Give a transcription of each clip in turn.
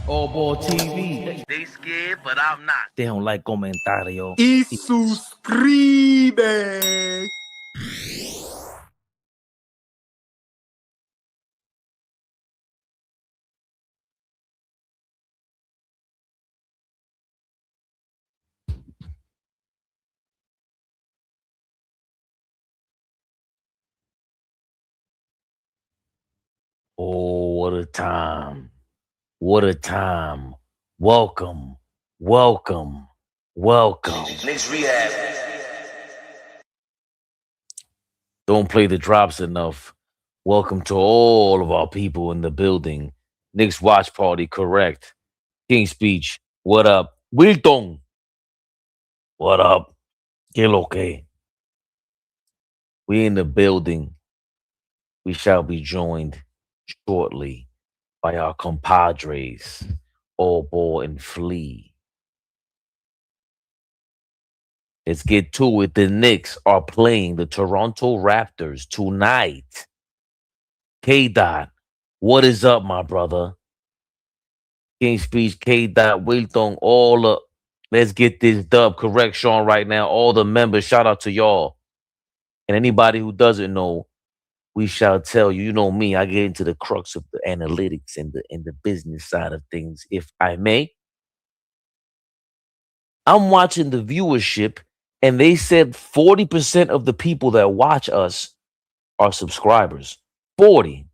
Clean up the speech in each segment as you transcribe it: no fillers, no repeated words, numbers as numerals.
AllBall TV. They scared, but I'm not. They don't like comentario. Y suscribe. Oh, what a time. What a time. Welcome. Welcome. Welcome. Knicks rehab. Don't play the drops enough. Welcome to all of our people in the building. Knicks watch party, correct. King speech. What up? Wilton. What up? Que lo que? We in the building. We shall be joined shortly by our compadres, AllBall and Flea. Let's get to it. The Knicks are playing the Toronto Raptors tonight. K-Dot, what is up, my brother? King Speech, K-Dot, Wilton, all up. Let's get this dub. Correct, Sean, right now. All the members, shout out to y'all. And anybody who doesn't know, we shall tell you. You know me, I get into the crux of the analytics and the business side of things, if I may. I'm watching the viewership, and they said 40% of the people that watch us are subscribers. 40.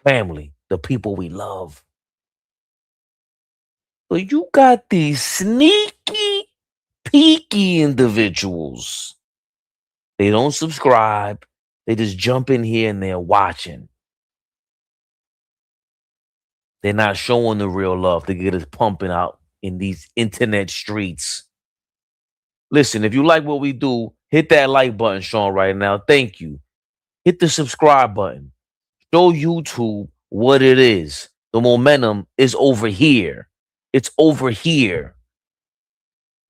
Family, the people we love. So you got these sneaky, peaky individuals. They don't subscribe. They just jump in here and they're watching. They're not showing the real love to get us pumping out in these internet streets. Listen, if you like what we do, hit that like button, Sean, right now. Thank you. Hit the subscribe button. Show YouTube what it is. The momentum is over here. It's over here.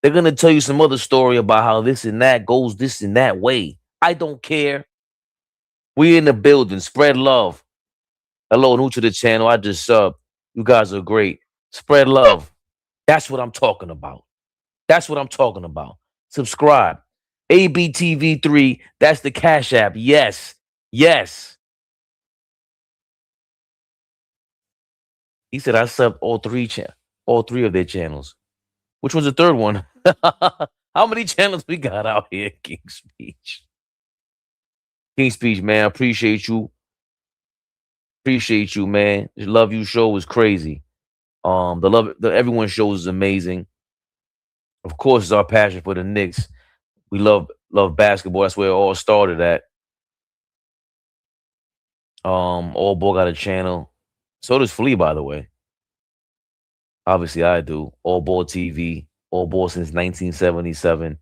They're going to tell you some other story about how this and that goes this and that way. I don't care. We in the building. Spread love. Hello, new to the channel. I just subbed. You guys are great. Spread love. That's what I'm talking about. That's what I'm talking about. Subscribe. ABTV3. That's the Cash App. Yes. Yes. He said I subbed all three of their channels. Which was the third one? How many channels we got out here? King Speech. King Speech, man. I appreciate you. Appreciate you, man. The Love You show is crazy. The Everyone show is amazing. Of course, it's our passion for the Knicks. We love basketball. That's where it all started at. AllBall got a channel. So does Flea, by the way. Obviously, I do. AllBall TV. AllBall since 1977.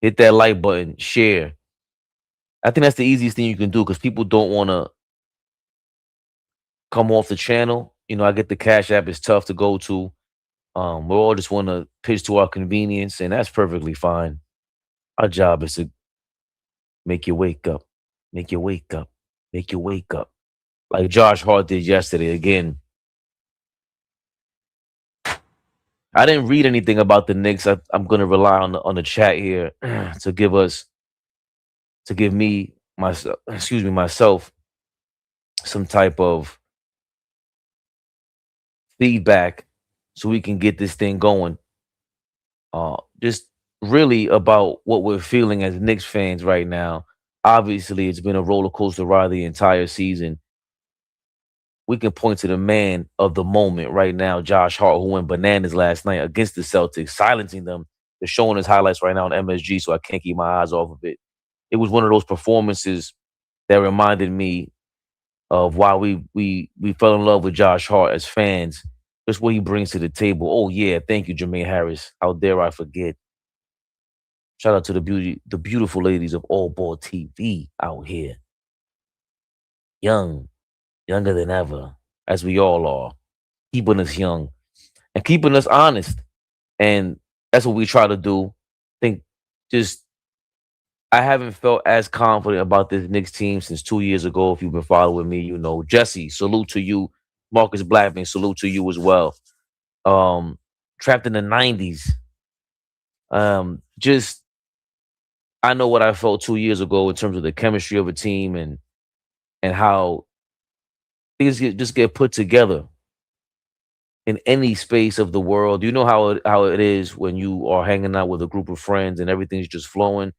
Hit that like button. Share. I think that's the easiest thing you can do because people don't want to come off the channel. You know, I get the Cash App. It's tough to go to. We all just want to pitch to our convenience, and that's perfectly fine. Our job is to make you wake up. Make you wake up. Make you wake up. Like Josh Hart did yesterday. Again, I didn't read anything about the Knicks. I'm going to rely on the chat here to give me myself some type of feedback so we can get this thing going. Just really about what we're feeling as Knicks fans right now. Obviously, it's been a roller coaster ride the entire season. We can point to the man of the moment right now, Josh Hart, who went bananas last night against the Celtics, silencing them. They're showing his highlights right now on MSG, so I can't keep my eyes off of it. It was one of those performances that reminded me of why we fell in love with Josh Hart as fans. Just what he brings to the table. Oh yeah, thank you, Jermaine Harris. How dare I forget? Shout out to the beautiful ladies of AllBall TV out here. Younger than ever, as we all are, keeping us young and keeping us honest. And that's what we try to do. I haven't felt as confident about this Knicks team since 2 years ago. If you've been following me, you know. Jesse, salute to you. Marcus Blackman, salute to you as well. Um, Trapped in the '90s. Just I know what I felt 2 years ago in terms of the chemistry of a team and how things just get put together in any space of the world. You know how it is when you are hanging out with a group of friends and everything's just flowing.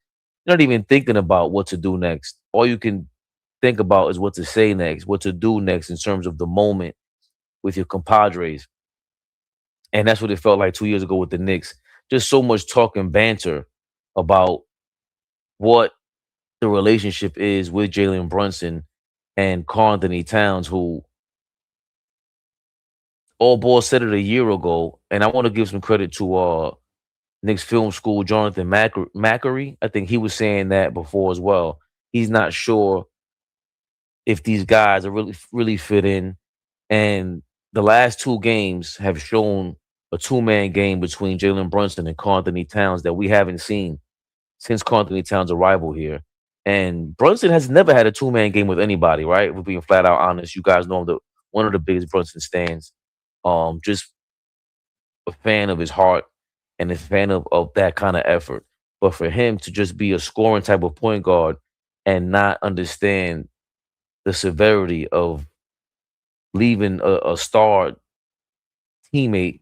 You're not even thinking about what to do next. All you can think about is what to say next, what to do next in terms of the moment with your compadres. And that's what it felt like 2 years ago with the Knicks. Just so much talk and banter about what the relationship is with Jalen Brunson and Karl Anthony Towns, who all ball said it a year ago. And I want to give some credit to Knicks Film School, Jonathan Mackery. I think he was saying that before as well. He's not sure if these guys are really fit in. And the last two games have shown a two-man game between Jalen Brunson and Karl Anthony Towns that we haven't seen since Karl Anthony Towns' arrival here. And Brunson has never had a two-man game with anybody, right? We're being flat out honest. You guys know I'm one of the biggest Brunson stands. Just a fan of his heart and a fan of that kind of effort. But for him to just be a scoring type of point guard and not understand the severity of leaving a star teammate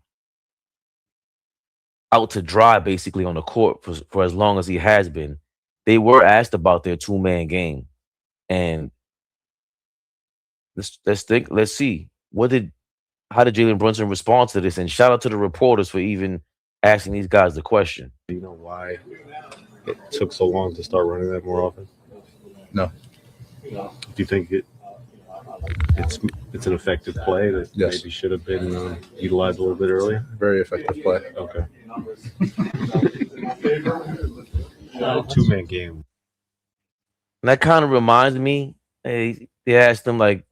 out to dry basically on the court for as long as he has been. They were asked about their two-man game. And let's think, let's see. How did Jalen Brunson respond to this? And shout out to the reporters for even asking these guys the question. Do you know why it took so long to start running that more often? No. Do you think it's an effective play that Yes. maybe should have been utilized a little bit earlier? Very effective play. Okay. Two-man game. And that kind of reminds me, they asked him like,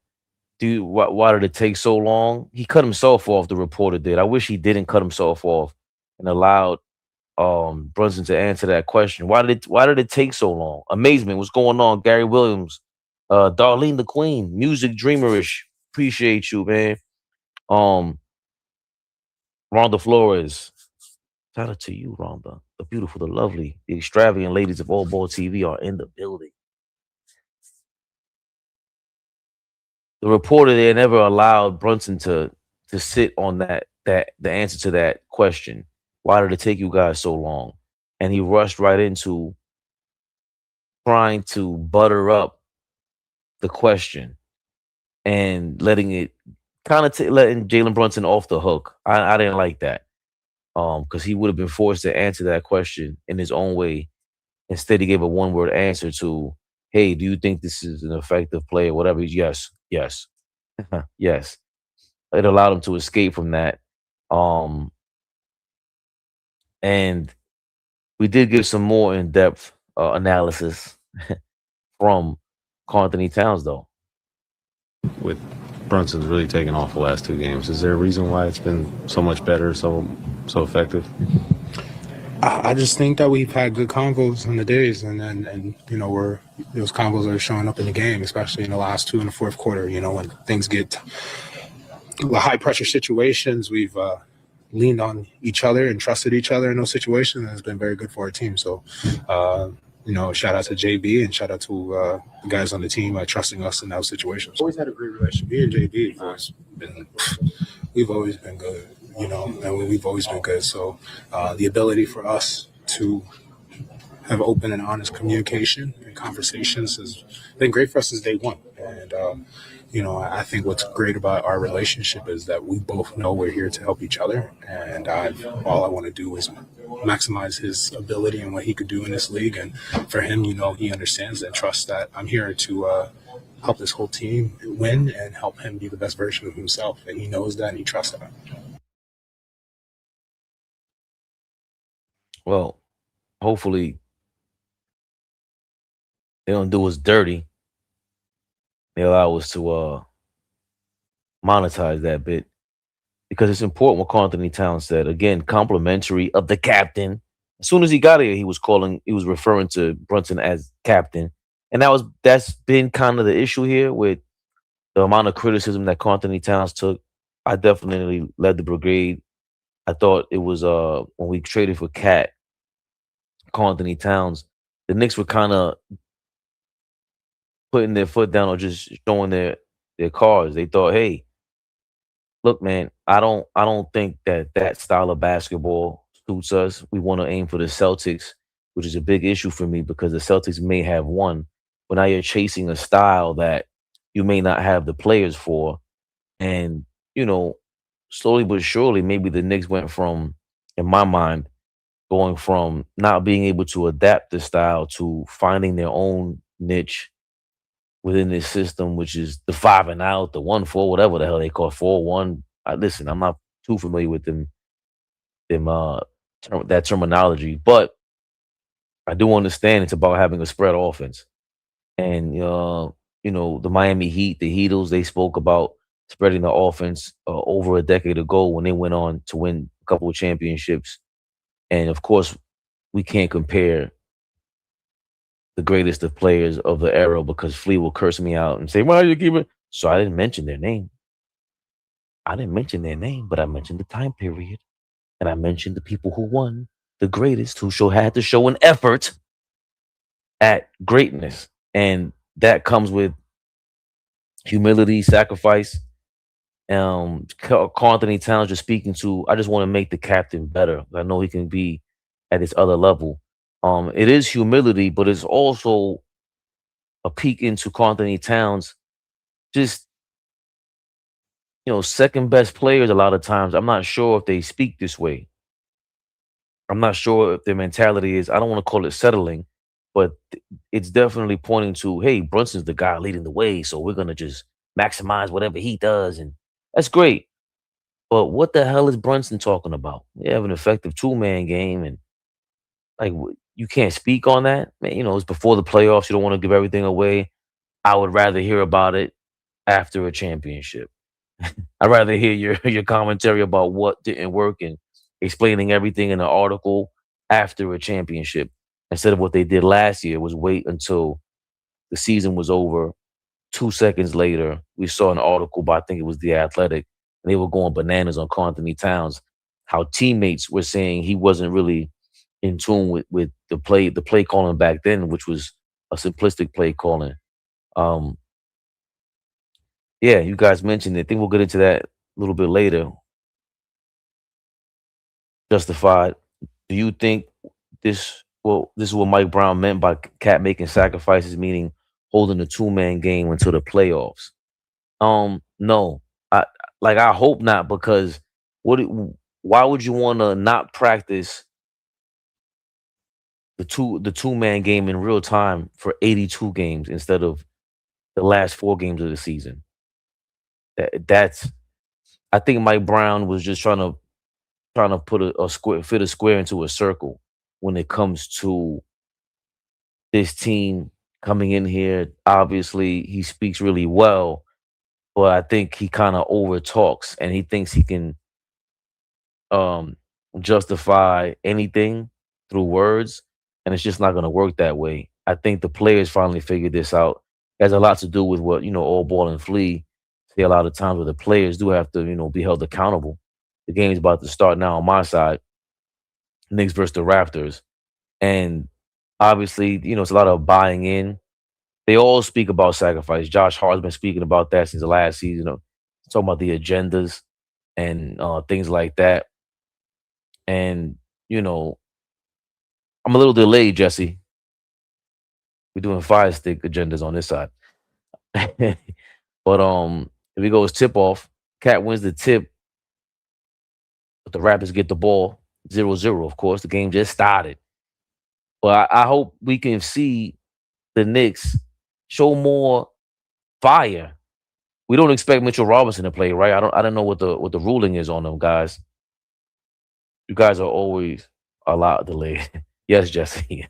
dude, why did it take so long? He cut himself off, the reporter did. I wish he didn't cut himself off and allowed Brunson to answer that question. Why did it take so long? Amazement, what's going on? Gary Williams, Darlene the Queen, Music Dreamerish. Appreciate you, man. Rhonda Flores. Shout out to you, Rhonda. The beautiful, the lovely, the extravagant ladies of AllBall TV are in the building. The reporter there never allowed Brunson to sit on the answer to that question. Why did it take you guys so long? And he rushed right into trying to butter up the question and letting letting Jalen Brunson off the hook. I didn't like that. Because he would have been forced to answer that question in his own way. Instead, he gave a one-word answer to, hey, do you think this is an effective play or whatever? Yes, yes, yes. It allowed him to escape from that. And we did get some more in-depth analysis from Karl Anthony Towns, though. With Brunson's really taken off the last two games, is there a reason why it's been so much better, so effective? I just think that we've had good combos in the days, and those combos are showing up in the game, especially in the last two in the fourth quarter. You know, when things get high pressure situations, we've leaned on each other and trusted each other in those situations, and it's been very good for our team. So, shout out to JB and shout out to the guys on the team trusting us in those situations. Always had a great relationship. Me and JB we've always been good, and we've always been good. So the ability for us to have open and honest communication and conversations has been great for us since day one. And, I think what's great about our relationship is that we both know we're here to help each other. And all I want to do is maximize his ability and what he could do in this league. And for him, he understands and trusts that I'm here to help this whole team win and help him be the best version of himself. And he knows that and he trusts that. Well, hopefully they don't do us dirty. They allow us to monetize that bit because it's important what Karl Anthony Towns said. Again, complimentary of the captain. As soon as he got here, he was referring to Brunson as captain. And that's been kind of the issue here with the amount of criticism that Anthony Towns took, I definitely led the brigade. I thought it was when we traded for Anthony Towns, the Knicks were kind of putting their foot down or just showing their cards. They thought, hey, look, man, I don't think that style of basketball suits us. We want to aim for the Celtics, which is a big issue for me because the Celtics may have won, but now you're chasing a style that you may not have the players for. And, you know, slowly but surely, maybe the Knicks went from, in my mind, going from not being able to adapt the style to finding their own niche within this system, which is the 5 and out, the 1-4, whatever the hell they call 4-1. Listen, I'm not too familiar with that terminology, but I do understand it's about having a spread offense. And the Miami Heat, the Heatles, they spoke about spreading the offense over a decade ago when they went on to win a couple of championships. And of course, we can't compare the greatest of players of the era because Flea will curse me out and say, "Why are you keeping?" So I didn't mention their name. I didn't mention their name, but I mentioned the time period, and I mentioned the people who won, the greatest, who had to show an effort at greatness, and that comes with humility, sacrifice. Anthony Towns just speaking to. I just want to make the captain better. I know he can be at this other level. It is humility, but it's also a peek into Anthony Towns. Just second best players. A lot of times, I'm not sure if they speak this way. I'm not sure if their mentality is. I don't want to call it settling, but it's definitely pointing to, hey, Brunson's the guy leading the way, so we're gonna just maximize whatever he does, and that's great. But what the hell is Brunson talking about? You have an effective two-man game, and like you can't speak on that, man. It's before the playoffs. You don't want to give everything away. I would rather hear about it after a championship. I'd rather hear your commentary about what didn't work and explaining everything in an article after a championship instead of what they did last year was wait until the season was over. 2 seconds later, we saw an article by I think it was The Athletic, and they were going bananas on Anthony Towns, how teammates were saying he wasn't really in tune with the play calling back then, which was a simplistic play calling. Um, yeah, you guys mentioned it. I think we'll get into that a little bit later. Justified. Do you think this is what Mike Brown meant by Cat making sacrifices, meaning holding a two-man game until the playoffs? No. I hope not because what why would you want to not practice the two-man game in real time for 82 games instead of the last 4 games of the season? That's I think Mike Brown was just trying to put a square fit a square into a circle when it comes to this team coming in here. Obviously, he speaks really well, but I think he kind of over talks and he thinks he can um justify anything through words, and it's just not going to work that way. I think the players finally figured this out. It has a lot to do with what All Ball and Flea say a lot of times, where the players do have to be held accountable. The game is about to start now on my side. Knicks versus the Raptors. And obviously, it's a lot of buying in. They all speak about sacrifice. Josh Hart's been speaking about that since the last season, talking about the agendas and things like that. And, I'm a little delayed, Jesse. We're doing fire stick agendas on this side. But if we go as tip off, Cat wins the tip, but the Raptors get the ball 0-0. Of course, the game just started. But I hope we can see the Knicks show more fire. We don't expect Mitchell Robinson to play, right? I don't know what the ruling is on them guys. You guys are always a lot delayed. Yes, Jesse.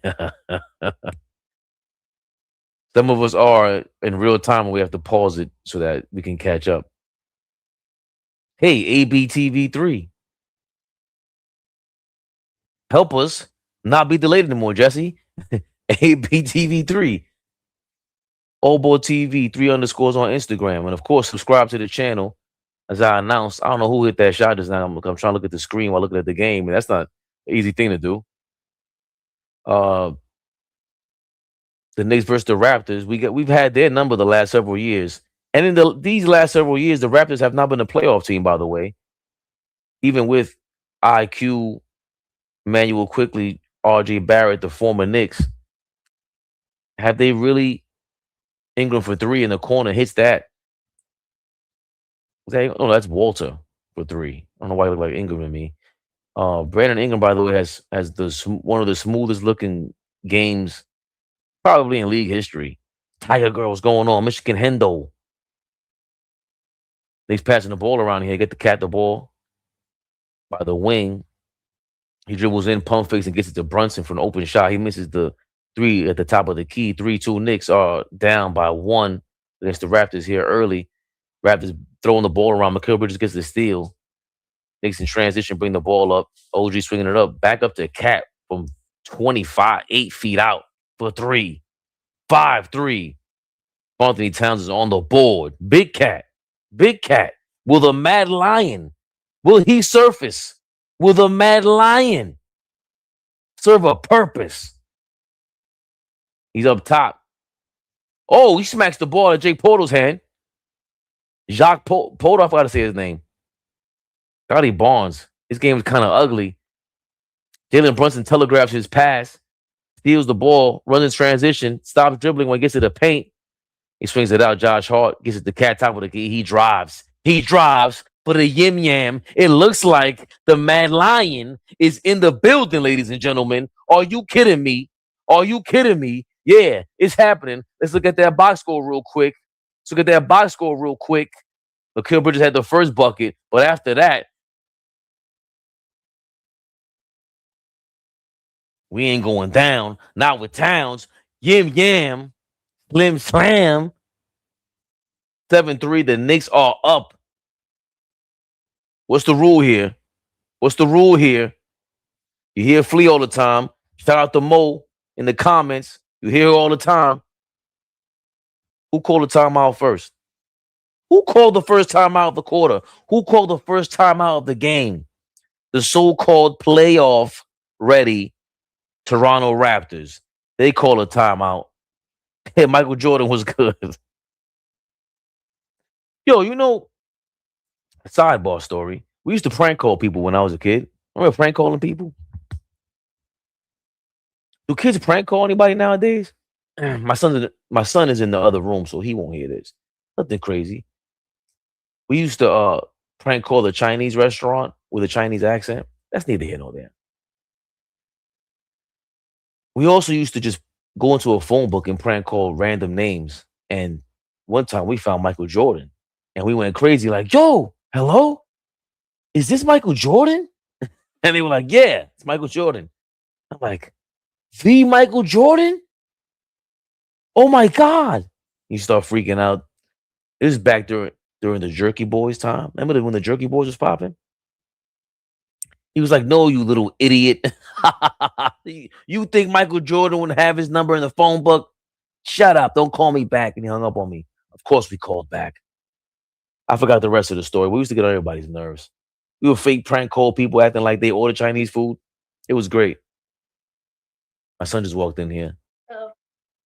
Some of us are in real time and we have to pause it so that we can catch up. Hey, ABTV3. Help us not be delayed anymore, Jesse. ABTV3. AllBall TV, 3 underscores on Instagram. And of course, subscribe to the channel. As I announced, I don't know who hit that shot just now. I'm trying to look at the screen while looking at the game, and that's not an easy thing to do. The Knicks versus the Raptors. We've had their number the last several years. And in these last several years, the Raptors have not been a playoff team, by the way. Even with IQ, Manuel Quickly, RJ Barrett, the former Knicks. Have they really? Ingram for 3 in the corner hits that. Oh, that's Walter for 3. I don't know why he look like Ingram to me. Brandon Ingram, by the way, has one of the smoothest looking games probably in league history. Tiger Girls going on. Michigan Hendo. He's passing the ball around here. Get the cat the ball by the wing. He dribbles in, pump fakes, and gets it to Brunson for an open shot. He misses the 3 at the top of the key. 3-2 Knicks are down by 1 against the Raptors here early. Raptors throwing the ball around. Mikal Bridges gets the steal. Knicks in transition, bring the ball up. OG swinging it up. Back up to Cat from 25, 8 feet out for 3. 5-3. Anthony Towns is on the board. Big Cat. Big Cat. Will the Mad Lion, will he surface? Will the Mad Lion serve a purpose? He's up top. Oh, he smacks the ball at Jake Portal's hand. Jacques Portal, I forgot to say his name. Scotty Barnes. This game is kind of ugly. Jalen Brunson telegraphs his pass, steals the ball, runs in transition, stops dribbling when he gets to the paint. He swings it out. Josh Hart gets it to Cat top of the key. He drives. He drives for the Yim Yam. It looks like the Mad Lion is in the building, ladies and gentlemen. Are you kidding me? Are you kidding me? Yeah, it's happening. Let's look at that box score real quick. Mikal Bridges had the first bucket, but after that, we ain't going down. Not with Towns. Yim Yam. Slim Slam. 7-3. The Knicks are up. What's the rule here? You hear Flea all the time. Shout out to Mo in the comments. You hear her all the time. Who called the timeout first? Who called the first timeout of the quarter? Who called the first timeout of the game? The so-called playoff ready Toronto Raptors. They call a timeout. Hey, Michael Jordan was good. Yo, a sidebar story. We used to prank call people when I was a kid. Remember prank calling people? Do kids prank call anybody nowadays? My son is in the other room, so he won't hear this. Nothing crazy. We used to prank call the Chinese restaurant with a Chinese accent. That's neither here nor there. We also used to just go into a phone book and prank call random names. And one time we found Michael Jordan. And we went crazy like, yo, hello? Is this Michael Jordan? And they were like, yeah, it's Michael Jordan. I'm like, the Michael Jordan? Oh my God. You start freaking out. It was back during the Jerky Boys time. Remember when the Jerky Boys was popping? He was like, no, you little idiot. You think Michael Jordan would have his number in the phone book? Shut up. Don't call me back. And he hung up on me. Of course we called back. I forgot the rest of the story. We used to get on everybody's nerves. We would fake prank call people acting like they ordered Chinese food. It was great. My son just walked in here. Oh.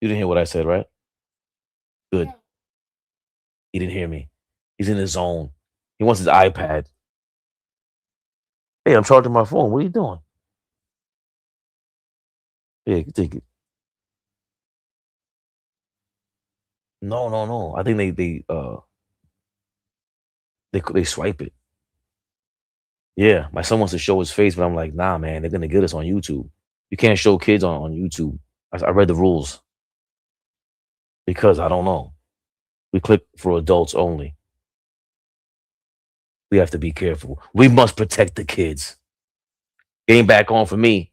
You didn't hear what I said, right? Good. He didn't hear me. He's in his zone. He wants his iPad. Hey, I'm charging my phone. What are you doing? Yeah, you can take it. No. I think they swipe it. Yeah, my son wants to show his face, but I'm like, nah, man, they're gonna get us on YouTube. You can't show kids on YouTube. I read the rules because I don't know. We click for adults only. We have to be careful. We must protect the kids. Game back on for me.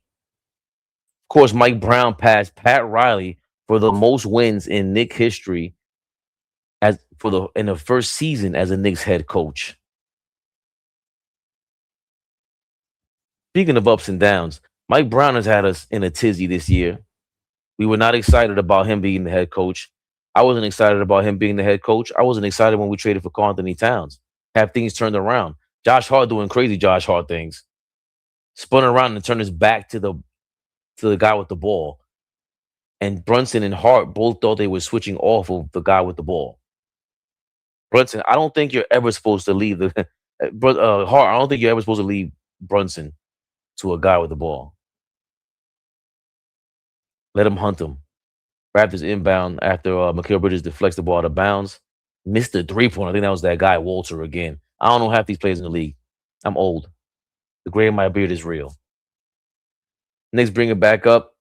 Of course, Mike Brown passed Pat Riley for the most wins in Knicks history in the first season as a Knicks head coach. Speaking of ups and downs, Mike Brown has had us in a tizzy this year. We were not excited about him being the head coach. I wasn't excited about him being the head coach. I wasn't excited when we traded for Karl Anthony Towns. Have things turned around. Josh Hart doing crazy Josh Hart things. Spun around and turned his back to the guy with the ball. And Brunson and Hart both thought they were switching off of the guy with the ball. Brunson, I don't think you're ever supposed to leave the Hart. I don't think you're ever supposed to leave Brunson to a guy with the ball. Let him hunt him. Raptors inbound after Mikal Bridges deflects the ball out of bounds. Missed the 3-point. I think that was that guy Walter again. I don't know half these players in the league. I'm old. The gray in my beard is real. Knicks bring it back up.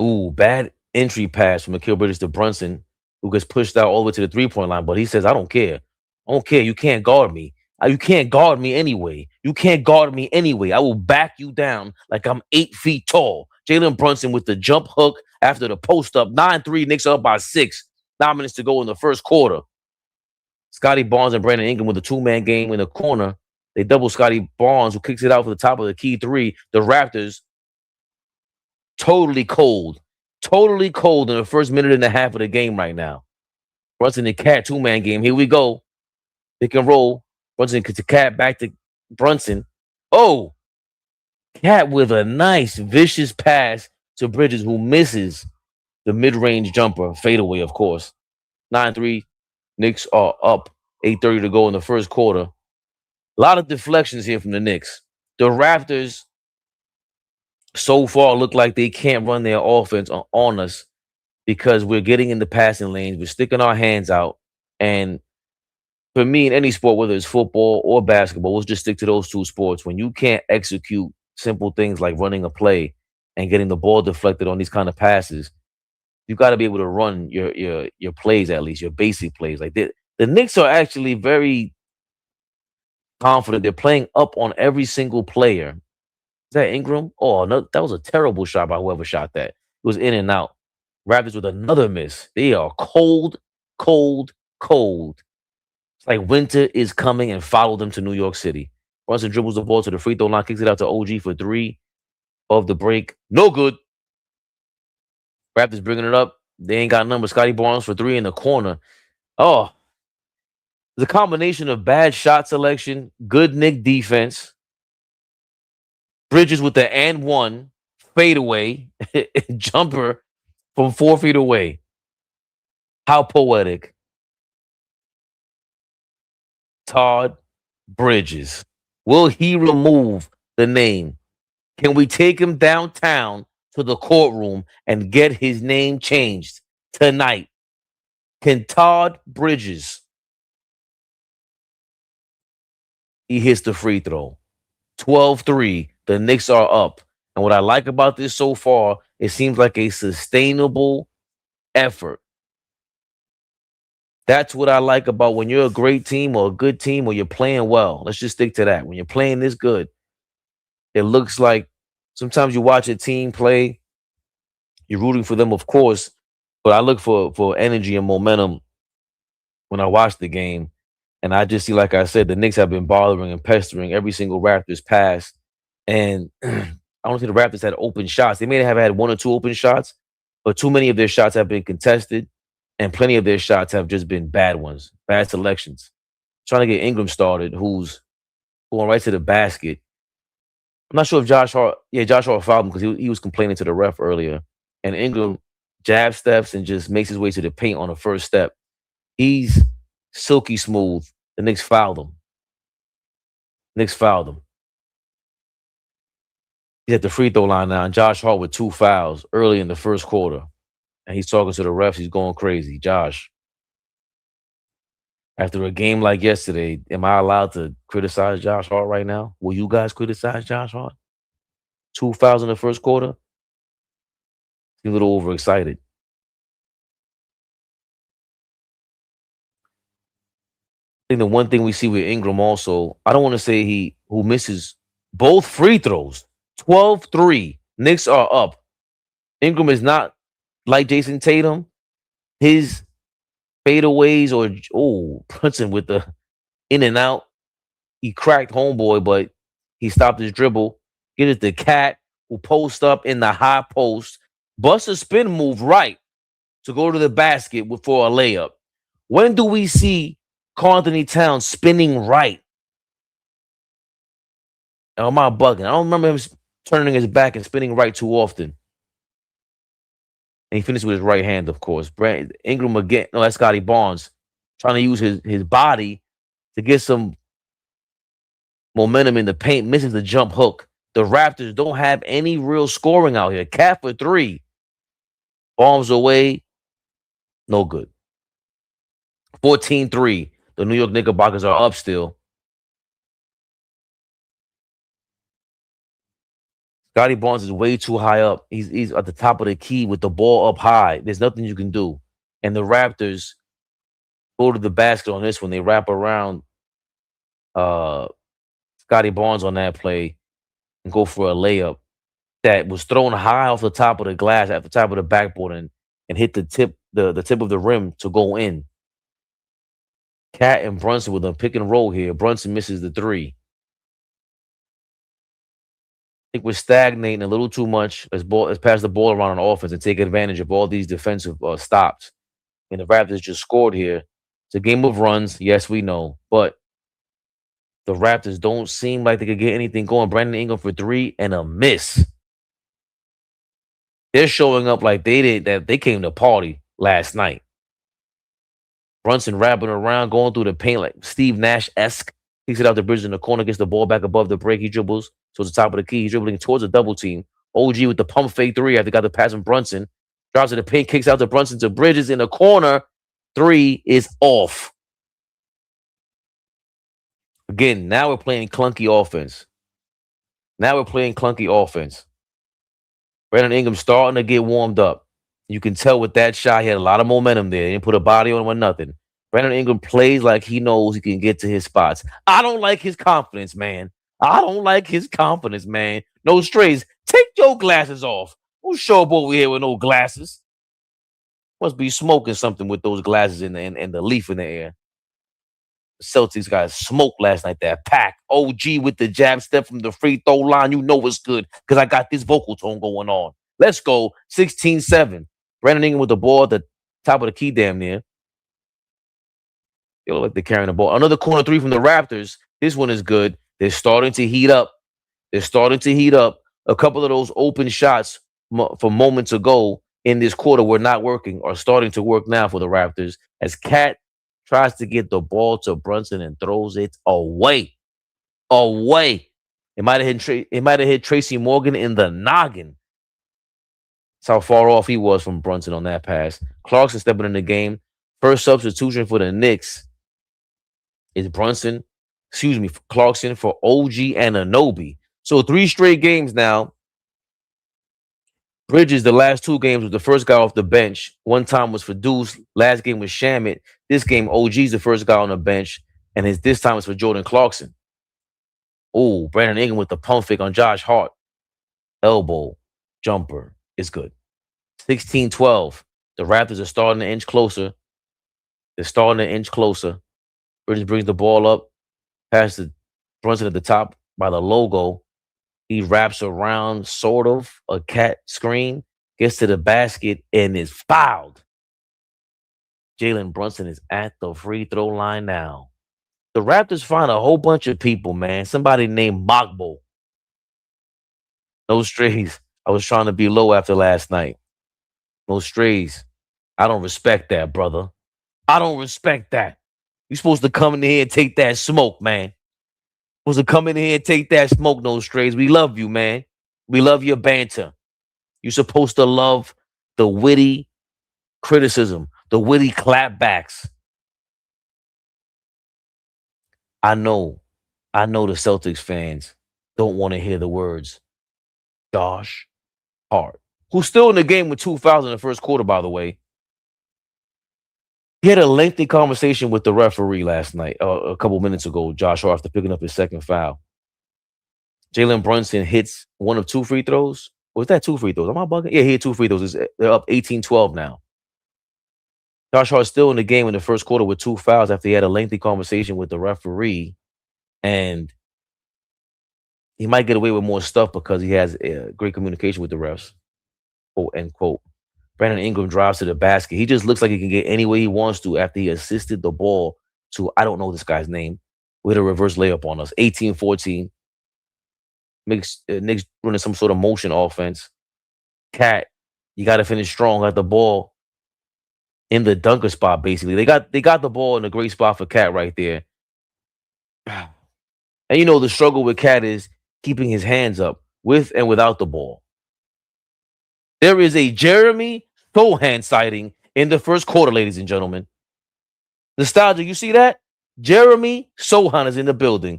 Ooh, bad entry pass from Mikal Bridges to Brunson, who gets pushed out all the way to the 3-point line. But he says, I don't care. I don't care. You can't guard me. You can't guard me anyway. You can't guard me anyway. I will back you down like I'm 8 feet tall. Jalen Brunson with the jump hook after the post up. 9-3, Knicks up by 6. 9 minutes to go in the first quarter. Scotty Barnes and Brandon Ingram with a 2-man game in the corner. They double Scotty Barnes, who kicks it out for the top of the key 3. The Raptors, totally cold. Totally cold in the first minute and a half of the game right now. Brunson and Cat 2-man game. Here we go. Pick and roll. Brunson to Cat, back to Brunson. Oh! Cat with a nice, vicious pass to Bridges, who misses the mid-range jumper. Fadeaway, of course. 9-3. Knicks are up. 8:30 to go in the first quarter. A lot of deflections here from the Knicks. The Raptors so far look like they can't run their offense on us because we're getting in the passing lanes. We're sticking our hands out. And for me, in any sport, whether it's football or basketball, let's just stick to those two sports. When you can't execute simple things like running a play and getting the ball deflected on these kind of passes, you got to be able to run your plays, at least your basic plays. Like the Knicks are actually very confident. They're playing up on every single player. Is that Ingram? Oh, no, that was a terrible shot by whoever shot that. It was in and out. Raptors with another miss. They are cold, cold, cold. It's like winter is coming and followed them to New York City. Brunson dribbles the ball to the free throw line, kicks it out to OG for 3 of the break. No good. Raptors bringing it up. They ain't got numbers. Scotty Barnes for 3 in the corner. Oh, the combination of bad shot selection, good Knick defense, Bridges with the and 1 fadeaway jumper from 4 feet away. How poetic. Todd Bridges. Will he remove the name? Can we take him downtown to the courtroom and get his name changed tonight? Can Todd Bridges? He hits the free throw. 12-3. The Knicks are up. And what I like about this so far, it seems like a sustainable effort. That's what I like about when you're a great team or a good team or you're playing well. Let's just stick to that. When you're playing this good, it looks like sometimes you watch a team play, you're rooting for them, of course, but I look for energy and momentum when I watch the game. And I just see, like I said, the Knicks have been bothering and pestering every single Raptors pass. And I don't think the Raptors had open shots. They may have had 1 or 2 open shots, but too many of their shots have been contested. And plenty of their shots have just been bad ones, bad selections. Trying to get Ingram started, who's going right to the basket. I'm not sure if Josh Hart fouled him because he was complaining to the ref earlier. And Ingram jab steps and just makes his way to the paint on the first step. He's silky smooth. The Knicks fouled him. He's at the free throw line now. And Josh Hart with 2 fouls early in the first quarter. And he's talking to the refs. He's going crazy. Josh, after a game like yesterday, am I allowed to criticize Josh Hart right now? Will you guys criticize Josh Hart? 2 fouls in the first quarter? He's a little overexcited. I think the one thing we see with Ingram also, I don't want to say who misses both free throws. 12-3. Knicks are up. Ingram is not like Jason Tatum. His fadeaways or Brunson with the in and out. He cracked homeboy, but he stopped his dribble. Get it to Cat, who post up in the high post. Bust a spin move right. to go to the basket for a layup. When do we see Karl Anthony Towns spinning right? Am I bugging? I don't remember him turning his back and spinning right too often. And he finished with his right hand, of course. Ingram again. No, that's Scotty Barnes trying to use his body to get some momentum in the paint, misses the jump hook. The Raptors don't have any real scoring out here. Cat for three. Bombs away. No good. 14-3. The New York Knickerbockers are up still. Scotty Barnes is way too high up. He's at the top of the key with the ball up high. There's nothing you can do. And the Raptors go to the basket on this one. They wrap around Scotty Barnes on that play and go for a layup that was thrown high off the top of the glass at the top of the backboard and hit the tip of the rim to go in. Cat and Brunson with a pick and roll here. Brunson misses the three. I think we're stagnating a little too much. Let's pass the ball around on offense and take advantage of all these defensive stops. And the Raptors just scored here. It's a game of runs. Yes, we know. But the Raptors don't seem like they could get anything going. Brandon Ingram for three and a miss. They're showing up like they came to party last night. Brunson wrapping around, going through the paint like Steve Nash-esque. Kicks it out the bridge in the corner, gets the ball back above the break. He dribbles towards the top of the key. He's dribbling towards a double team. OG with the pump fake three after got the pass from Brunson. Drops to the paint, kicks out to Brunson to Bridges in the corner. Three is off. Again, now we're playing clunky offense. Brandon Ingram starting to get warmed up. You can tell with that shot, he had a lot of momentum there. He didn't put a body on him or nothing. Brandon Ingram plays like he knows he can get to his spots. I don't like his confidence, man. No strays. Take your glasses off. Who's show up over here with no glasses? Must be smoking something with those glasses and the leaf in the air. The Celtics got smoked last night. That pack. OG with the jab step from the free throw line. You know it's good because I got this vocal tone going on. Let's go. 16-7. Brandon Ingram with the ball at the top of the key damn near. They look like they're carrying the ball. Another corner three from the Raptors. This one is good. They're starting to heat up. A couple of those open shots from moments ago in this quarter were not working, are starting to work now for the Raptors as Cat tries to get the ball to Brunson and throws it away. It might have hit Tracy Morgan in the noggin. That's how far off he was from Brunson on that pass. Clarkson stepping in the game. First substitution for the Knicks is Clarkson for OG and Anunoby. So 3 straight games now. Bridges, the last 2 games, was the first guy off the bench. One time was for Deuce. Last game was Shamit. This game, OG's the first guy on the bench. And this time was for Jordan Clarkson. Oh, Brandon Ingram with the pump fake on Josh Hart. Elbow. Jumper. It's good. 16-12. The Raptors are starting to inch closer. Bridges brings the ball up. Past the Brunson at the top by the logo. He wraps around sort of a cat screen, gets to the basket, and is fouled. Jalen Brunson is at the free throw line now. The Raptors find a whole bunch of people, man. Somebody named Magbo. No strays. I was trying to be low after last night. No strays. I don't respect that, brother. I don't respect that. You're supposed to come in here and take that smoke, man. Supposed to come in here and take that smoke, no strays. We love you, man. We love your banter. You're supposed to love the witty criticism, the witty clapbacks. I know the Celtics fans don't want to hear the words Josh Hart, who's still in the game with 2 fouls in the first quarter, by the way. He had a lengthy conversation with the referee last night, a couple minutes ago, Josh Hart, after picking up his second foul. Jalen Brunson hits one of 2 free throws. Was that 2 free throws? Am I bugging? Yeah, he hit 2 free throws. They're up 18-12 now. Josh Hart's still in the game in the first quarter with 2 fouls after he had a lengthy conversation with the referee. And he might get away with more stuff because he has great communication with the refs, quote, end quote. Brandon Ingram drives to the basket. He just looks like he can get any way he wants to after he assisted the ball to, I don't know this guy's name, with a reverse layup on us. 18-14. Knicks running some sort of motion offense. Cat, you got to finish strong at the ball in the dunker spot, basically. They got the ball in a great spot for Cat right there. And you know the struggle with Cat is keeping his hands up with and without the ball. There is a Jeremy Sohan sighting in the first quarter, ladies and gentlemen. Nostalgia, you see that? Jeremy Sohan is in the building.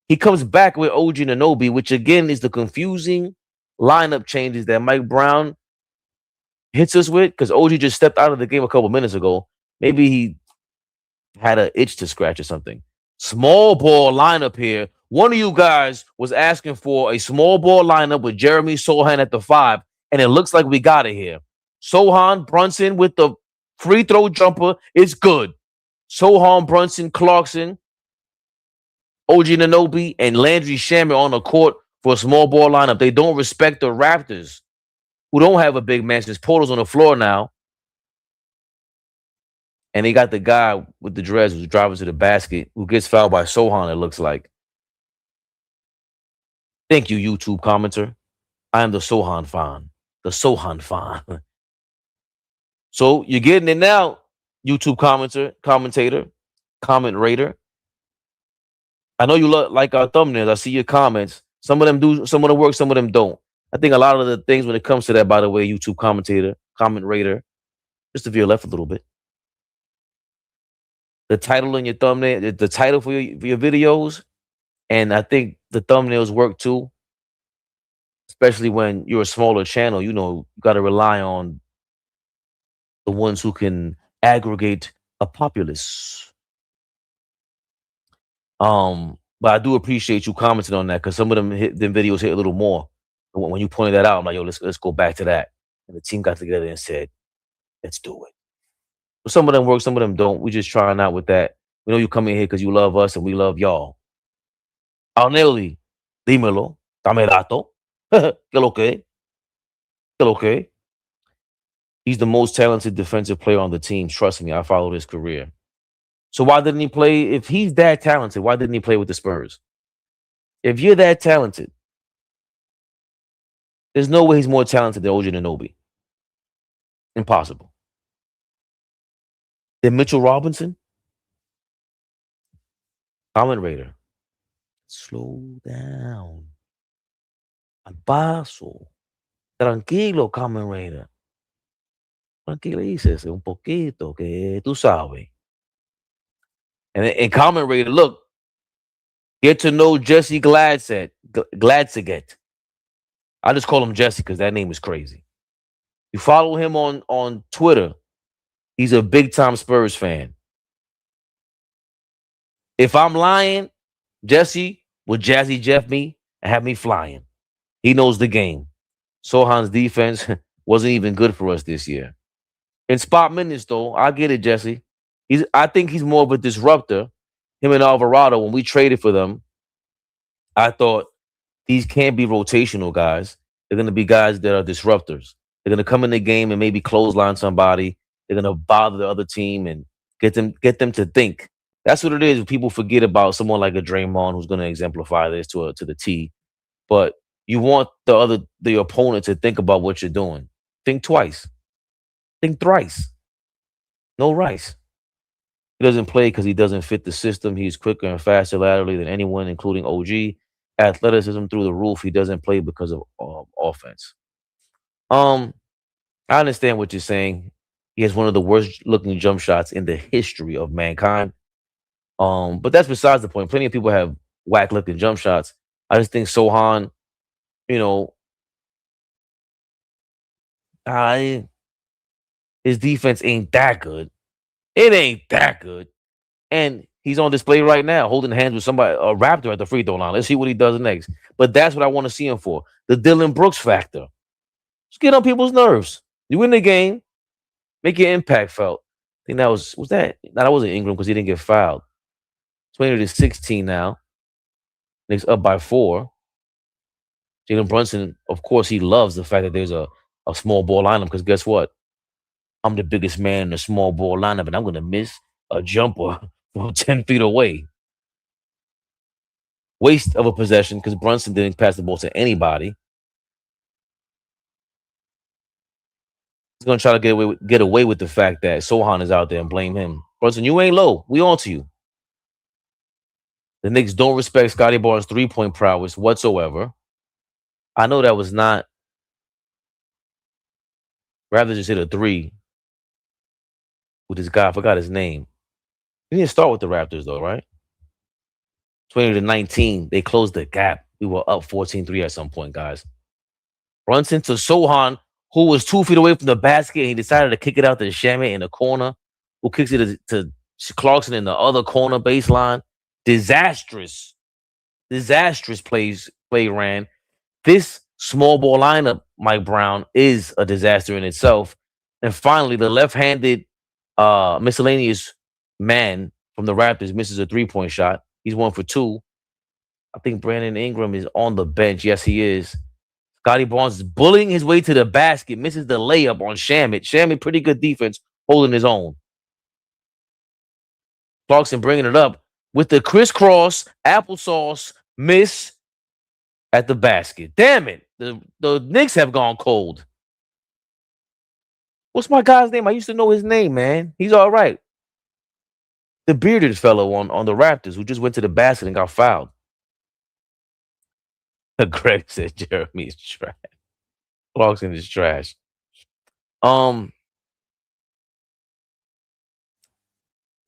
He comes back with OG Anunoby, which again is the confusing lineup changes that Mike Brown hits us with, because OG just stepped out of the game a couple minutes ago. Maybe he had an itch to scratch or something. Small ball lineup here. One of you guys was asking for a small ball lineup with Jeremy Sohan at the 5, and it looks like we got it here. Sohan, Brunson with the free throw jumper. It's good. Sohan, Brunson, Clarkson, OG Anunoby, and Landry Shamet on the court for a small ball lineup. They don't respect the Raptors, who don't have a big man since Porter's on the floor now. And they got the guy with the dreads who's driving to the basket, who gets fouled by Sohan, it looks like. Thank you, YouTube commenter. I am the Sohan fan. The Sohan fan. So you're getting it now, YouTube commentator, comment rater. I know you like our thumbnails. I see your comments. Some of them do, some of them work, some of them don't. I think a lot of the things when it comes to that, by the way, YouTube commentator, comment rater, just to veer left a little bit. The title in your thumbnail, the title for your videos, and I think the thumbnails work too. Especially when you're a smaller channel, you know, you got to rely on the ones who can aggregate a populace. But I do appreciate you commenting on that, because some of them videos hit a little more. When you pointed that out, I'm like, yo, let's go back to that. And the team got together and said, let's do it. But some of them work, some of them don't. We just trying out with that. We know you come in here because you love us and we love y'all. Arnelli, dímelo, dame dato. Que lo que? Que lo que? He's the most talented defensive player on the team. Trust me, I followed his career. So why didn't he play? If he's that talented, why didn't he play with the Spurs? If you're that talented, there's no way he's more talented than OG Anunoby. Impossible. Then Mitchell Robinson? Comment rater. Slow down. Al paso. Tranquilo, comment rater. Tranquilícese un poquito, que tú sabes. And comment rater, look, get to know Jesse Gladsaget. I just call him Jesse because that name is crazy. You follow him on Twitter. He's a big-time Spurs fan. If I'm lying, Jesse will Jazzy Jeff me and have me flying. He knows the game. Sohan's defense wasn't even good for us this year. In spot minutes, though, I get it, Jesse. I think he's more of a disruptor. Him and Alvarado, when we traded for them, I thought these can't be rotational guys. They're going to be guys that are disruptors. They're going to come in the game and maybe clothesline somebody. They're going to bother the other team and get them to think. That's what it is. People forget about someone like a Draymond who's going to exemplify this to the T. But you want the opponent to think about what you're doing. Think twice. Think thrice. No Rice. He doesn't play because he doesn't fit the system. He's quicker and faster laterally than anyone, including OG. Athleticism through the roof. He doesn't play because of offense. I understand what you're saying. He has one of the worst looking jump shots in the history of mankind. But that's besides the point. Plenty of people have whack looking jump shots. I just think Sohan, his defense ain't that good. It ain't that good. And he's on display right now, holding hands with somebody, a Raptor at the free throw line. Let's see what he does next. But that's what I want to see him for. The Dylan Brooks factor. Just get on people's nerves. You win the game, make your impact felt. I think that was that? No, that wasn't Ingram because he didn't get fouled. 20-16 now. Knicks up by 4. Jalen Brunson, of course, he loves the fact that there's a small ball lineup because guess what? I'm the biggest man in the small ball lineup, and I'm gonna miss a jumper from 10 feet away. Waste of a possession because Brunson didn't pass the ball to anybody. He's gonna try to get away with the fact that Sohan is out there and blame him. Brunson, you ain't low. We on to you. The Knicks don't respect Scotty Barnes' 3-point prowess whatsoever. I know that was not. Rather just hit a three with this guy. I forgot his name. He didn't start with the Raptors though, right? 20 to 19. They closed the gap. We were up 14-3 at some point, guys. Brunson to Sohan, who was 2 feet away from the basket, and he decided to kick it out to Shamet in the corner, who kicks it to Clarkson in the other corner baseline. Disastrous play ran. This small ball lineup, Mike Brown, is a disaster in itself. And finally, the left-handed miscellaneous man from the Raptors misses a 3-point shot. He's 1 for 2. I think Brandon Ingram is on the bench. Yes, he is. Scotty Barnes is bullying his way to the basket, misses the layup on Shamet. Shamet, pretty good defense, holding his own. Clarkson bringing it up with the crisscross applesauce miss at the basket. Damn it. The Knicks have gone cold. What's my guy's name? I used to know his name, man. He's all right. The bearded fellow on the Raptors who just went to the basket and got fouled. Greg said Jeremy is trash. Clarkson is trash.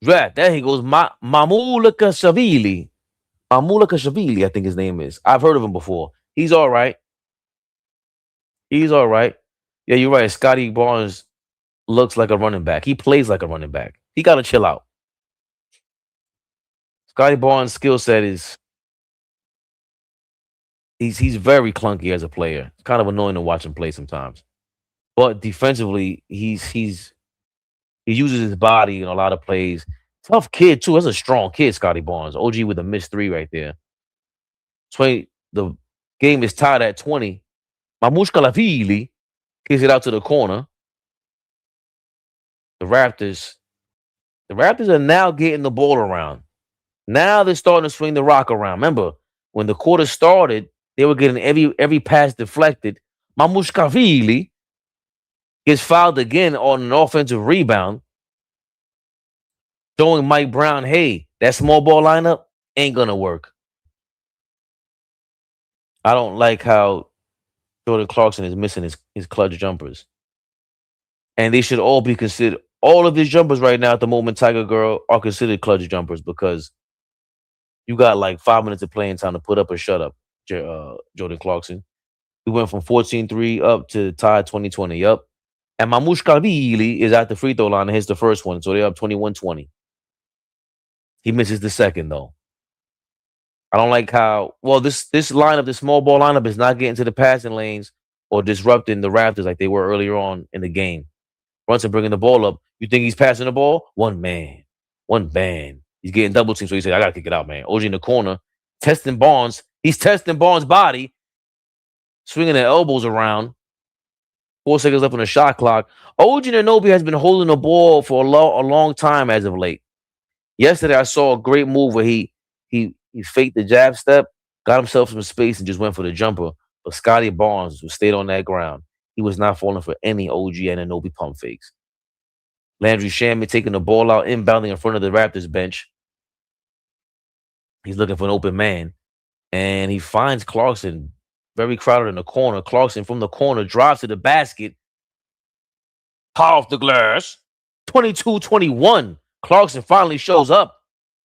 Right, there he goes. Mamulakashvili. Mamulakashvili, I think his name is. I've heard of him before. He's all right. He's all right. Yeah, you're right. Scotty Barnes looks like a running back. He plays like a running back. He got to chill out. Scotty Barnes' skill set is he's very clunky as a player. It's kind of annoying to watch him play sometimes. But defensively, he uses his body in a lot of plays. Tough kid too. That's a strong kid, Scotty Barnes. OG with a missed 3 right there. 20. The game is tied at 20. Mamushkalavili kicks it out to the corner. The Raptors are now getting the ball around. Now they're starting to swing the rock around. Remember, when the quarter started, they were getting every pass deflected. Mamushkalavili gets fouled again on an offensive rebound, showing Mike Brown, hey, that small ball lineup ain't gonna work. I don't like how Jordan Clarkson is missing his clutch jumpers. And they should all be considered, all of his jumpers right now at the moment, Tiger Girl, are considered clutch jumpers because you got like 5 minutes of playing time to put up or shut up, Jordan Clarkson. We went from 14-3 up to tied 20-20 up. And Mamushkalavili is at the free throw line and hits the first one, so they're up 21-20. He misses the second, though. I don't like how this lineup, this small ball lineup, is not getting to the passing lanes or disrupting the Raptors like they were earlier on in the game. Brunson bringing the ball up. You think he's passing the ball? One man. He's getting double teamed, so he said, I got to kick it out, man. OG in the corner, testing Barnes. He's testing Barnes' body, swinging their elbows around. 4 seconds left on the shot clock. OG Anunoby has been holding the ball for a long time as of late. Yesterday, I saw a great move where he faked the jab step, got himself some space, and just went for the jumper. But Scotty Barnes stayed on that ground. He was not falling for any OG Anunoby pump fakes. Landry Shamet taking the ball out, inbounding in front of the Raptors bench. He's looking for an open man. And he finds Clarkson very crowded in the corner. Clarkson from the corner drives to the basket. Power off the glass. 22-21. Clarkson finally shows up.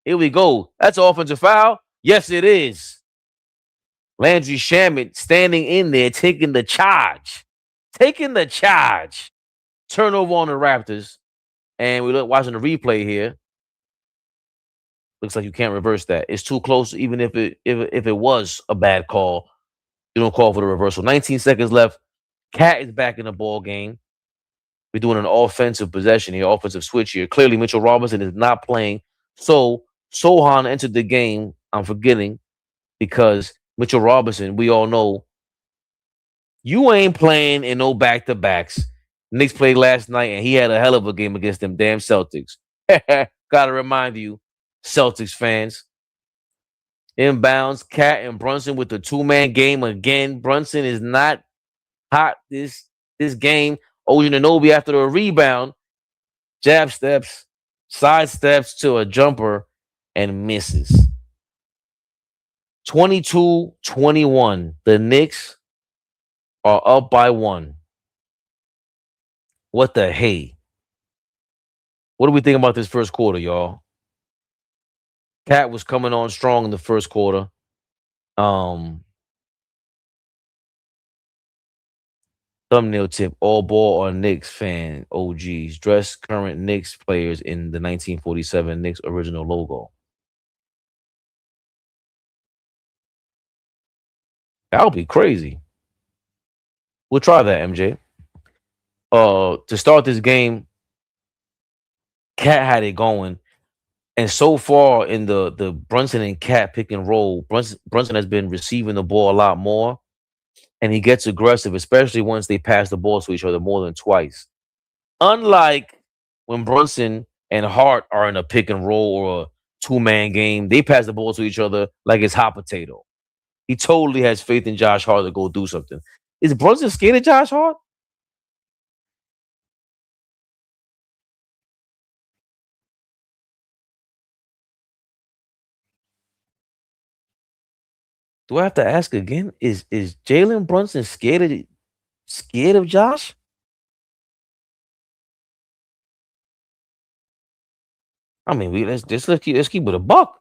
Here we go. That's an offensive foul. Yes, it is. Landry Shamet standing in there, taking the charge. Turnover on the Raptors. And we look watching the replay here. Looks like you can't reverse that. It's too close, even if it was a bad call. You don't call for the reversal. 19 seconds left. Cat is back in the ball game. We're doing an offensive possession here, offensive switch here. Clearly, Mitchell Robinson is not playing. So Sohan entered the game. I'm forgetting because Mitchell Robinson, we all know, you ain't playing in no back-to-backs. Knicks played last night, and he had a hell of a game against them damn Celtics. Gotta remind you, Celtics fans. Inbounds, Cat and Brunson with the two-man game again. Brunson is not hot this game. OG Anunoby after the rebound, jab steps, side steps to a jumper, and misses. 22-21. The Knicks are up by 1. What the hey? What do we think about this first quarter, y'all? Cat was coming on strong in the first quarter. Thumbnail tip: AllBall or Knicks fan OGs dress current Knicks players in the 1947 Knicks original logo. That would be crazy. We'll try that, MJ. To start this game, Cat had it going, and so far in the Brunson and Cat pick and roll, Brunson has been receiving the ball a lot more, and he gets aggressive, especially once they pass the ball to each other more than twice. Unlike when Brunson and Hart are in a pick and roll or a two-man game, they pass the ball to each other like it's hot potato. He totally has faith in Josh Hart to go do something. Is Brunson scared of Josh Hart? Do I have to ask again? Is Jalen Brunson scared of Josh? I mean, let's keep it a buck.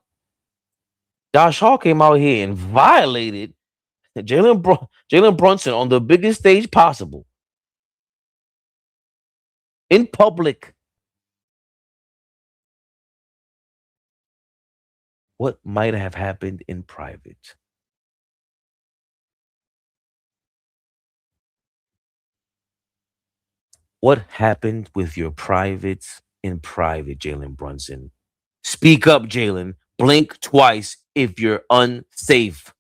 Josh Hart came out here and violated Jalen Brunson on the biggest stage possible in public. What might have happened in private? What happened with your privates in private, Jalen Brunson? Speak up, Jalen. Blink twice if you're unsafe.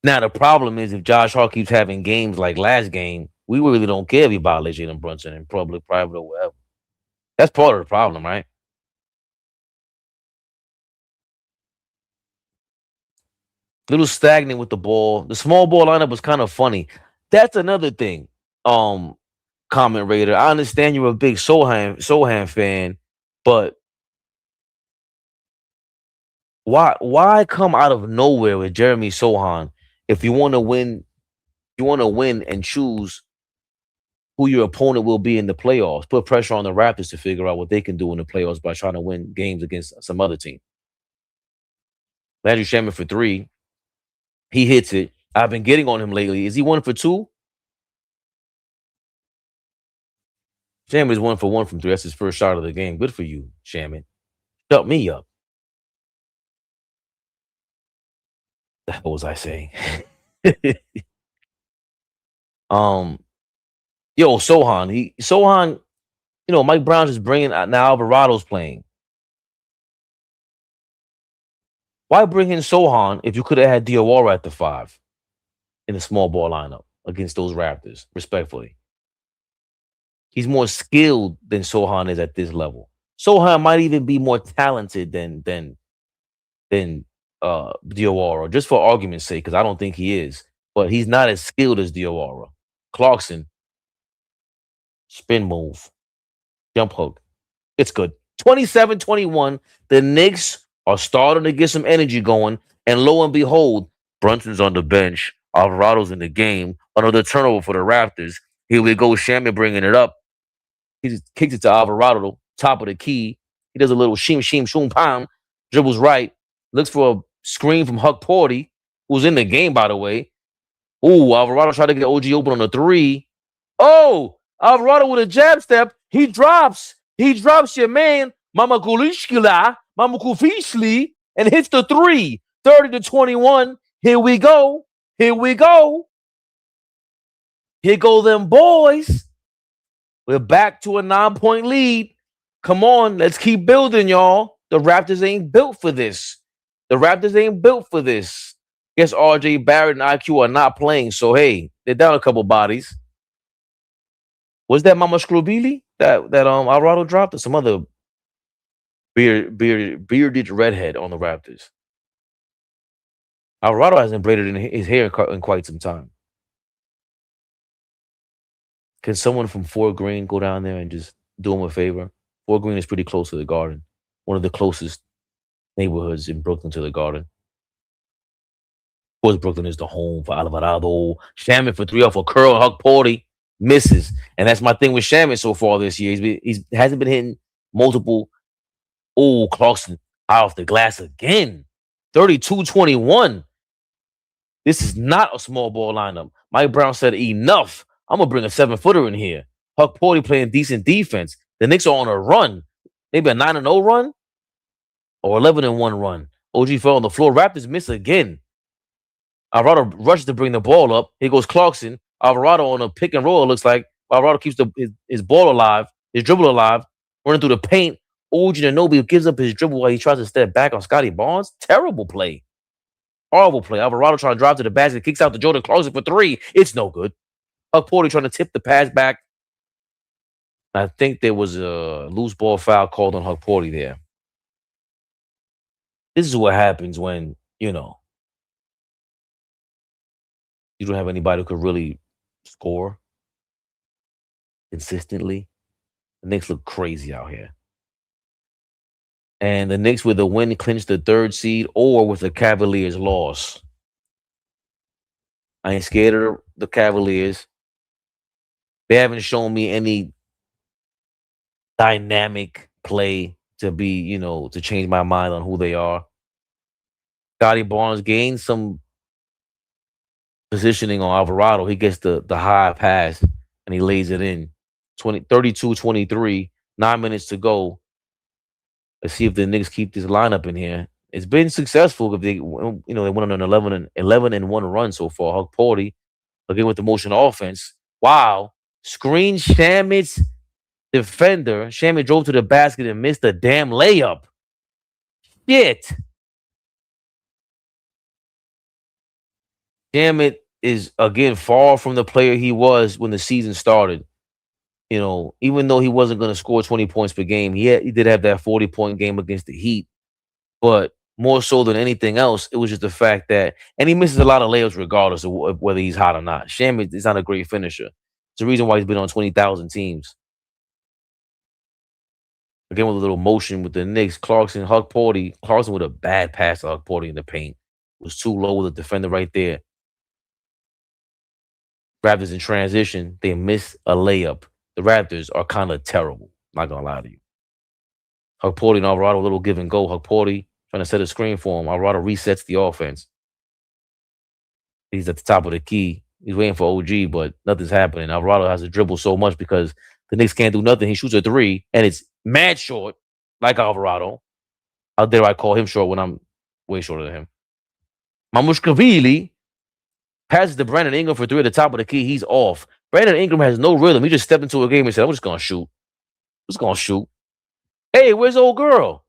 Now, the problem is if Josh Hart keeps having games like last game, we really don't care if he violates Jalen Brunson in public, private, or whatever. That's part of the problem, right? Little stagnant with the ball. The small ball lineup was kind of funny. That's another thing. Comment Raider. I understand you're a big Sohan fan, but why come out of nowhere with Jeremy Sohan if you want to win? You want to win and choose who your opponent will be in the playoffs. Put pressure on the Raptors to figure out what they can do in the playoffs by trying to win games against some other team. Landry Shaman for 3. He hits it. I've been getting on him lately. Is he 1 for 2? Shaman is 1 for 1 from 3. That's his first shot of the game. Good for you, Shaman. Shut me up. The hell was I saying? Sohan, Mike Brown's just bringing now Alvarado's playing. Why bring in Sohan if you could have had Diawara at the 5 in a small ball lineup against those Raptors, respectfully? He's more skilled than Sohan is at this level. Sohan might even be more talented than Diawara, just for argument's sake, because I don't think he is. But he's not as skilled as Diawara. Clarkson, spin move, jump hook. It's good. 27-21. The Knicks are starting to get some energy going. And lo and behold, Brunson's on the bench. Alvarado's in the game. Another turnover for the Raptors. Here we go. Shaman bringing it up. He just kicks it to Alvarado, top of the key. He does a little sheem, shoom, pam. Dribbles right. Looks for a screen from Huck Porty, who's in the game, by the way. Ooh, Alvarado tried to get OG open on the 3. Oh, Alvarado with a jab step. He drops your man, Mama Kulishkila, and hits the 3. 30-21. Here we go. Here go them boys. We're back to a 9-point lead. Come on, let's keep building, y'all. The Raptors ain't built for this. Guess RJ Barrett and IQ are not playing. So hey, they're down a couple bodies. Was that Mama Scrubili that Alvarado dropped, or some other bearded redhead on the Raptors? Alvarado hasn't braided in his hair in quite some time. Can someone from Fort Greene go down there and just do him a favor? Fort Greene is pretty close to the Garden, one of the closest neighborhoods in Brooklyn to the Garden. Of course, Brooklyn is the home for Alvarado. Shaman for three off a curl. Huck Porty misses, and that's my thing with Shaman so far this year. He's hasn't been hitting multiple. Oh, Clarkson out off the glass again. 32-21. This is not a small ball lineup. Mike Brown said, enough. I'm going to bring a 7-footer in here. Huck Porty playing decent defense. The Knicks are on a run. Maybe a 9-0 run or 11-1 run. OG fell on the floor. Raptors miss again. Alvarado rushes to bring the ball up. Here goes Clarkson. Alvarado on a pick and roll. It looks like Alvarado keeps his ball alive, his dribble alive, running through the paint. OG Anunoby gives up his dribble while he tries to step back on Scotty Barnes. Terrible play. Horrible play. Alvarado trying to drive to the basket, kicks out to Jordan Clarkson for three. It's no good. Huck Porty trying to tip the pass back. I think there was a loose ball foul called on Huck Porty there. This is what happens when, you don't have anybody who could really score consistently. The Knicks look crazy out here. And the Knicks with a win clinch the 3rd seed, or with the Cavaliers loss. I ain't scared of the Cavaliers. They haven't shown me any dynamic play to be, to change my mind on who they are. Scotty Barnes gained some positioning on Alvarado. He gets the high pass and he lays it in. 32-23, 9 minutes to go. Let's see if the Knicks keep this lineup in here. It's been successful if they went on an 11-1 run so far. Huck Porty again with the motion offense. Wow. Screen Shamit's defender. Shamit drove to the basket and missed a damn layup. Shit. Shamit is again far from the player he was when the season started. Even though he wasn't going to score 20 points per game, he did have that 40-point game against the Heat. But more so than anything else, it was just the fact that, and he misses a lot of layups regardless of whether he's hot or not. Shamit is not a great finisher. It's the reason why he's been on 20,000 teams. Again, with a little motion with the Knicks, Clarkson with a bad pass to Huck Porty in the paint. It was too low with the defender right there. Raptors in transition, they miss a layup. The Raptors are kind of terrible. Not going to lie to you. Huck Porty and Alvarado, a little give and go. Huck Porty trying to set a screen for him. Alvarado resets the offense. He's at the top of the key. He's waiting for OG, but nothing's happening. Alvarado has to dribble so much because the Knicks can't do nothing. He shoots a three, and it's mad short, like Alvarado. How dare I call him short when I'm way shorter than him? Mamushkavili passes to Brandon Ingram for three at the top of the key. He's off. Brandon Ingram has no rhythm. He just stepped into a game and said, I'm just going to shoot. I'm just going to shoot. Hey, where's old girl?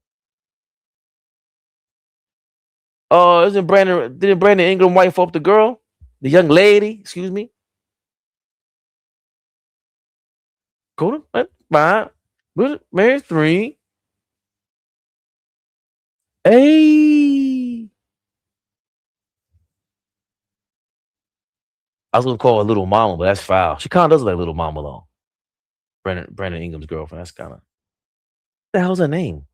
Didn't Brandon Ingram wife up the girl? The young lady, excuse me. Go to 5. Marry 3. Hey. I was gonna call her Little Mama, but that's foul. She kind of does look like Little Mama though. Brandon Ingram's girlfriend. That's kind of. What the hell's her name?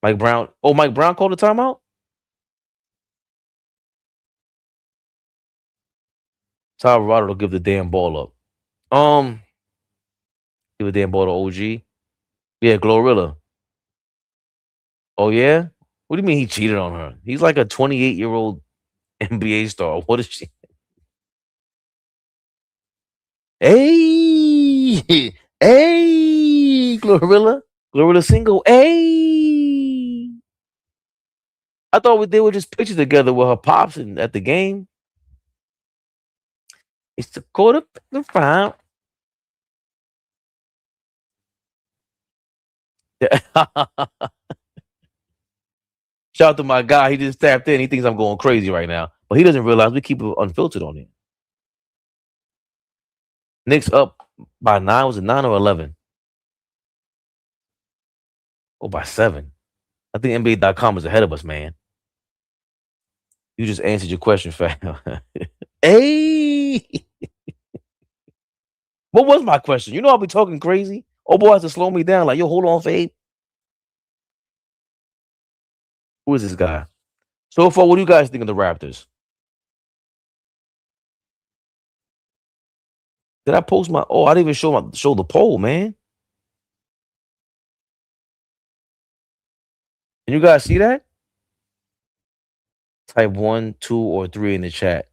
Mike Brown. Oh, Mike Brown called the timeout? Ty Alvarado will give the damn ball up. Give the damn ball to OG. Yeah, Glorilla. Oh yeah? What do you mean he cheated on her? He's like a 28-year-old NBA star. What is she? Hey, hey, Glorilla single. Hey, I thought they were just pictures together with her pops and at the game. It's the quarter the final. Shout out to my guy. He just tapped in. He thinks I'm going crazy right now, but he doesn't realize we keep it unfiltered on here. Knicks up by 9. Was it 9 or 11? Oh, by 7. I think NBA.com is ahead of us, man. You just answered your question, fam. Hey, what was my question? You know I'll be talking crazy. Oh boy, has to slow me down. Like, yo, hold on, Fade. Who is this guy? So far, what do you guys think of the Raptors? Did I post my? Oh, I didn't even show the poll, man. Can you guys see that? Type 1, 2, or 3 in the chat.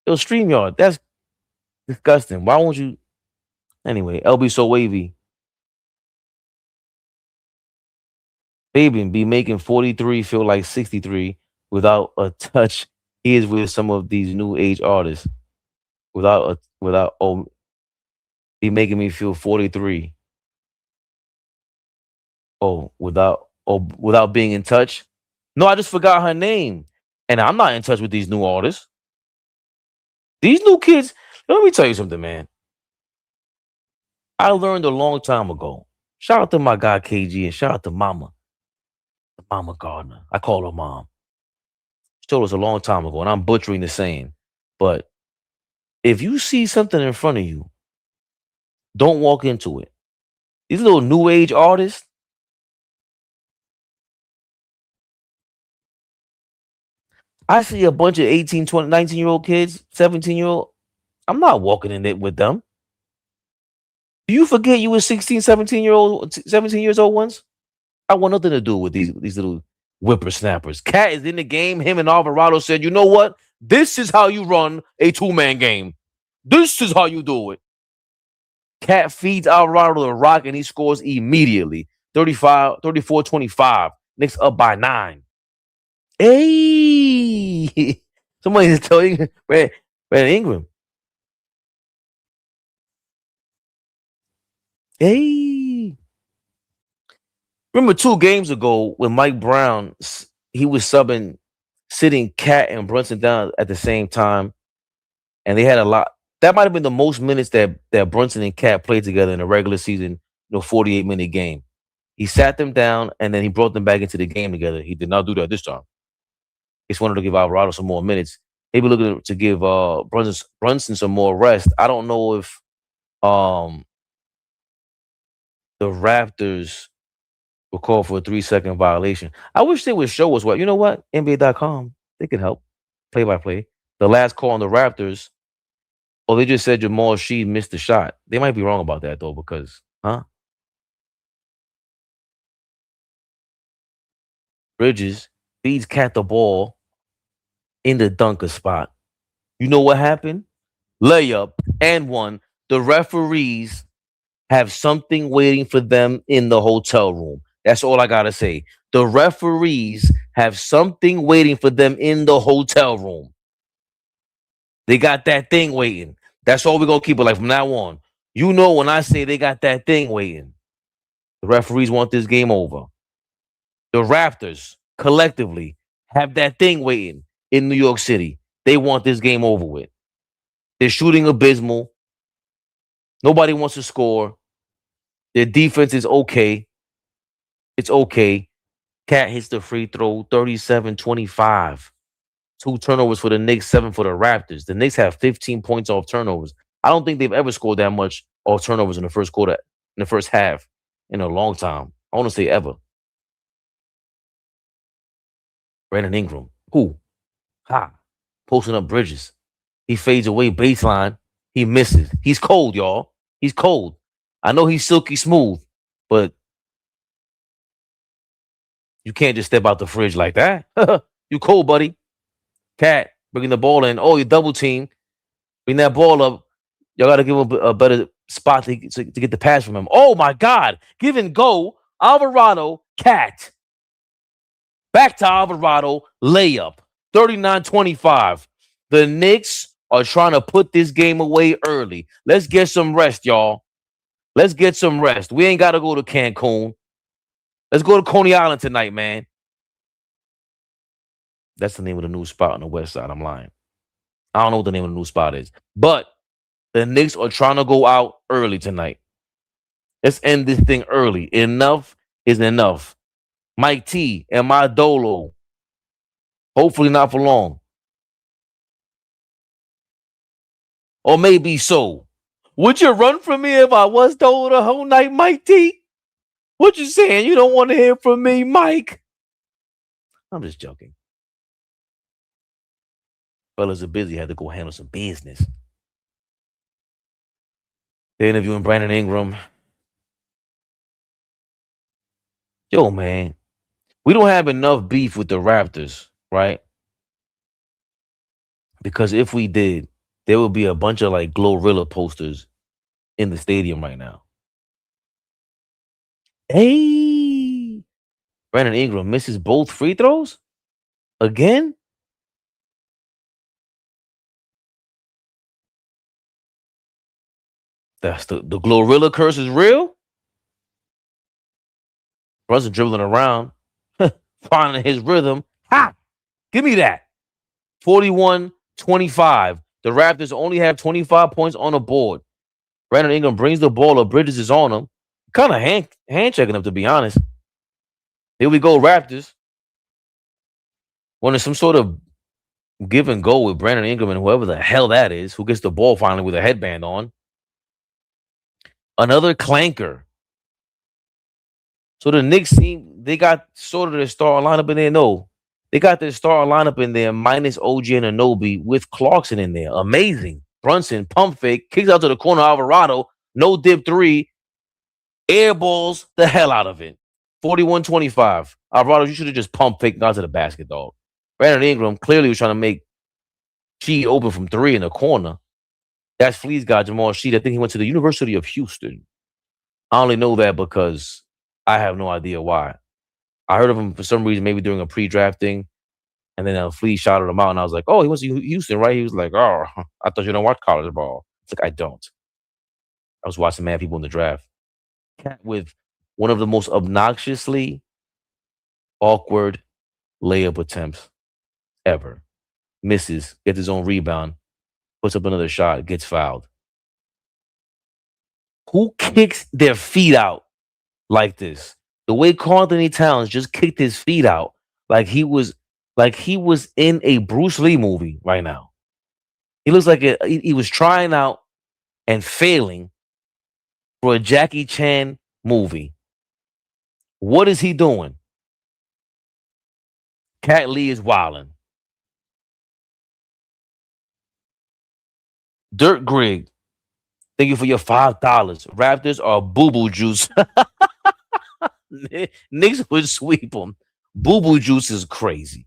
Yo, StreamYard, that's disgusting. Why won't you? Anyway, LB so wavy. Fabian be making 43 feel like 63 without a touch. He is with some of these new age artists. Without be making me feel 43. Without being in touch. No, I just forgot her name. And I'm not in touch with these new artists. These new kids, let me tell you something, man. I learned a long time ago. Shout out to my guy KG and shout out to Mama Gardner. I call her Mom. She told us a long time ago, and I'm butchering the saying. But if you see something in front of you, don't walk into it. These little new age artists, I see a bunch of 18, 20, 19-year-old kids, 17-year-old. I'm not walking in it with them. Do you forget you were 16, 17 years old once? I want nothing to do with these little whippersnappers. Cat is in the game. Him and Alvarado said, you know what? This is how you run a two-man game. This is how you do it. Cat feeds Alvarado the rock and he scores immediately. 34-25. Knicks up by 9. Hey, somebody is telling Brad Ingram. Hey, remember 2 games ago when Mike Brown, he was sitting Cat and Brunson down at the same time, and they had a lot. That might have been the most minutes that Brunson and Cat played together in a regular season, 48-minute game. He sat them down and then he brought them back into the game together. He did not do that this time. He just wanted to give Alvarado some more minutes. Maybe looking to give Brunson some more rest. I don't know if the Raptors will call for a 3-second violation. I wish they would show us what. You know what? NBA.com, they can help. Play-by-play. The last call on the Raptors, they just said Jamal Sheed missed the shot. They might be wrong about that, though, because, Bridges feeds Cat the ball in the dunker spot. You know what happened? Layup and 1. The referees have something waiting for them in the hotel room. That's all I got to say. The referees have something waiting for them in the hotel room. They got that thing waiting. That's all we're going to keep it like from now on. You know when I say they got that thing waiting, the referees want this game over. The Raptors collectively have that thing waiting in New York City. They want this game over with. They're shooting abysmal. Nobody wants to score. Their defense is okay. It's okay. Cat hits the free throw, 37-25. 2 turnovers for the Knicks, 7 for the Raptors. The Knicks have 15 points off turnovers. I don't think they've ever scored that much off turnovers in the first quarter, in the first half, in a long time. I want to say ever. Brandon Ingram. Who? Posting up Bridges. He fades away baseline. He misses. He's cold, y'all. He's cold. I know he's silky smooth, but you can't just step out the fridge like that. You cold, buddy. Cat bringing the ball in. Oh, you double team. Bring that ball up. Y'all got to give him a better spot to get the pass from him. Oh, my God. Give and go. Alvarado, Cat. Back to Alvarado, layup. 39-25. The Knicks are trying to put this game away early. Let's get some rest, y'all. Let's get some rest. We ain't got to go to Cancun. Let's go to Coney Island tonight, man. That's the name of the new spot on the west side. I'm lying. I don't know what the name of the new spot is. But the Knicks are trying to go out early tonight. Let's end this thing early. Enough is enough. Mike T and my Dolo. Hopefully not for long. Or maybe so. Would you run from me if I was Dolo the whole night, Mike T? What you saying? You don't want to hear from me, Mike? I'm just joking. Fellas are busy. Had to go handle some business. They're interviewing Brandon Ingram. Yo, man, we don't have enough beef with the Raptors, right? Because if we did, there would be a bunch of like Glorilla posters in the stadium right now. Hey, Brandon Ingram misses both free throws again. That's the Glorilla curse is real. Brunson dribbling around, finding his rhythm. Ha! Give me that. 41-25. The Raptors only have 25 points on the board. Brandon Ingram brings the ball up. Bridges is on him. Kind of hand checking him, to be honest. Here we go, Raptors. When there's some sort of give and go with Brandon Ingram and whoever the hell that is, who gets the ball finally with a headband on. Another clanker. So the Knicks team, they got sort of their star lineup in there. No, they got their star lineup in there minus OG and Anunoby with Clarkson in there. Amazing. Brunson, pump fake, kicks out to the corner. Alvarado, no dip three, air balls the hell out of it. 41-25. Alvarado, you should have just pump faked out to the basket, dog. Brandon Ingram clearly was trying to make Sheed open from three in the corner. That's Flea's guy, Jamal Sheed. I think he went to the University of Houston. I only know that because I have no idea why. I heard of him for some reason, maybe during a pre-draft thing. And then Flea shouted him out, and I was like, oh, he went to Houston, right? He was like, oh, I thought you don't watch college ball. It's like, I don't. I was watching mad people in the draft. Cat with one of the most obnoxiously awkward layup attempts ever. Misses, gets his own rebound, puts up another shot, gets fouled. Who kicks their feet out like this? The way Karl Anthony Towns just kicked his feet out like he was in a Bruce Lee movie right now. He looks like he was trying out and failing for a Jackie Chan movie. What is he doing? Cat Lee is wilding. Dirt Greg, thank you for your $5. Raptors are boo-boo juice. Knicks would sweep them. Boo-boo juice is crazy.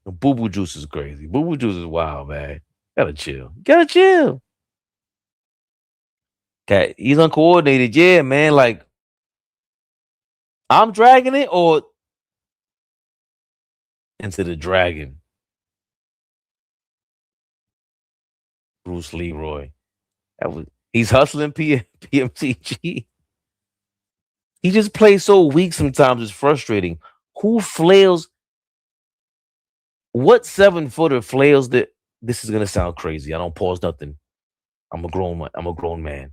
Boo-boo juice is crazy. Boo-boo juice is wild, man. Gotta chill. Gotta chill. Cat, he's uncoordinated. Yeah, man. Like, I'm dragging it or into the dragon. Bruce Leroy. He's hustling PMTG. He just plays so weak sometimes. It's frustrating. Who flails? What 7-footer flails that? This is gonna sound crazy. I don't pause nothing. I'm a grown man.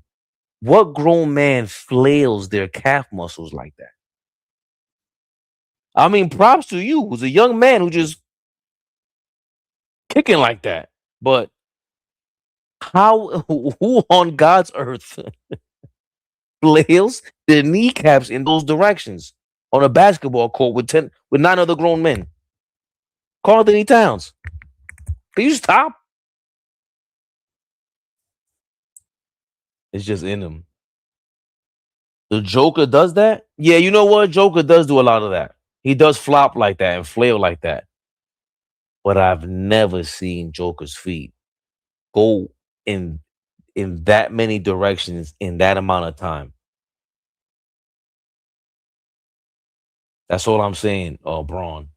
What grown man flails their calf muscles like that? I mean, props to you, who's a young man who just kicking like that. But how? Who on God's earth flails their kneecaps in those directions on a basketball court with 9 other grown men? Karl Anthony Towns. Can you stop? It's just in him. The Joker does that? Yeah, you know what? Joker does do a lot of that. He does flop like that and flail like that. But I've never seen Joker's feet go in that many directions in that amount of time. That's all I'm saying, Braun.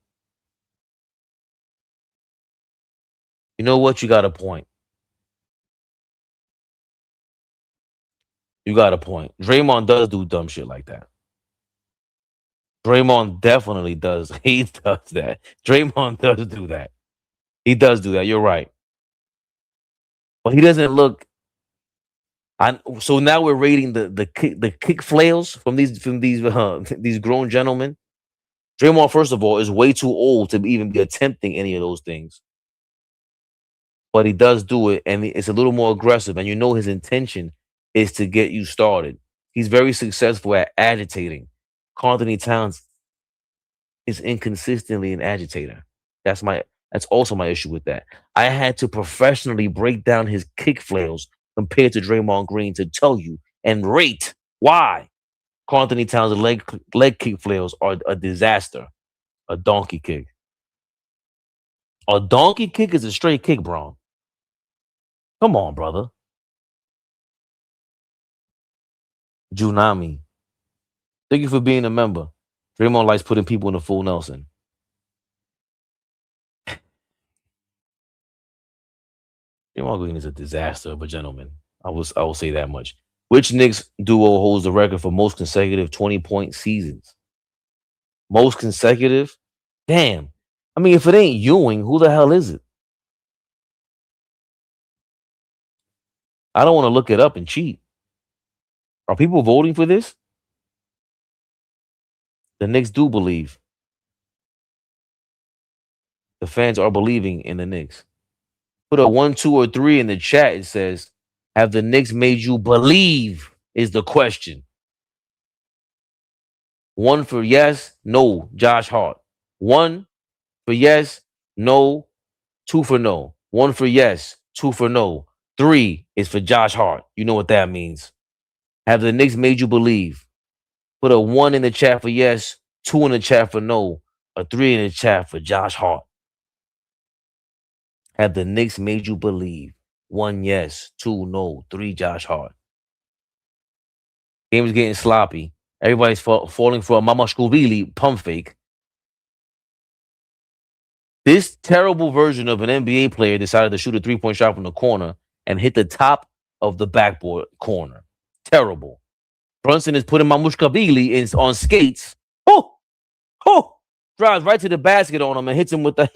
You know what? You got a point. You got a point. Draymond does do dumb shit like that. Draymond definitely does. He does that. Draymond does do that. He does do that. You're right. But he doesn't look. So now we're rating the kick flails from these grown gentlemen. Draymond, first of all, is way too old to even be attempting any of those things. But he does do it, and it's a little more aggressive. And you know his intention is to get you started. He's very successful at agitating. Anthony Towns is inconsistently an agitator. That's also my issue with that. I had to professionally break down his kick flails compared to Draymond Green to tell you and rate why Anthony Towns' leg kick flails are a disaster. A donkey kick. A donkey kick is a straight kick, bro. Come on, brother. Junami. Thank you for being a member. Draymond likes putting people in the full Nelson. Draymond Green is a disaster of a gentleman. I will say that much. Which Knicks duo holds the record for most consecutive 20-point seasons? Most consecutive? Damn. I mean, if it ain't Ewing, who the hell is it? I don't want to look it up and cheat. Are people voting for this? The Knicks do believe. The fans are believing in the Knicks. Put a 1, 2, or 3 in the chat. It says, have the Knicks made you believe is the question. 1 for yes, no, Josh Hart. 1 for yes, no, 2 for no. 1 for yes, 2 for no. 3 is for Josh Hart. You know what that means. Have the Knicks made you believe? Put a 1 in the chat for yes, 2 in the chat for no, a 3 in the chat for Josh Hart. Have the Knicks made you believe? 1 yes, 2 no, 3 Josh Hart. Game is getting sloppy. Everybody's falling for a Mama Scooby pump fake. This terrible version of an NBA player decided to shoot a 3-point shot from the corner and hit the top of the backboard corner. Terrible. Brunson is putting Mamushkabili on skates. Drives right to the basket on him and hits him with the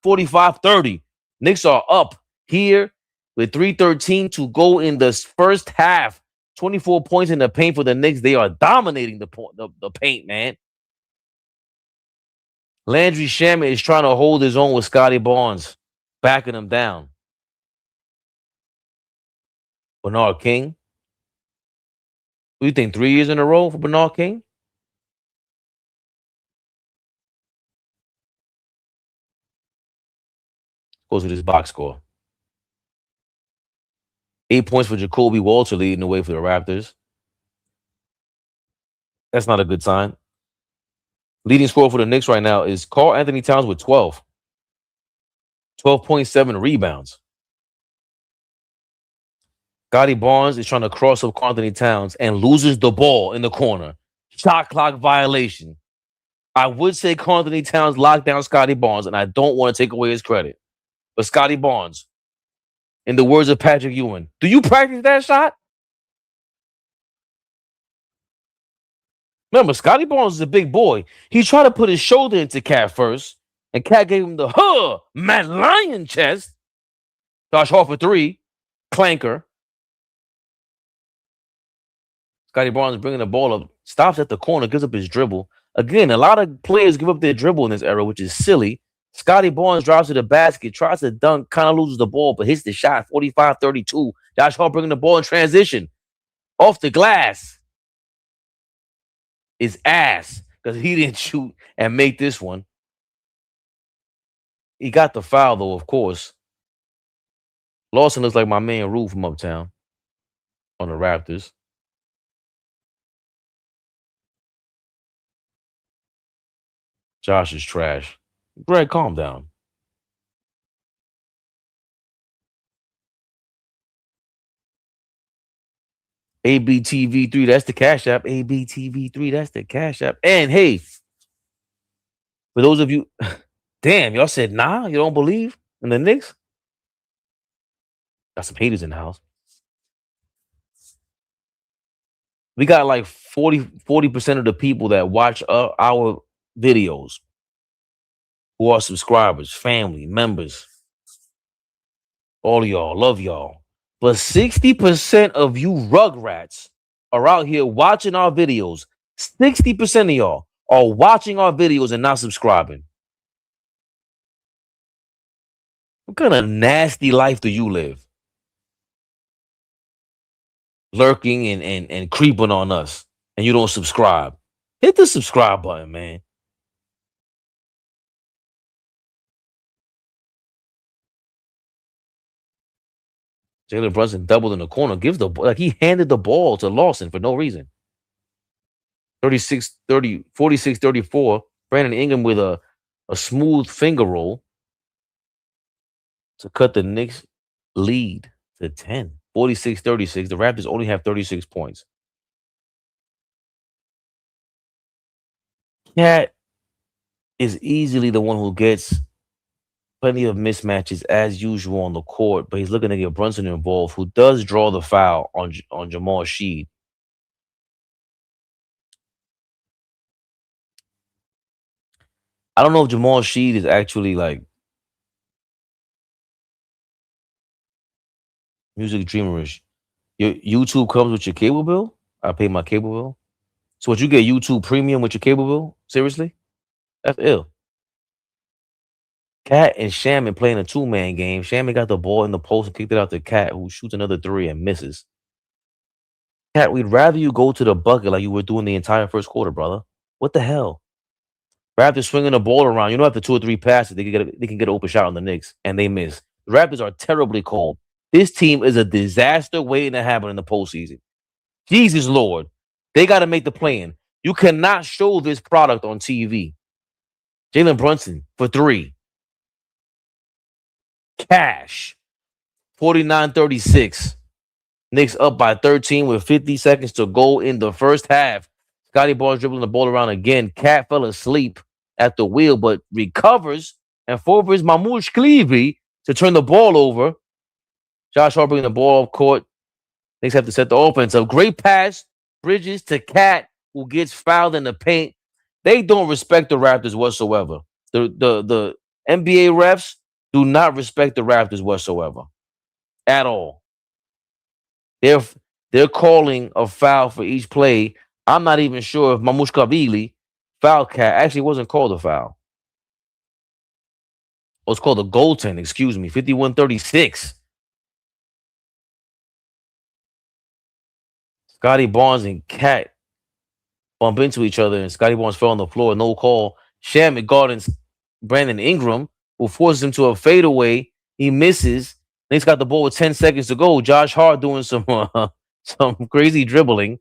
45-30. Knicks are up here with 3:13 to go in the first half. 24 points in the paint for the Knicks. They are dominating the paint, man. Landry Shamet is trying to hold his own with Scotty Barnes, backing him down. Bernard King. What do you think, 3 years in a row for Bernard King? Goes with his box score. 8 points for Jacoby Walter leading the way for the Raptors. That's not a good sign. Leading scorer for the Knicks right now is Karl Anthony Towns with 12. 12.7 rebounds. Scotty Barnes is trying to cross up Karl Anthony Towns and loses the ball in the corner. Shot clock violation. I would say Karl Anthony Towns locked down Scotty Barnes, and I don't want to take away his credit. But Scotty Barnes, in the words of Patrick Ewing, do you practice that shot? Remember, Scotty Barnes is a big boy. He tried to put his shoulder into Cat first, and Cat gave him the Matt Lyon chest. Josh Hart for 3. Clanker. Scotty Barnes bringing the ball up, stops at the corner, gives up his dribble. Again, a lot of players give up their dribble in this era, which is silly. Scotty Barnes drives to the basket, tries to dunk, kind of loses the ball, but hits the shot, 45-32. Josh Hart bringing the ball in transition. Off the glass. Is ass because he didn't shoot and make this one. He got the foul, though, of course. Lawson looks like my man Rue from Uptown on the Raptors. Josh is trash. Greg, calm down. ABTV3, that's the Cash App. ABTV3, that's the Cash App. And hey, for those of you, damn, y'all said nah, you don't believe in the Knicks? Got some haters in the house. We got like 40% of the people that watch our videos who are subscribers, family, members, all of y'all, love y'all. But 60% of you rugrats are out here watching our videos. 60% of y'all are watching our videos and not subscribing. What kind of nasty life do you live? Lurking and creeping on us, and you don't subscribe. Hit the subscribe button, man. Jalen Brunson doubled in the corner, gives the like he handed the ball to Lawson for no reason. 46-34. Brandon Ingram with a smooth finger roll to cut the Knicks lead to 10. 46-36. The Raptors only have 36 points. Cat is easily the one who gets plenty of mismatches as usual on the court, but he's looking to get Brunson involved, who does draw the foul on Jamal Sheed. I don't know if Jamal Sheed is actually like music dreamerish. Your YouTube comes with your cable bill? I pay my cable bill. So what you get YouTube premium with your cable bill? Seriously? That's ill. Cat and Shaman playing a two-man game. Shaman got the ball in the post and kicked it out to Cat, who shoots another three and misses. Cat, we'd rather you go to the bucket like you were doing the entire first quarter, brother. What the hell? Raptors swinging the ball around. You know, after 2 or 3 passes, they can get an open shot on the Knicks, and they miss. The Raptors are terribly cold. This team is a disaster waiting to happen in the postseason. Jesus Lord, they got to make the plan. You cannot show this product on TV. Jalen Brunson for 3. Cash. 49-36. Knicks up by 13 with 50 seconds to go in the first half. Scotty Barnes dribbling the ball around again. Cat fell asleep at the wheel, but recovers and forwards Mamouche Cleavey to turn the ball over. Josh Hart bringing the ball off court. Knicks have to set the offense up. Great pass. Bridges to Cat, who gets fouled in the paint. They don't respect the Raptors whatsoever. The NBA refs do not respect the Raptors whatsoever. At all. They're calling a foul for each play. I'm not even sure if Mamouche Cleavey foul Cat actually wasn't called a foul. Oh, it's called a goaltend, excuse me. 51-36. Scotty Barnes and Cat bump into each other, and Scotty Barnes fell on the floor. No call. Shaman guarding Brandon Ingram, who forces him to a fadeaway. He misses. He's got the ball with 10 seconds to go. Josh Hart doing some crazy dribbling.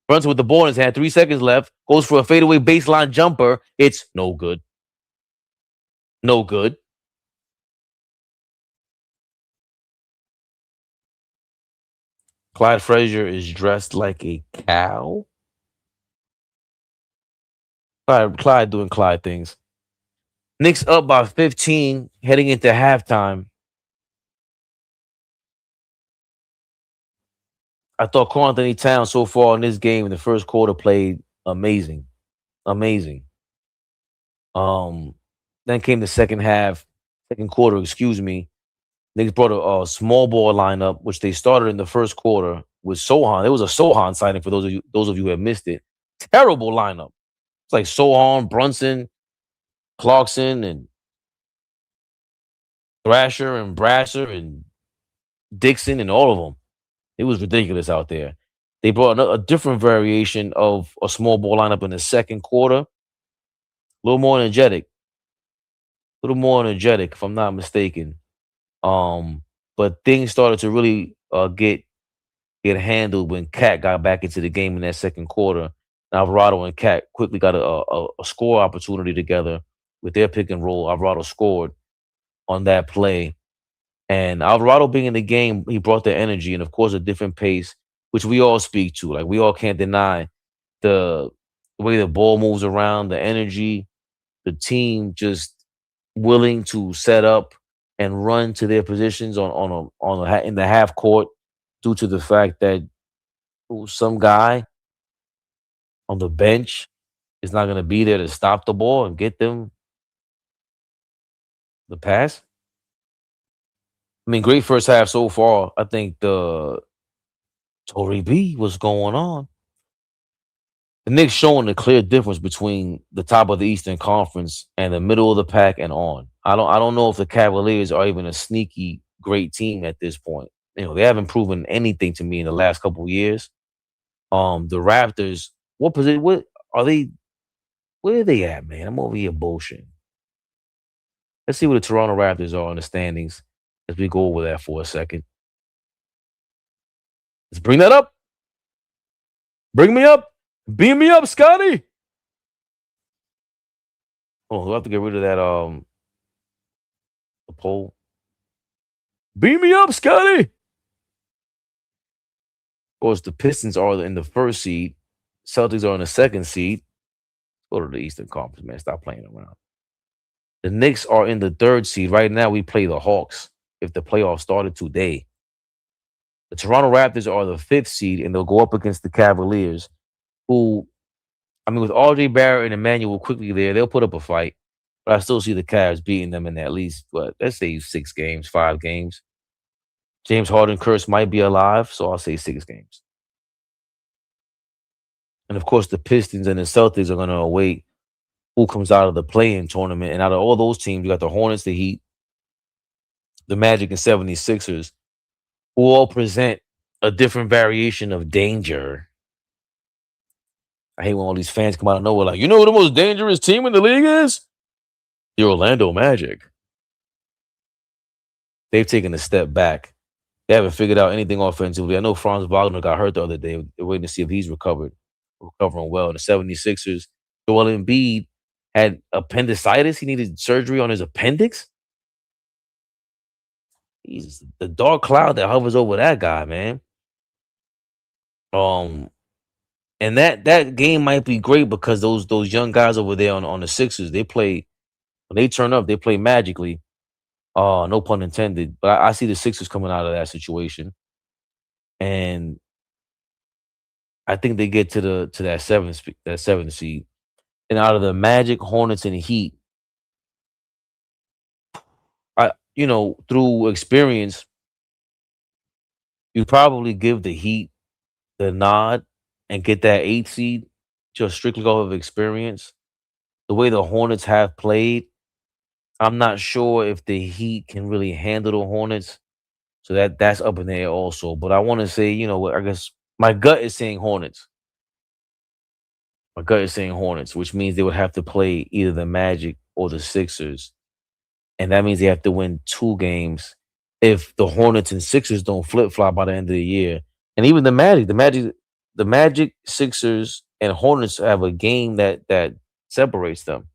Brunson with the ball in his hand. 3 seconds left. Goes for a fadeaway baseline jumper. It's no good. No good. Clyde Frazier is dressed like a cow. Clyde doing Clyde things. Knicks up by 15 heading into halftime. I thought Karl Anthony Towns so far in this game in the first quarter played amazing. Amazing. Then came the second quarter, excuse me. Knicks brought a small ball lineup, which they started in the first quarter with Sohan. There was a Sohan sighting for those of you who have missed it. Terrible lineup. It's like Sohan, Brunson, Clarkson, and Thrasher and Brasser and Dixon and all of them. It was ridiculous out there. They brought a different variation of a small ball lineup in the second quarter. A little more energetic. If I'm not mistaken. But things started to really get handled when Cat got back into the game in that second quarter. Alvarado and Cat quickly got a score opportunity together with their pick and roll. Alvarado scored on that play. And Alvarado being in the game, he brought the energy and, of course, a different pace, which we all speak to. Like, we all can't deny the way the ball moves around, the energy, the team just willing to set up and run to their positions in the half court due to the fact that some guy on the bench is not going to be there to stop the ball and get them the pass. I mean, great first half so far. I think the Tory B, what's going on? The Knicks showing a clear difference between the top of the Eastern Conference and the middle of the pack and on. I don't know if the Cavaliers are even a sneaky great team at this point. They haven't proven anything to me in the last couple of years. The Raptors, what position? What are they? Where are they at, man? I'm over here bullshitting. Let's see where the Toronto Raptors are in the standings as we go over that for a second. Let's bring that up. Bring me up. Beam me up, Scotty. Oh, we'll have to get rid of that the poll. Beam me up, Scotty. Of course, the Pistons are in the first seed. Celtics are in the second seed. Go to the Eastern Conference, man. Stop playing around. The Knicks are in the third seed. Right now, we play the Hawks if the playoffs started today. The Toronto Raptors are the fifth seed, and they'll go up against the Cavaliers, who, I mean, with RJ Barrett and Emmanuel quickly there, they'll put up a fight. But I still see the Cavs beating them in at least, let's say 6 games, 5 games. James Harden curse might be alive, so I'll say 6 games. And of course, the Pistons and the Celtics are going to await who comes out of the play-in tournament. And out of all those teams, you got the Hornets, the Heat, the Magic, and 76ers, who all present a different variation of danger. I hate when all these fans come out of nowhere like, you know who the most dangerous team in the league is? The Orlando Magic. They've taken a step back. They haven't figured out anything offensively. I know Franz Wagner got hurt the other day. They're waiting to see if he's recovering well. The 76ers, Joel Embiid had appendicitis. He needed surgery on his appendix. Jesus, the dark cloud that hovers over that guy, man. And that game might be great because those young guys over there on the Sixers, when they turn up, they play magically. No pun intended. But I see the Sixers coming out of that situation, and I think they get to that seventh seed. And out of the Magic, Hornets, and Heat, through experience, you probably give the Heat the nod and get that 8th seed just strictly off of experience. The way the Hornets have played, I'm not sure if the Heat can really handle the Hornets. So that's up in the air also. But I want to say, I guess my gut is saying Hornets. My gut is saying Hornets, which means they would have to play either the Magic or the Sixers. And that means they have to win 2 games if the Hornets and Sixers don't flip-flop by the end of the year. And even the Magic, Sixers, and Hornets have a game that separates them.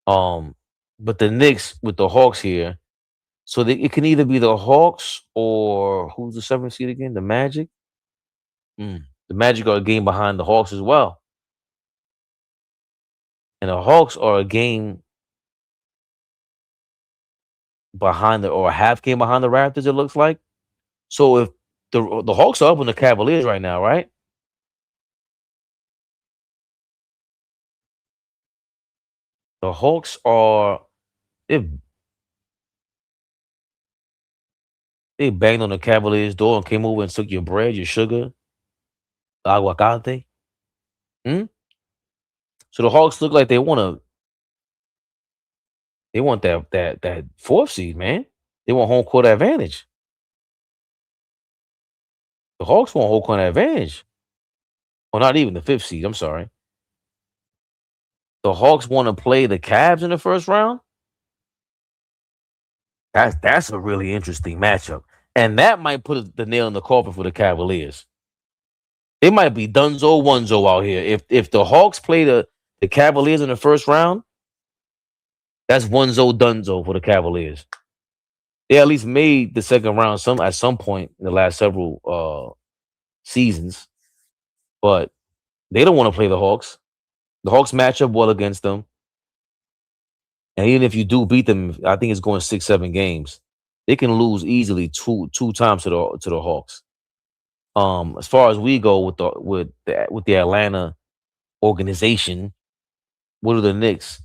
But the Knicks with the Hawks here, so it can either be the Hawks or who's the 7th seed again? The Magic? The Magic are a game behind the Hawks as well. And the Hawks are a game behind or a half game behind the Raptors, it looks like. So if the Hawks are up on the Cavaliers right now, right? The Hawks are they banged on the Cavaliers' door and came over and took your bread, your sugar, aguacate. So the Hawks look like they want that 4th seed, man. They want home court advantage. The Hawks want home court advantage. Well, not even the 5th seed. I'm sorry. The Hawks want to play the Cavs in the first round. That's a really interesting matchup, and that might put the nail in the coffin for the Cavaliers. They might be Dunzo Onezo out here. If the Hawks play the Cavaliers in the first round, that's Onezo Dunzo for the Cavaliers. They at least made the second round at some point in the last several seasons, but they don't want to play the Hawks. The Hawks match up well against them. And even if you do beat them, I think it's going 6-7 games. They can lose easily two times to the Hawks. As far as we go with the Atlanta organization, what are the Knicks?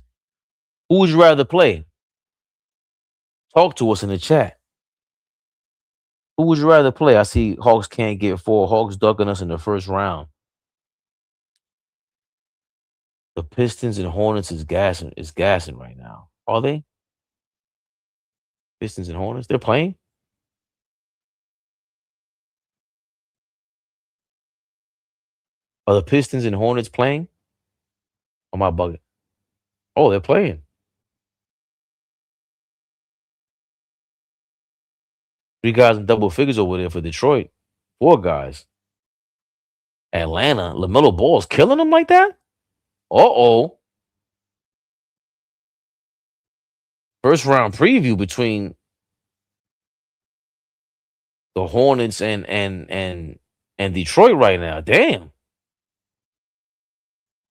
Who would you rather play? Talk to us in the chat. Who would you rather play? I see Hawks can't get 4. Hawks ducking us in the first round. The Pistons and Hornets is gassing right now. Are they? Pistons and Hornets? They're playing? Are the Pistons and Hornets playing? Or am I bugging? Oh, they're playing. 3 guys in double figures over there for Detroit. 4 guys. Atlanta. LaMelo Ball's killing them like that? Uh-oh. First round preview between the Hornets and Detroit right now. Damn.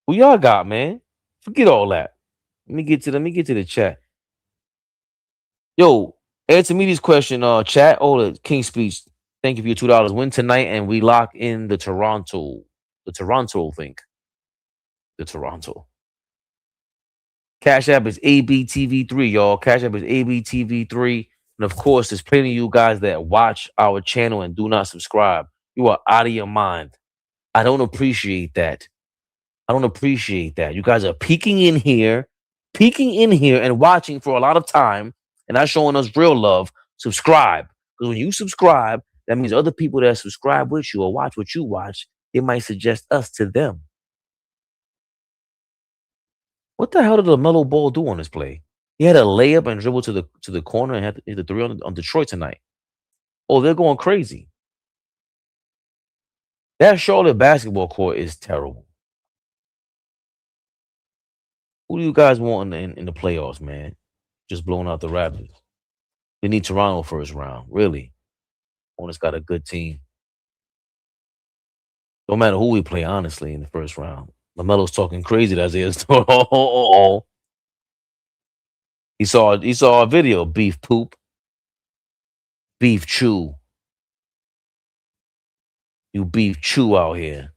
Who y'all got, man? Forget all that. Let me get to the chat. Yo, answer me this question, chat. Oh, the King speech. Thank you for your $2. Win tonight, and we lock in the Toronto. The Toronto thing. The Toronto. Cash App is ABTV3, y'all. Cash App is ABTV3. And of course, there's plenty of you guys that watch our channel and do not subscribe. You are out of your mind. I don't appreciate that. I don't appreciate that. You guys are peeking in here and watching for a lot of time and not showing us real love. Subscribe. Because when you subscribe, that means other people that subscribe with you or watch what you watch, they might suggest us to them. What the hell did LaMelo Ball do on this play? He had a layup and dribble to the corner and had to hit the 3 on Detroit tonight. Oh, they're going crazy. That Charlotte basketball court is terrible. Who do you guys want in the playoffs, man? Just blowing out the Raptors. They need Toronto first round. Really. Hornets got a good team. No matter who we play, honestly, in the first round. LaMelo's talking crazy to Isaiah Stewart. He saw a video. Beef poop. Beef chew. You beef chew out here.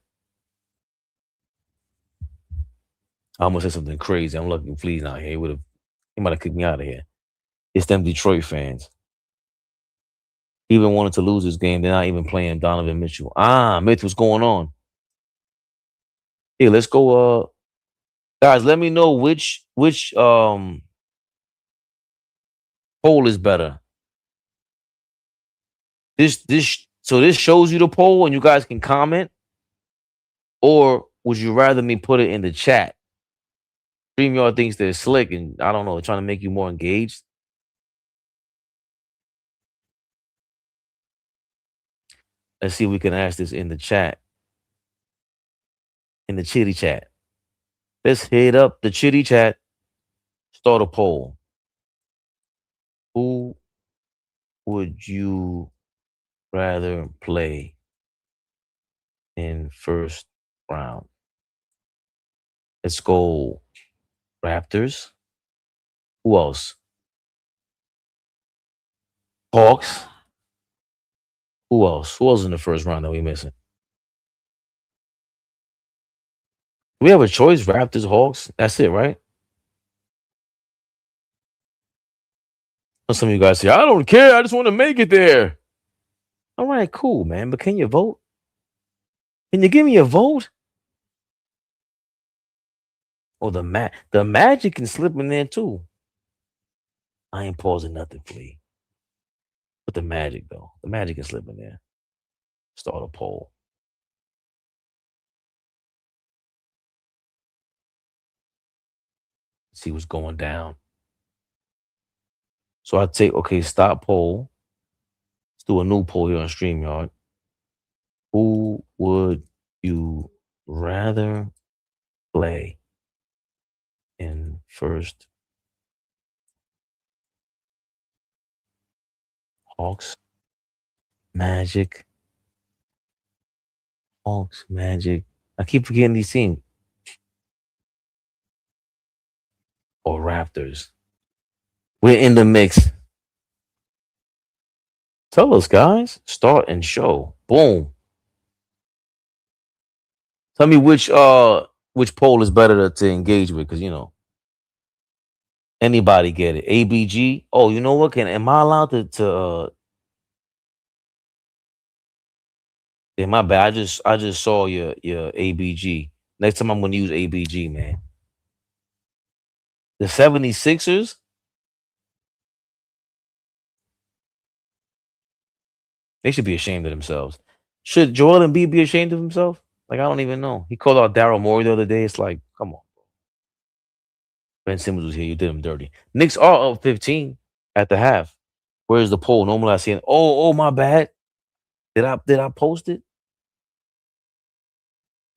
I almost said something crazy. I'm looking fleas out here. He might have kicked me out of here. It's them Detroit fans. He even wanted to lose this game. They're not even playing Donovan Mitchell. Mitch, what's going on? Hey, let's go. Guys, let me know which poll is better. So this shows you the poll and you guys can comment, or would you rather me put it in the chat? StreamYard thinks they're slick and I don't know, trying to make you more engaged. Let's see if we can ask this in the chat. In the chitty chat. Let's hit up the chitty chat. Start a poll. Who would you rather play in first round? Let's go Raptors. Who else? Hawks. Who else? Who else in the first round that we missing? Do we have a choice? Raptors, Hawks? That's it, right? Some of you guys say, I don't care. I just want to make it there. All right, cool, man. But can you vote? Can you give me a vote? Oh, the Magic can slip in there too. I ain't pausing nothing, please. But the Magic, though. The Magic can slip in there. Start a poll. See what's going down. So I take, okay, stop poll. Let's do a new poll here on StreamYard. Who would you rather play in first? Hawks, Magic. Hawks, Magic. I keep forgetting these teams. Or Raptors. We're in the mix. Tell us, guys. Start and show. Boom. Tell me which poll is better to engage with, because anybody get it. ABG. Oh, you know what? Am I allowed to yeah, my bad. I just saw your ABG. Next time I'm gonna use ABG, man. The 76ers, they should be ashamed of themselves. Should Joel Embiid be ashamed of himself? Like, I don't even know. He called out Daryl Morey the other day. It's like, come on. Ben Simmons was here. You did him dirty. Knicks are up 15 at the half. Where's the poll? Normally I see it. Oh, my bad. Did I post it?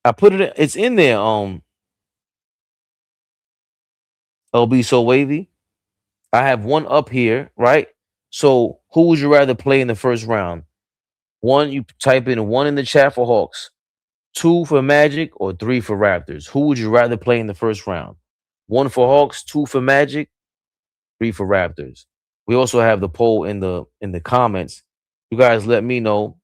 I put it. It's in there. LB so wavy. I have one up here, right? So who would you rather play in the first round? One, you type in one in the chat for Hawks, two for Magic, or three for Raptors. Who would you rather play in the first round? One for Hawks, two for Magic, three for Raptors. We also have the poll in the comments. You guys let me know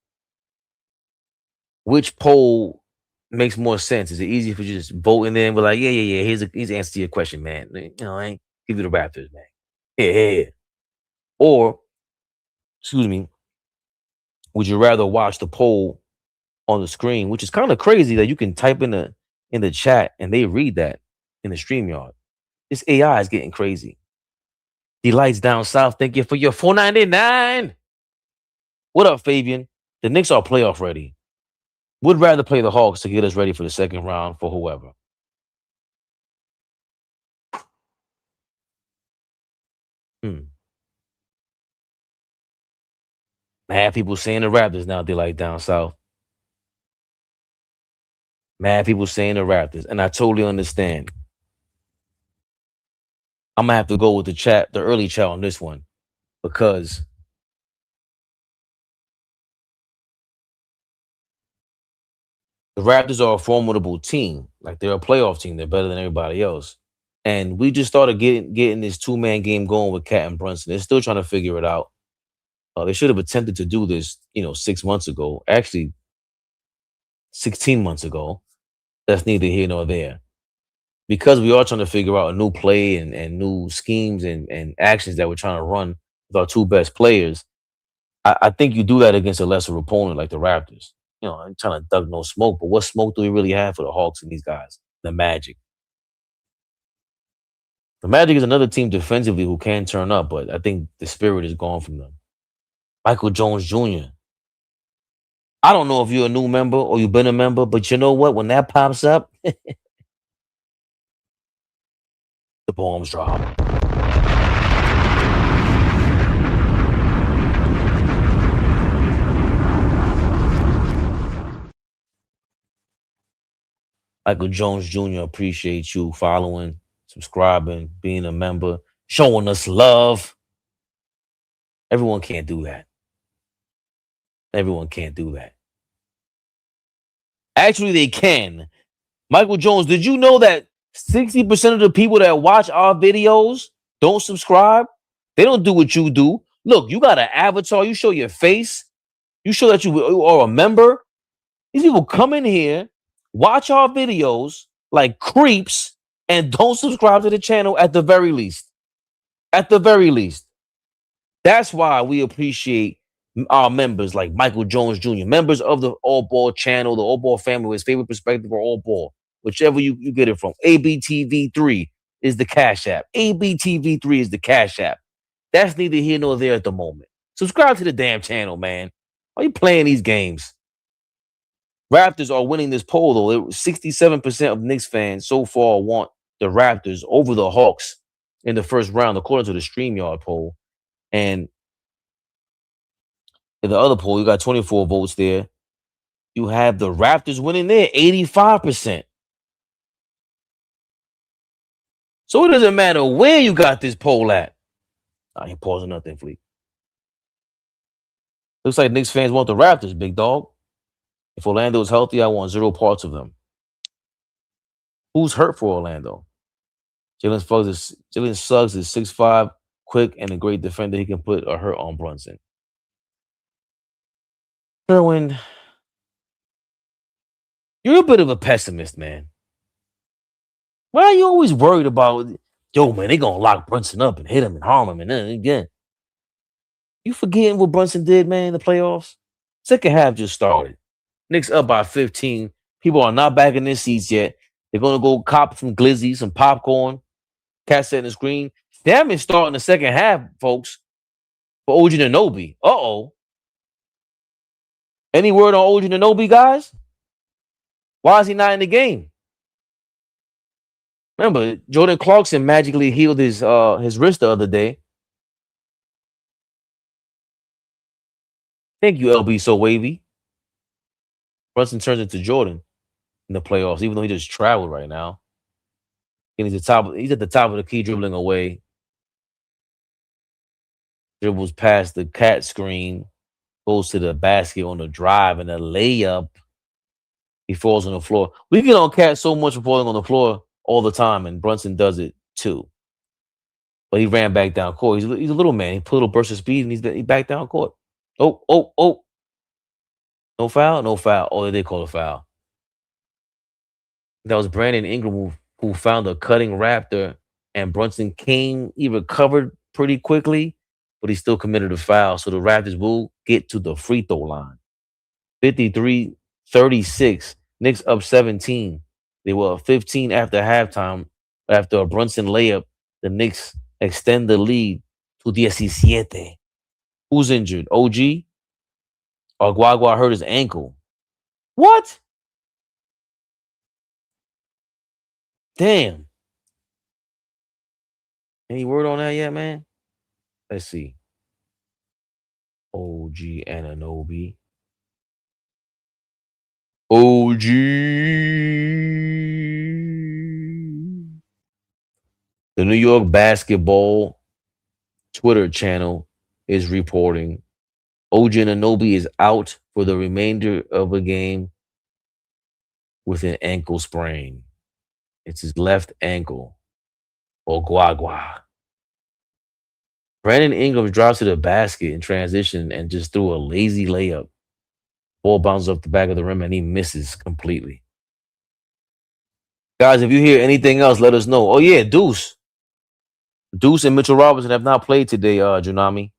which poll makes more sense. Is it easy for you to just vote in there and be like, yeah. Here's the answer to your question, man. I ain't give you the Raptors, man. Yeah. Or, excuse me, would you rather watch the poll on the screen, which is kind of crazy that you can type in the chat and they read that in the StreamYard. This AI is getting crazy. The lights down south. Thank you for your $4.99. What up, Fabian? The Knicks are playoff ready. Would rather play the Hawks to get us ready for the second round for whoever. Mad people saying the Raptors now. They like down south. Mad people saying the Raptors, and I totally understand. I'm gonna have to go with the early chat on this one, because the Raptors are a formidable team. Like, they're a playoff team. They're better than everybody else. And we just started getting this two-man game going with Cat and Brunson. They're still trying to figure it out. They should have attempted to do this, 6 months ago. Actually, 16 months ago. That's neither here nor there. Because we are trying to figure out a new play and new schemes and actions that we're trying to run with our two best players, I think you do that against a lesser opponent like the Raptors. I'm trying to duck no smoke, but what smoke do we really have for the Hawks and these guys? The Magic. The Magic is another team defensively who can turn up, but I think the spirit is gone from them. Michael Jones Jr. I don't know if you're a new member or you've been a member, but you know what? When that pops up, the bombs drop. Michael Jones Jr., appreciate you following, subscribing, being a member, showing us love. Everyone can't do that. Everyone can't do that. Actually, they can. Michael Jones, did you know that 60% of the people that watch our videos don't subscribe? They don't do what you do. Look, you got an avatar. You show your face. You show that you are a member. These people come in here, watch our videos like creeps, and don't subscribe to the channel at the very least. At the very least. That's why we appreciate our members like Michael Jones Jr., members of the AllBall channel, the AllBall family, his favorite perspective for AllBall, whichever you get it from. ABTV3 is the Cash App. ABTV3 is the Cash App. That's neither here nor there at the moment. Subscribe to the damn channel, man. Why are you playing these games? Raptors are winning this poll, though. 67% of Knicks fans so far want the Raptors over the Hawks in the first round, according to the StreamYard poll. And in the other poll, you got 24 votes there. You have the Raptors winning there, 85%. So it doesn't matter where you got this poll at. I ain't pausing nothing, Fleet. Looks like Knicks fans want the Raptors, big dog. If Orlando is healthy, I want 0 parts of them. Who's hurt for Orlando? Jalen Suggs is 6'5", quick, and a great defender. He can put a hurt on Brunson. Sherwin, You're a bit of a pessimist, man. Why are you always worried about, yo, man, they gonna lock Brunson up and hit him and harm him and then again? You forgetting what Brunson did, man, in the playoffs? Second half just started. Knicks up by 15. People are not back in their seats yet. They're gonna go cop some glizzy, some popcorn, cat setting the screen. Damn it, starting the second half, folks, for OG Anunoby. Uh-oh. Any word on OG Anunoby, guys? Why is he not in the game? Remember, Jordan Clarkson magically healed his wrist the other day. Thank you, LB So Wavy. Brunson turns into Jordan in the playoffs, even though he just traveled right now. And he's at the top of the key, dribbling away. Dribbles past the cat screen, goes to the basket on the drive and a layup. He falls on the floor. We get on cat so much for falling on the floor all the time, and Brunson does it too. But he ran back down court. He's a little man. He put a little burst of speed, and he back down court. Oh. No foul? No foul. Oh, they did call a foul. That was Brandon Ingram who found a cutting Raptor, and Brunson he recovered pretty quickly, but he still committed a foul. So the Raptors will get to the free throw line. 53-36. Knicks up 17. They were up 15 after halftime. After a Brunson layup, the Knicks extend the lead to 17. Who's injured? OG? Guagua hurt his ankle. What? Damn. Any word on that yet, man? Let's see. OG Anunoby. OG. The New York Basketball Twitter channel is reporting OG Anunoby is out for the remainder of the game with an ankle sprain. It's his left ankle. Guagua. Brandon Ingram drops to the basket in transition and just threw a lazy layup. Ball bounces off the back of the rim and he misses completely. Guys, if you hear anything else, let us know. Oh, yeah, Deuce. Deuce and Mitchell Robinson have not played today, Junami.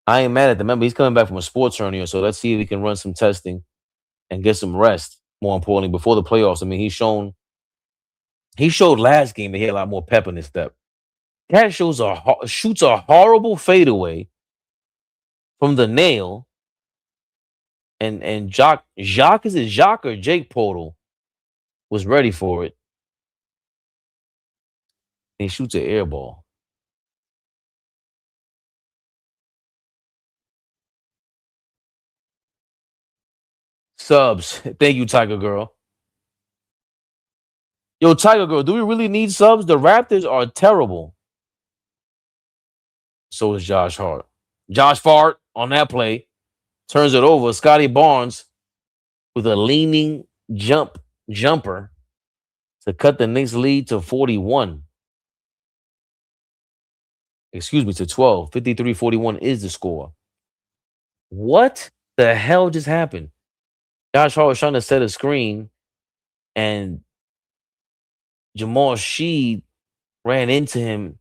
I ain't mad at them. Remember, he's coming back from a sports hernia, so let's see if he can run some testing and get some rest, more importantly, before the playoffs. I mean, he showed last game that he had a lot more pep in his step. Cat shoots a horrible fadeaway from the nail, and Jacques or Jake Portal was ready for it. And he shoots an air ball. Subs. Thank you, Tiger Girl. Yo, Tiger Girl, do we really need subs? The Raptors are terrible. So is Josh Hart. Josh Fart on that play turns it over. Scotty Barnes with a leaning jumper to cut the Knicks lead to 41. Excuse me, to 12. 53-41 is the score. What the hell just happened? Josh Hart was trying to set a screen, and Jamal Sheed ran into him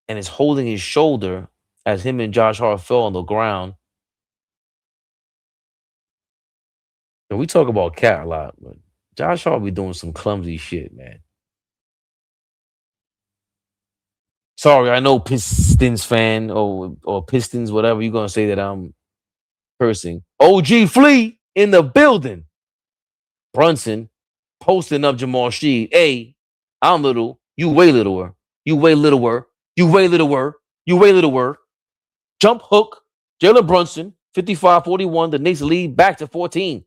and is holding his shoulder as him and Josh Hart fell on the ground. And we talk about Cat a lot, but Josh Hart be doing some clumsy shit, man. Sorry, I know Pistons fan or Pistons, whatever. You're going to say that I'm cursing. OG Flea in the building. Brunson posting up Jamal Sheed. Hey, I'm little. You way littler. You way littler. You way littler. You way littler. Jump hook. Jalen Brunson. 55-41. The Knicks lead back to 14.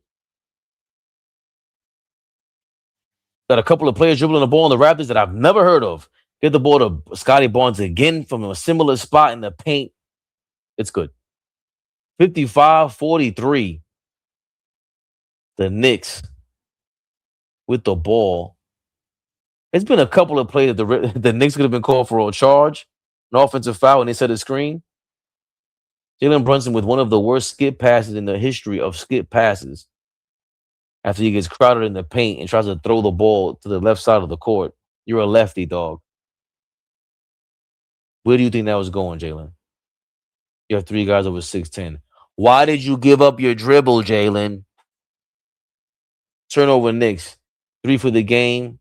Got a couple of players dribbling the ball on the Raptors that I've never heard of. Get the ball to Scotty Barnes again from a similar spot in the paint. It's good. 55-43. The Knicks with the ball. It's been a couple of plays that the Knicks could have been called for a charge, an offensive foul, and they set a screen. Jalen Brunson with one of the worst skip passes in the history of skip passes. after he gets crowded in the paint and tries to throw the ball to the left side of the court. You're a lefty, dog. Where do you think that was going, Jalen? You have 3 guys over 6'10". Why did you give up your dribble, Jalen? Turnover Knicks. 3 for the game.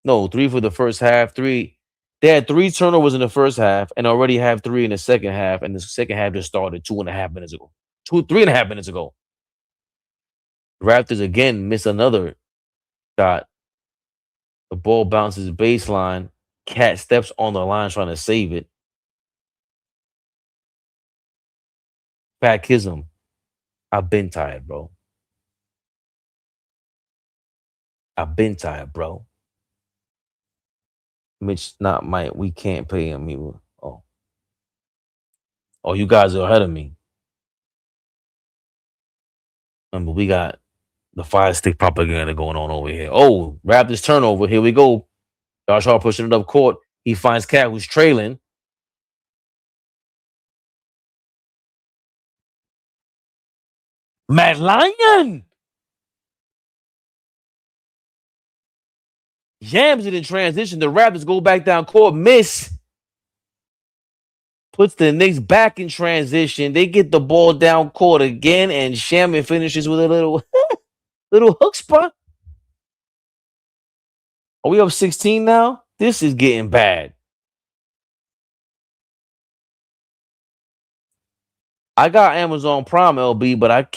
No, 3 for the first half. 3. They had 3 turnovers in the first half and already have 3 in the second half. And the second half just started 2.5 minutes ago. 3.5 minutes ago. Raptors again miss another shot. The ball bounces baseline. Cat steps on the line trying to save it. Pat Kism. I've been tired, bro. I've been tired, bro. Mitch, not Mike. We can't pay him. Oh, you guys are ahead of me. Remember, we got the 5-stick propaganda going on over here. Oh, Raptors turnover. Here we go. Josh Hart pushing it up court. He finds Cat who's trailing. Matt Lyon jams it in transition. The Raptors go back down court, miss. Puts the Knicks back in transition. They get the ball down court again, and Shaman finishes with a little hook spot. Are we up 16 now? This is getting bad. I got Amazon Prime, LB, but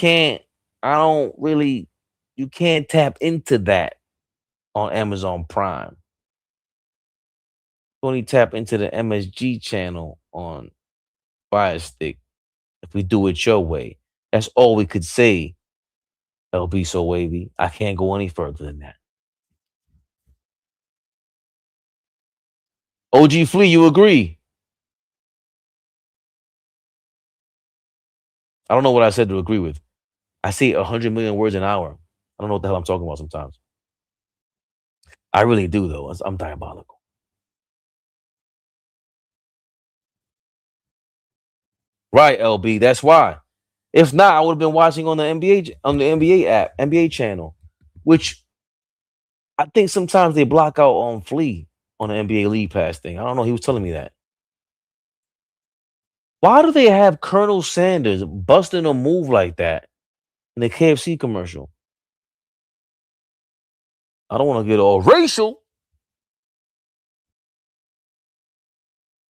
you can't tap into that on Amazon Prime. You only tap into the MSG channel on Fire Stick if we do it your way. That's all we could say, LB So Wavy. I can't go any further than that. OG Flea, you agree? I don't know what I said to agree with. I say 100 million words an hour. I don't know what the hell I'm talking about sometimes. I really do, though. I'm diabolical. Right, LB. That's why. If not, I would have been watching on the NBA app, NBA channel, which I think sometimes they block out on Flea on the NBA League Pass thing. I don't know. He was telling me that. Why do they have Colonel Sanders busting a move like that in the KFC commercial? I don't want to get all racial,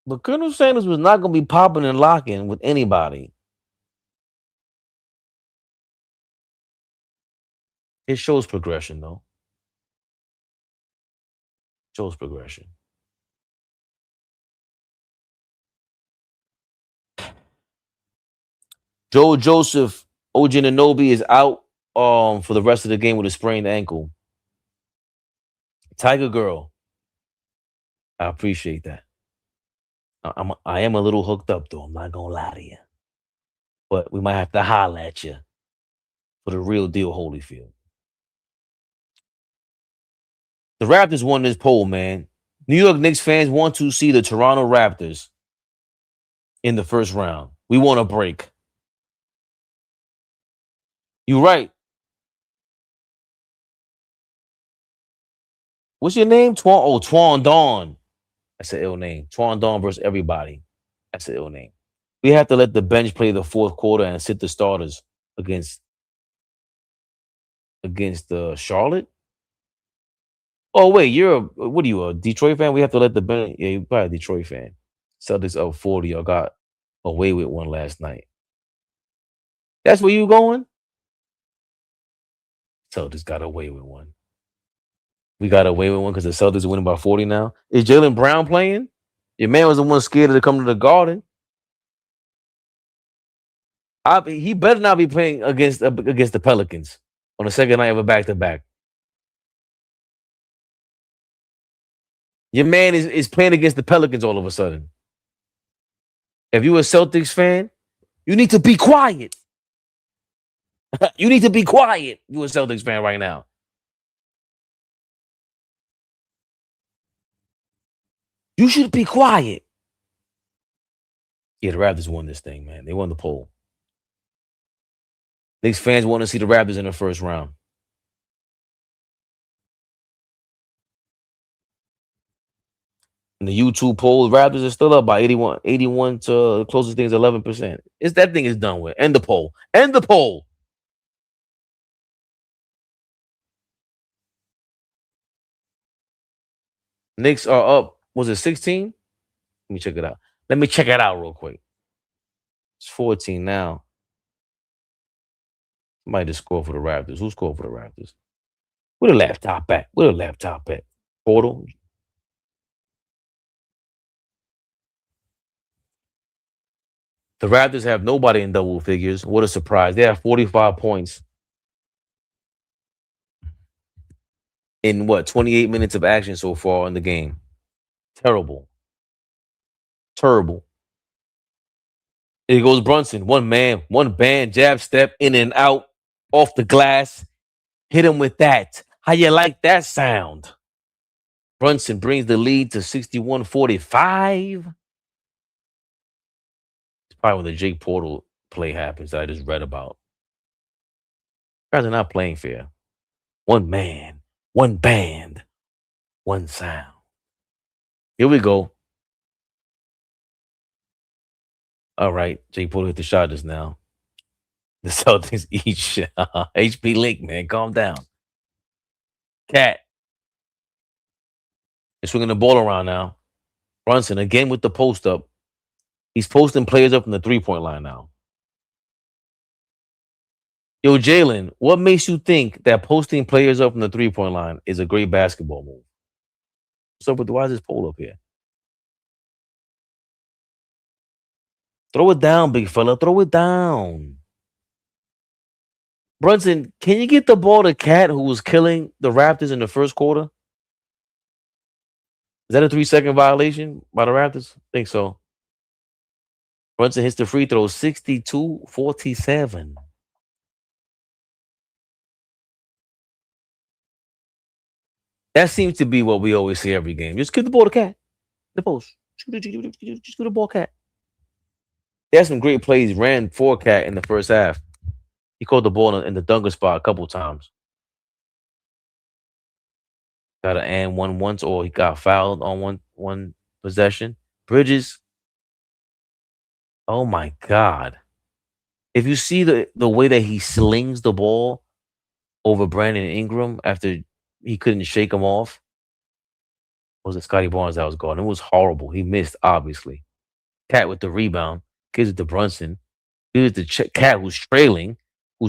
but Colonel Sanders was not going to be popping and locking with anybody. It shows progression, though. Shows progression. Joe Joseph, OG Anunoby is out for the rest of the game with a sprained ankle. Tiger Girl, I appreciate that. I am a little hooked up, though. I'm not going to lie to you. But we might have to holler at you for the real deal, Holyfield. The Raptors won this poll, man. New York Knicks fans want to see the Toronto Raptors in the first round. We want a break. You're right. What's your name? Twan Dawn. That's an ill name. Twan Dawn versus everybody. That's an ill name. We have to let the bench play the fourth quarter and sit the starters against Charlotte. Oh wait, what are you, a Detroit fan? We have to let the bench. Yeah, you're probably a Detroit fan. Celtics up 40. Y'all got away with one last night. That's where you going? Celtics got away with one. We got away with one because the Celtics are winning by 40 now. Is Jaylen Brown playing? Your man was the one scared to come to the Garden. He better not be playing against the Pelicans on the second night of a back-to-back. Your man is playing against the Pelicans all of a sudden. If you're a Celtics fan, you need to be quiet. You need to be quiet. You're a Celtics fan right now. You should be quiet. Yeah, the Raptors won this thing, man. They won the poll. Knicks fans want to see the Raptors in the first round. In the YouTube poll, Raptors are still up by 81 to closest thing is 11%. It's that thing is done with. End the poll. End the poll. Knicks are up. Was it 16? Let me check it out. Let me check it out real quick. It's 14 now. Somebody just scored for the Raptors. Who scored for the Raptors? Where the laptop at? Where the laptop at? Portal. The Raptors have nobody in double figures. What a surprise. They have 45 points in 28 minutes of action so far in the game. Terrible. Terrible. Here goes Brunson. One man, one band, jab step, in and out, off the glass. Hit him with that. How you like that sound? Brunson brings the lead to 61-45. It's probably when the Jake Portal play happens that I just read about. Guys are not playing fair. One man, one band, one sound. Here we go. All right, Jake Portal hit the shot just now. The Celtics each. HP Link, man, calm down. Cat. They're swinging the ball around now. Brunson again with the post up. He's posting players up from the 3-point line now. Yo, Jalen, what makes you think that posting players up from the 3-point line is a great basketball move? What's up with why is this pole up here? Throw it down, big fella. Throw it down. Brunson, can you get the ball to Cat, who was killing the Raptors in the first quarter? Is that a 3-second violation by the Raptors? I think so. Brunson hits the free throw 62-47. That seems to be what we always say every game. Just give the ball to Cat. The post. Just give the ball Cat. They had some great plays, ran for Cat in the first half. He caught the ball in the dunker spot a couple times. Got an and one once, or he got fouled on one possession. Bridges. Oh my God. If you see the way that he slings the ball over Brandon Ingram after he couldn't shake him off. Was it Scotty Barnes that was gone? It was horrible. He missed, obviously. Cat with the rebound. Gives it to Brunson. Gives it to Cat, who's trailing, who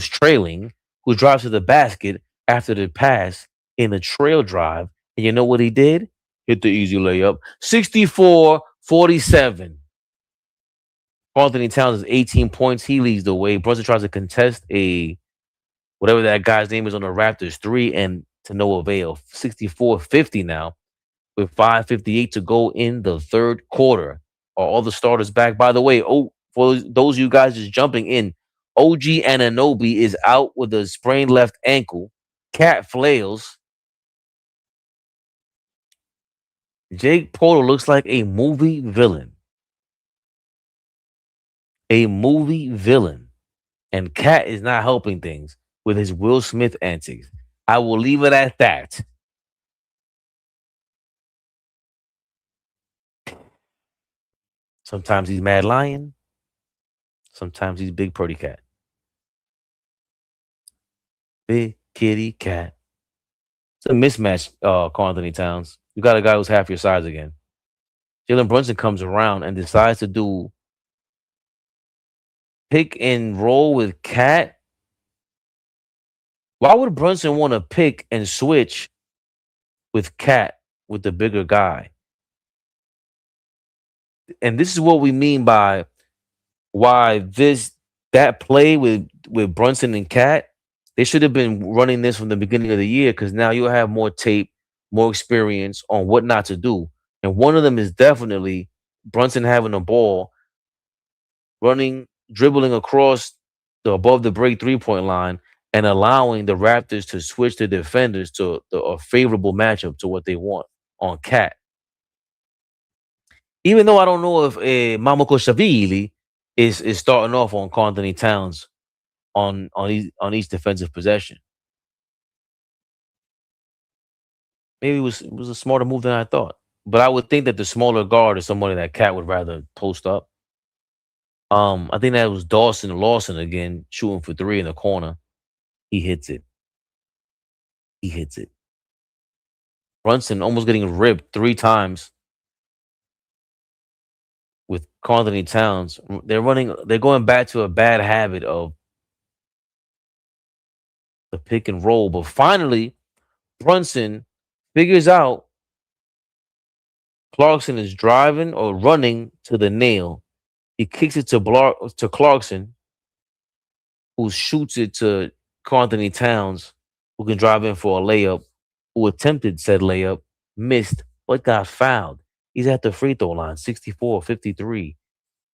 drives to the basket after the pass in the trail drive. And you know what he did? Hit the easy layup. 64-47. Anthony Towns is 18 points. He leads the way. Brunson tries to contest whatever that guy's name is on the Raptors 3, and to no avail. 64-50 now with 5:58 to go in the third quarter. Are all the starters back? By the way, for those of you guys just jumping in, OG Anunoby is out with a sprained left ankle. Cat flails. Jake Portal looks like a movie villain. A movie villain. And Cat is not helping things with his Will Smith antics. I will leave it at that. Sometimes he's Mad Lion. Sometimes he's Big Purdy Cat. Big Kitty Cat. It's a mismatch, Karl Anthony Towns. You got a guy who's half your size again. Jalen Brunson comes around and decides to do pick and roll with Cat. Why would Brunson want to pick and switch with Cat, with the bigger guy? And this is what we mean by why that play with Brunson and Cat, they should have been running this from the beginning of the year, because now you'll have more tape, more experience on what not to do. And one of them is definitely Brunson having a ball, dribbling across the above the break 3-point line, and allowing the Raptors to switch the defenders to a favorable matchup to what they want on Cat. Even though I don't know if Mamako Shavili is starting off on Karl Anthony Towns on each defensive possession. Maybe it was a smarter move than I thought. but I would think that the smaller guard is somebody that Cat would rather post up. I think that was Dawson Lawson again, shooting for three in the corner. He hits it. He hits it. Brunson almost getting ripped three times with Carlton Towns. They're going back to a bad habit of the pick and roll. But finally, Brunson figures out Clarkson is driving or running to the nail. He kicks it to Clarkson, who shoots it to Carlton Towns, who can drive in for a layup, who attempted said layup, missed, but got fouled. He's at the free throw line, 64-53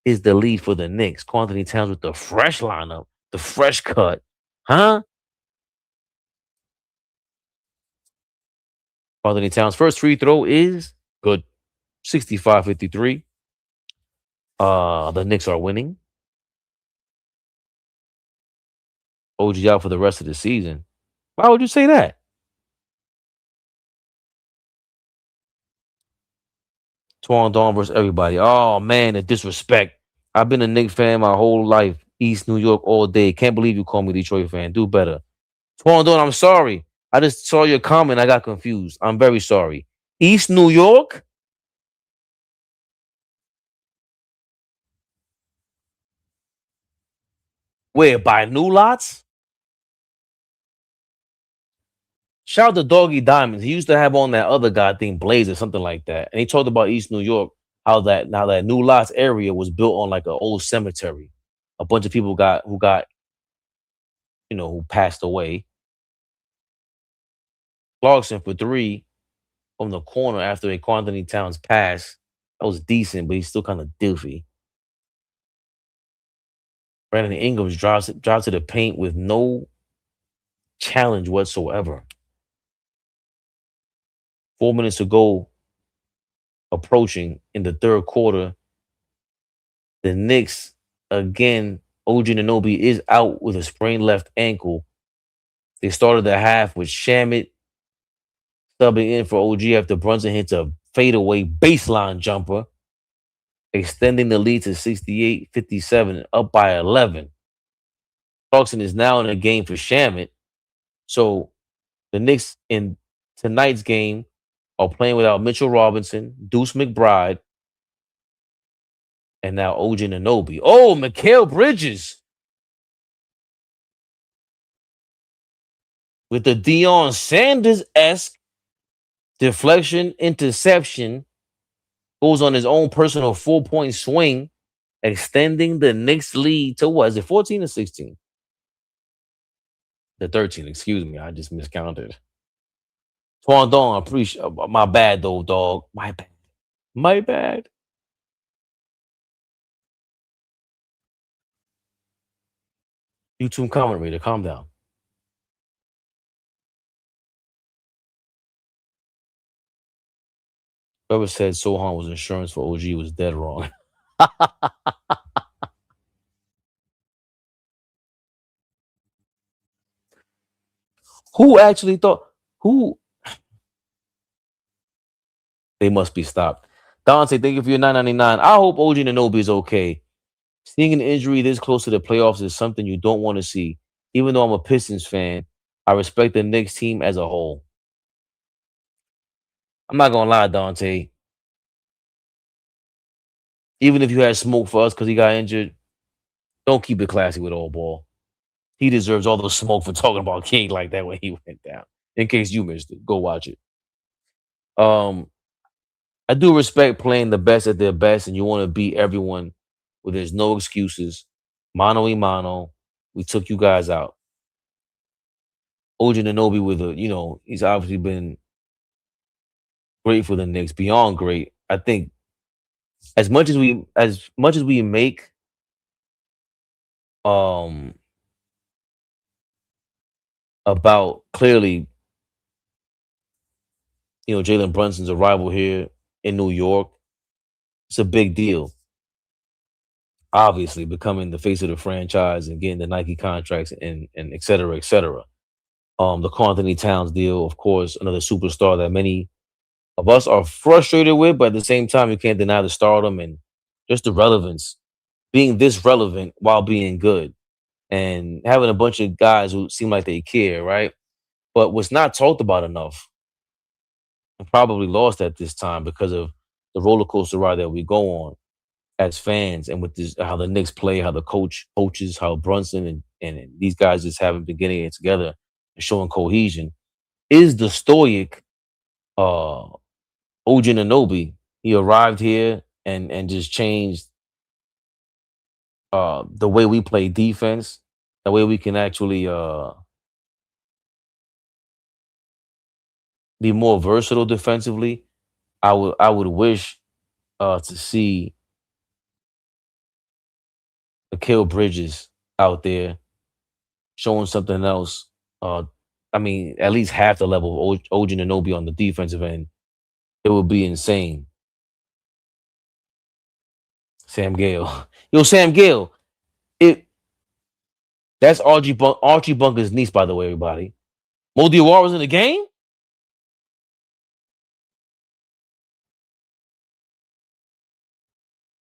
is the lead for the Knicks. Carlton Towns with the fresh lineup, the fresh cut. Huh? Carlton Towns' first free throw is good, 65-53. The Knicks are winning. OG out for the rest of the season. Why would you say that? Twan Dawn versus everybody. Oh man, the disrespect. I've been a Knicks fan my whole life. East New York all day. Can't believe you call me Detroit fan. Do better. Twan Dawn, I'm sorry. I just saw your comment. I got confused. I'm very sorry. East New York? Where? By New Lots? Shout out to Doggy Diamonds. He used to have on that other guy thing, Blaze or something like that. And he talked about East New York, how that now that New Lots area was built on like an old cemetery. A bunch of people who passed away. Clarkson for three from the corner after a Quantity Towns pass. That was decent, but he's still kind of doofy. Brandon Ingram's drives to the paint with no challenge whatsoever. 4 minutes to go, approaching in the third quarter. The Knicks, again, OG Anunoby is out with a sprained left ankle. They started the half with Shamet subbing in for OG after Brunson hits a fadeaway baseline jumper, extending the lead to 68-57, up by 11. Clarkson is now in a game for Shamet. So the Knicks in tonight's game are playing without Mitchell Robinson, Deuce McBride, and now OG Anunoby. Oh, Mikal Bridges with the Deion Sanders-esque deflection interception, goes on his own personal 4-point swing, extending the Knicks lead to what? Is it 14 or 16? The 13, excuse me. I just miscounted. Twan Dawn, appreciate my bad though, dog. My bad. My bad. YouTube comment reader, calm down. Whoever said Sohan was insurance for OG was dead wrong. Who actually thought? Who? They must be stopped. Dante, thank you for your $9.99. I hope OG Anunoby is okay. Seeing an injury this close to the playoffs is something you don't want to see. Even though I'm a Pistons fan, I respect the Knicks team as a whole. I'm not gonna lie, Dante. Even if you had smoke for us because he got injured, don't keep it classy with AllBall. He deserves all the smoke for talking about King like that when he went down. In case you missed it, go watch it. I do respect playing the best at their best, and you want to beat everyone where there's no excuses. Mano y mano. We took you guys out. OG Anunoby with he's obviously been great for the Knicks, beyond great. I think as much as we make about clearly, Jalen Brunson's arrival here in New York, it's a big deal. Obviously, becoming the face of the franchise and getting the Nike contracts and et cetera, et cetera. The Carl Anthony Towns deal, of course, another superstar that many of us are frustrated with, but at the same time, you can't deny the stardom and just the relevance, being this relevant while being good and having a bunch of guys who seem like they care, right? But what's not talked about enough, and probably lost at this time because of the roller coaster ride that we go on as fans, and with this, how the Knicks play, how the coaches, how Brunson and these guys just haven't been getting it together and showing cohesion, is the stoic uh OG Anunoby. He arrived here and just changed the way we play defense, the way we can actually be more versatile defensively. I would wish to see Mikal Bridges out there showing something else. Uh, I mean, at least half the level of OG Anunoby on the defensive end. It would be insane. Sam Gale, yo, Sam Gale. It That's Archie Bunker's niece, by the way, everybody. Mo Diawara was in the game.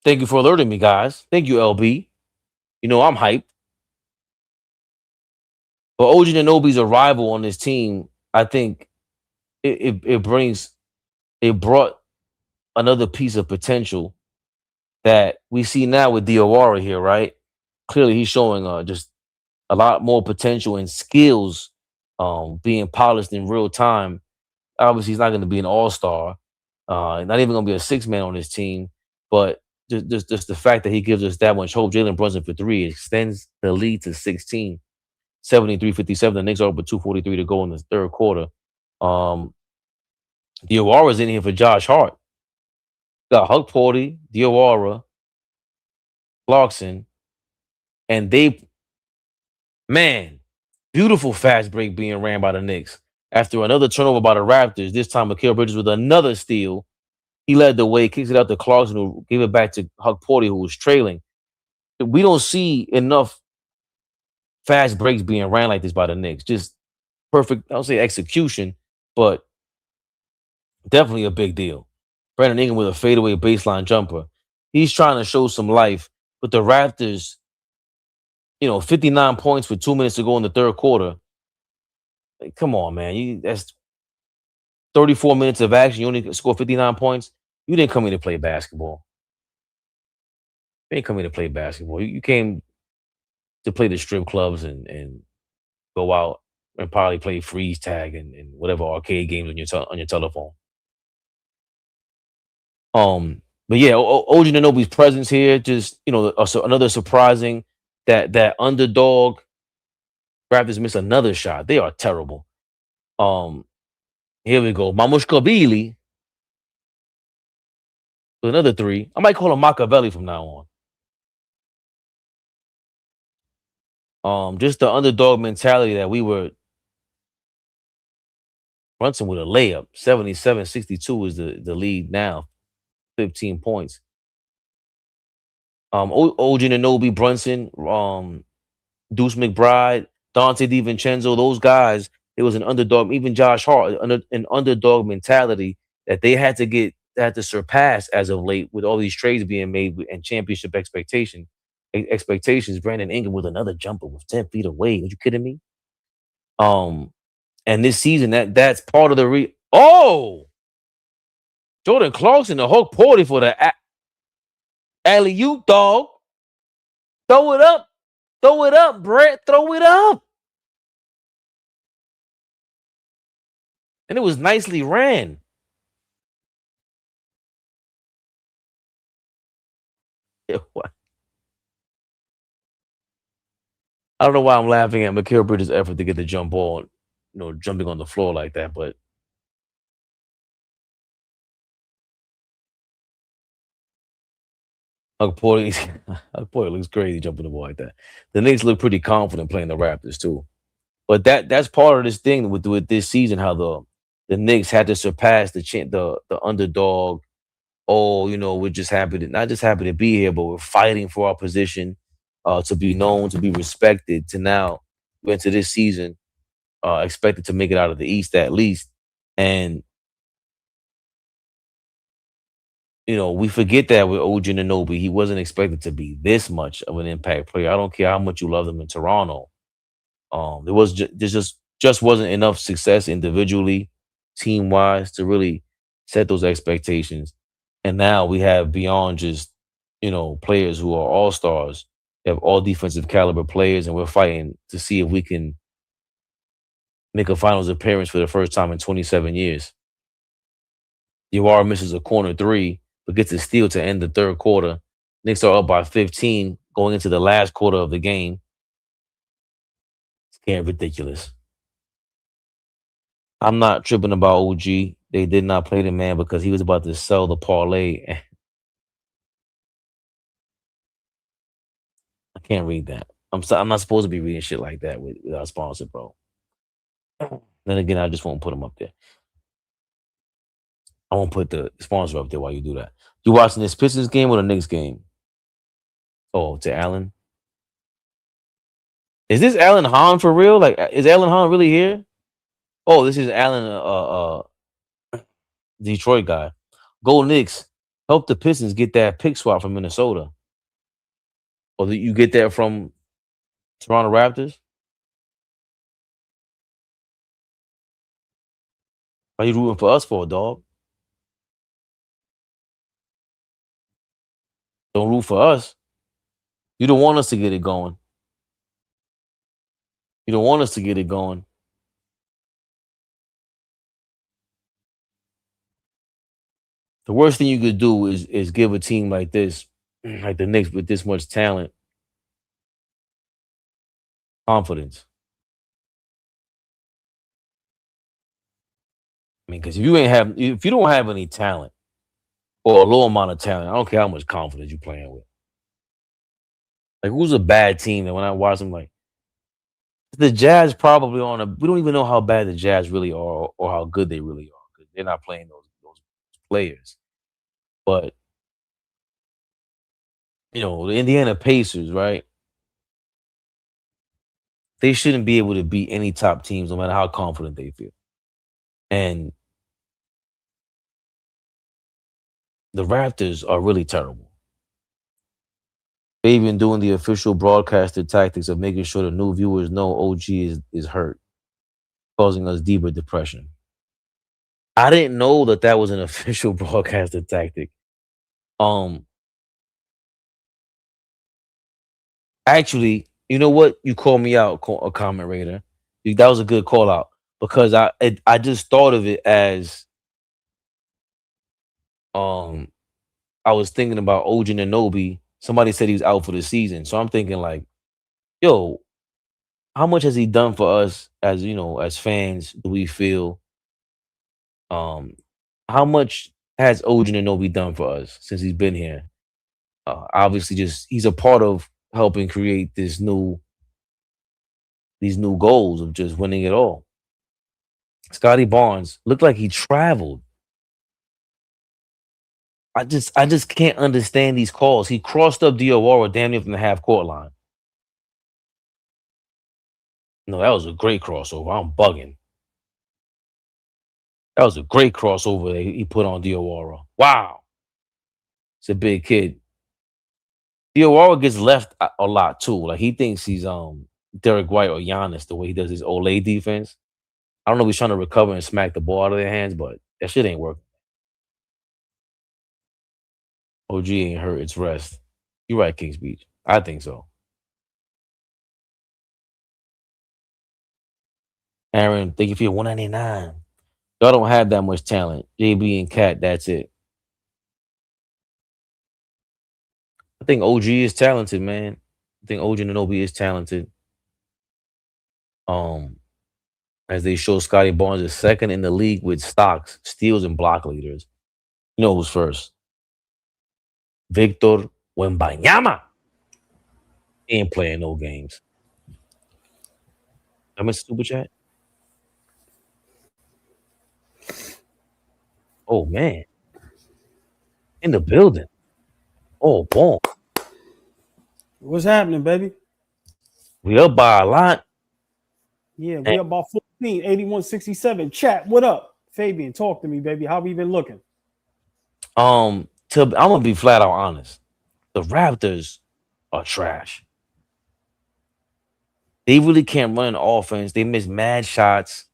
Thank you for alerting me, guys. Thank you, LB. You know I'm hyped. But OG Anunoby's arrival on this team, I think it brought another piece of potential that we see now with Diawara here, right? Clearly, he's showing just a lot more potential and skills being polished in real time. Obviously, he's not going to be an all-star, not even going to be a six-man on this team, but just the fact that he gives us that much hope. Jalen Brunson for three extends the lead to 16, 73-57. The Knicks are up with 2:43 to go in the third quarter. Um, Diawara's in here for Josh Hart. Got Huck Porty, Diawara, Clarkson, and man, beautiful fast break being ran by the Knicks. After another turnover by the Raptors, this time Mikal Bridges with another steal. He led the way, kicks it out to Clarkson, who gave it back to Huck Porty, who was trailing. We don't see enough fast breaks being ran like this by the Knicks. Just perfect, I don't say execution, but definitely a big deal. Brandon Ingram with a fadeaway baseline jumper. He's trying to show some life, but the Raptors, 59 points with 2 minutes to go in the third quarter. Like, come on, man. That's 34 minutes of action. You only score 59 points. You didn't come here to play basketball. You didn't come here to play basketball. You came to play the strip clubs and go out and probably play freeze tag and whatever arcade games on your telephone. But yeah, OG Anunoby's presence here, just so another surprising that underdog. Raptors miss another shot. They are terrible. Here we go. Mamushkabili with another three. I might call him Machiavelli from now on. Just the underdog mentality that we were. Brunson with a layup. 77-62 is the lead now. 15 points. OG Anunoby, Brunson, Deuce McBride, Dante DiVincenzo, those guys, it was an underdog, even Josh Hart, an underdog mentality that they had to surpass as of late with all these trades being made and championship expectations. Brandon Ingram with another jumper with 10 feet away. Are you kidding me? And this season, that's part of the Jordan Clarkson, the Hulk Porty for the alley-oop, dog. Throw it up. Throw it up, Brett. Throw it up. And it was nicely ran. What? I don't know why I'm laughing at Mikal Bridges' effort to get the jump ball, jumping on the floor like that, but Huck Porty looks crazy jumping the ball like that. The Knicks look pretty confident playing the Raptors too. But that's part of this thing with this season, how the Knicks had to surpass the underdog. Oh, we're just not just happy to be here, but we're fighting for our position, to be known, to be respected. To now went to this season, expected to make it out of the East at least, and we forget that with OG Anunoby, he wasn't expected to be this much of an impact player. I don't care how much you love him in Toronto. There was just wasn't enough success individually, team wise, to really set those expectations. And now we have beyond just players who are all stars. We have all defensive caliber players, and we're fighting to see if we can make a finals appearance for the first time in 27 years. Uar misses a corner three, but gets a steal to end the third quarter. Knicks are up by 15 going into the last quarter of the game. It's getting ridiculous. I'm not tripping about OG. They did not play the man because he was about to sell the parlay. I can't read that. I'm not supposed to be reading shit like that with our sponsor, bro. Then again, I just won't put them up there. I won't put the sponsor up there while you do that. You watching this Pistons game or the Knicks game? Oh, to Allen. Is this Alan Hahn for real? Like, is Alan Hahn really here? Oh, this is Alan, Detroit guy. Go Knicks. Help the Pistons get that pick swap from Minnesota. Or you get that from Toronto Raptors? Are you rooting for us for, dog? Don't root for us. You don't want us to get it going. You don't want us to get it going. The worst thing you could do is give a team like this, like the Knicks with this much talent, confidence. I mean, because if you don't have any talent or a low amount of talent, I don't care how much confidence you're playing with. Like, who's a bad team that when I watch them, like the Jazz probably we don't even know how bad the Jazz really are or how good they really are because they're not playing those players. But the Indiana Pacers, right? They shouldn't be able to beat any top teams no matter how confident they feel. And the Raptors are really terrible. They've been doing the official broadcasted tactics of making sure the new viewers know OG is hurt, causing us deeper depression. I didn't know that was an official broadcasted tactic. Actually, you know what? You called me out, a comment raider. That was a good call out because I just thought of it as I was thinking about OG Anunoby. Somebody said he was out for the season, so I'm thinking like, yo, how much has he done for us as fans? Do we feel? How much has OG Anunoby done for us since he's been here? Obviously, just he's a part of helping create these new goals of just winning it all. Scotty Barnes looked like he traveled. I just can't understand these calls. He crossed up Diawara damn near from the half court line. No, that was a great crossover. I'm bugging. That was a great crossover that he put on Diawara. Wow. It's a big kid. Diawara gets left a lot too. Like he thinks he's Derek White or Giannis the way he does his Olay defense. I don't know if he's trying to recover and smack the ball out of their hands, but that shit ain't working. OG ain't hurt. It's rest. You're right, Kings Beach. I think so. Aaron, thank you for your 199. Y'all don't have that much talent. JB and Cat, that's it. I think OG is talented, man. I think OG Anunoby is talented. As they show Scotty Barnes is second in the league with stocks, steals, and block leaders. You know who's first? Victor Wembanyama. He ain't playing no games. I missed super chat. Oh man. In the building. Oh boom. What's happening, baby? We up by a lot. Yeah, we up about 14, 81-67. Chat, what up? Fabian, talk to me, baby. How we been looking? I'm gonna be flat out honest. The Raptors are trash. They really can't run an offense. They miss mad shots.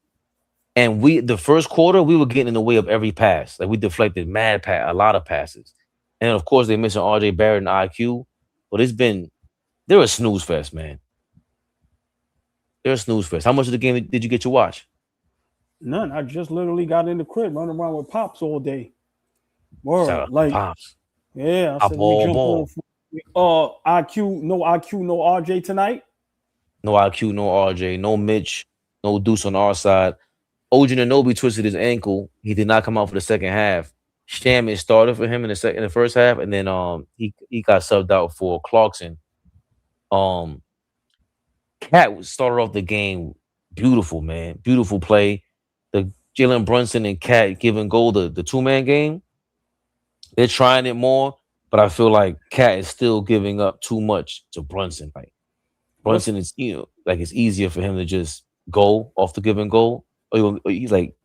And the first quarter, we were getting in the way of every pass. Like we deflected a lot of passes. And of course, they missing RJ Barrett and IQ. But they're a snooze fest, man. They're a snooze fest. How much of the game did you get to watch? None. I just literally got in the crib, running around with pops all day. Shout Word, out to like, Pops. yeah. I Pop said, let me jump ball. on. IQ, no RJ tonight. No IQ, no RJ, no Mitch, no Deuce on our side. OG Anunoby twisted his ankle. He did not come out for the second half. Shaman started for him in the first half, and then he got subbed out for Clarkson. Cat started off the game beautiful, man. Beautiful play. The Jalen Brunson and Cat giving goal the two-man game. They're trying it more, but I feel like Cat is still giving up too much to Brunson. Like Brunson is, like it's easier for him to just go off the given goal. He's like,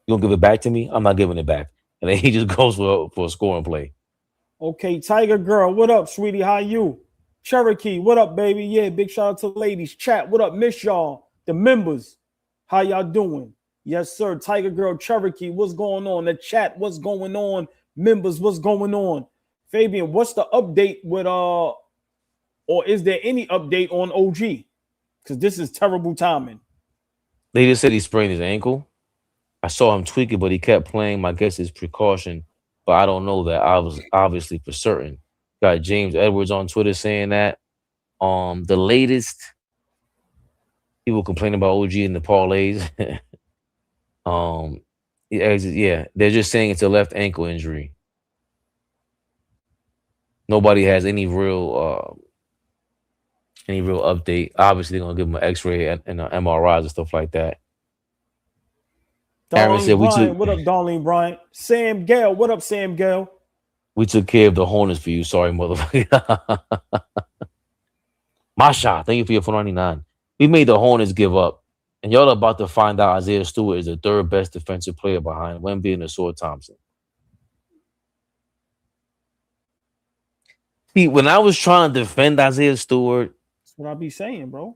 you gonna give it back to me? I'm not giving it back. And then he just goes for a scoring play. Okay, Tiger Girl, what up, sweetie? How you? Cherokee, what up, baby? Yeah, big shout out to the ladies. Chat, what up? Miss y'all, the members. How y'all doing? Yes, sir. Tiger Girl, Cherokee, what's going on? The chat, what's going on? Members, what's going on? Fabian, what's the update with or is there any update on OG? Because this is terrible timing. They just said he sprained his ankle. I saw him tweak it, but he kept playing. My guess is precaution, but I don't know that. I was obviously for certain. Got James Edwards on Twitter saying that. The latest people complain about OG in the parlays. Yeah, they're just saying it's a left ankle injury. Nobody has any real update. Obviously, they're gonna give him an X-ray and MRIs and stuff like that. Aaron said what up, Darlene Bryant? Sam Gale, what up, Sam Gale? We took care of the Hornets for you. Sorry, motherfucker. Masha, thank you for your 499. We made the Hornets give up. And y'all are about to find out Isaiah Stewart is the third best defensive player behind Wemby and Asor Thompson. See, when I was trying to defend Isaiah Stewart, that's what I be saying, bro.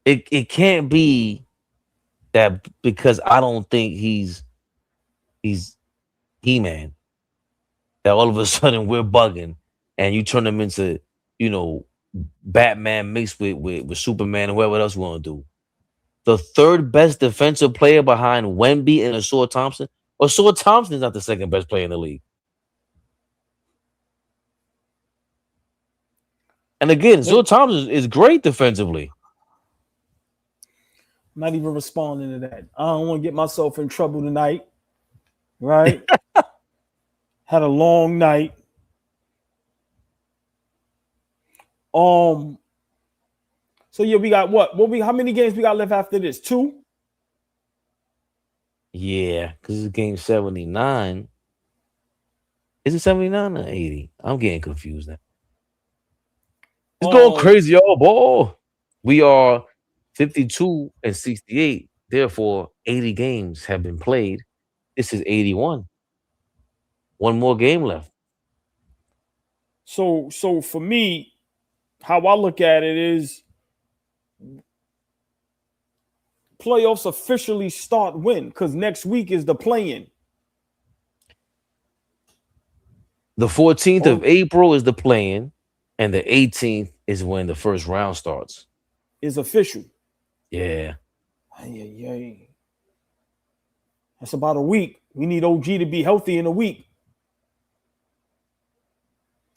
It can't be that because I don't think he's He-Man, that all of a sudden we're bugging and you turn him into, Batman mixed with Superman and whoever else we want to do. The third best defensive player behind Wemby and Asor Thompson. Asor Thompson is not the second best player in the league. And again, Asor Thompson is great defensively. I'm not even responding to that. I don't want to get myself in trouble tonight. Right? Had a long night. So yeah, we got what? How many games we got left after this? 2? Yeah, because it's game 79. Is it 79 or 80? I'm getting confused now. It's going crazy, y'all, boy. We are 52 and 68. Therefore, 80 games have been played. This is 81. One more game left. So for me, how I look at it is playoffs officially start when? Because next week is the play-in. The 14th of April is the play-in, and the 18th is when the first round starts. Is official. Yeah. That's about a week. We need OG to be healthy in a week.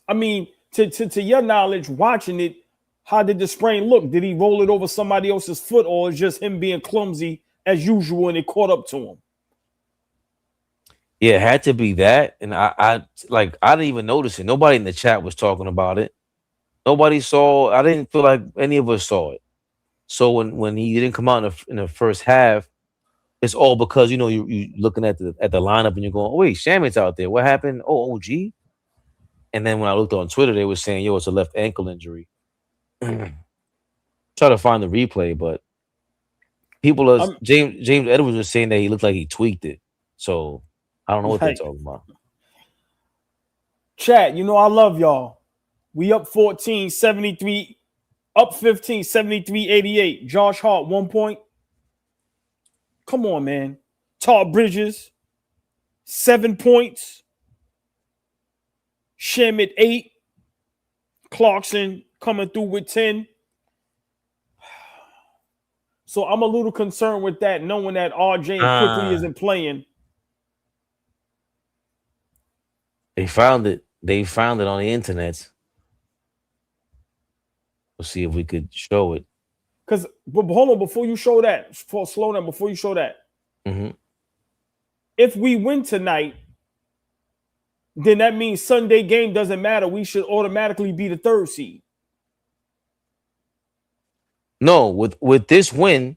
I mean, to your knowledge, watching it, how did the sprain look? Did he roll it over somebody else's foot, or is just him being clumsy as usual and it caught up to him? Yeah, it had to be that. And I didn't even notice it. Nobody in the chat was talking about it. Nobody saw. I didn't feel like any of us saw it. So when he didn't come out in the first half, it's all because you looking at the lineup and you're going, oh wait, Shaman's out there. What happened? Oh, OG. And then when I looked on Twitter, they were saying, yo, it's a left ankle injury. Try to find the replay, but people James Edwards was saying that he looked like he tweaked it. So I don't know what they're Like, talking about. chat, you know I love y'all. We up 14, 73, up 15, 73, 88. Josh Hart, 1 point. Come on, man. Todd Bridges, 7 points. Shamit, 8. Clarkson coming through with 10. So I'm a little concerned with that, knowing that RJ and Quickly isn't playing. They found it. They found it on the internet. We'll see if we could show it. Because, but hold on, before you show that, slow down, before you show that. Mm-hmm. If we win tonight, then that means Sunday game doesn't matter. We should automatically be the 3rd seed. No, with this win,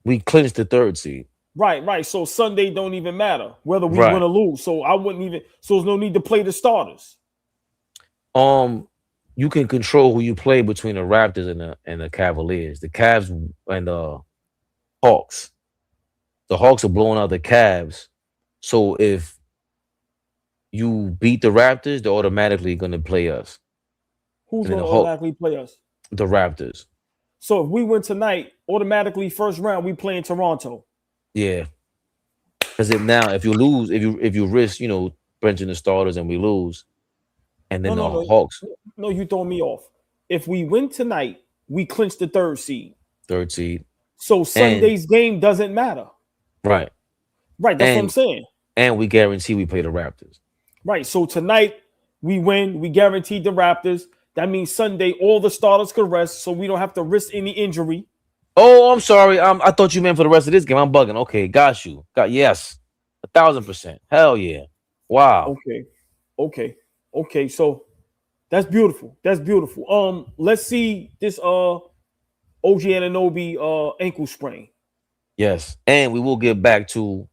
we clinched the 3rd seed. Right. So Sunday don't even matter whether we win or lose. So I wouldn't even. So there's no need to play the starters. You can control who you play between the Raptors and the Cavaliers, the Cavs and the Hawks. The Hawks are blowing out the Cavs. So if you beat the Raptors, they're automatically going to play us. Who's going to automatically play us? The Raptors. So if we win tonight, automatically first round we play in Toronto. Yeah. Because if you lose, if you risk, benching the starters and we lose, and then the Hawks. No, you throw me off. If we win tonight, we clinch the 3rd seed. 3rd seed. So Sunday's game doesn't matter. Right. Right. That's what I'm saying. And we guarantee we play the Raptors. Right. So tonight we win. We guaranteed the Raptors. That means Sunday all the starters could rest, so we don't have to risk any injury. Oh, I'm sorry. I thought you meant for the rest of this game. I'm bugging. Okay, got you. Yes, 1,000%. Hell yeah. Wow. Okay. So that's beautiful. Let's see this OG Anunoby ankle sprain. Yes, and we will get back to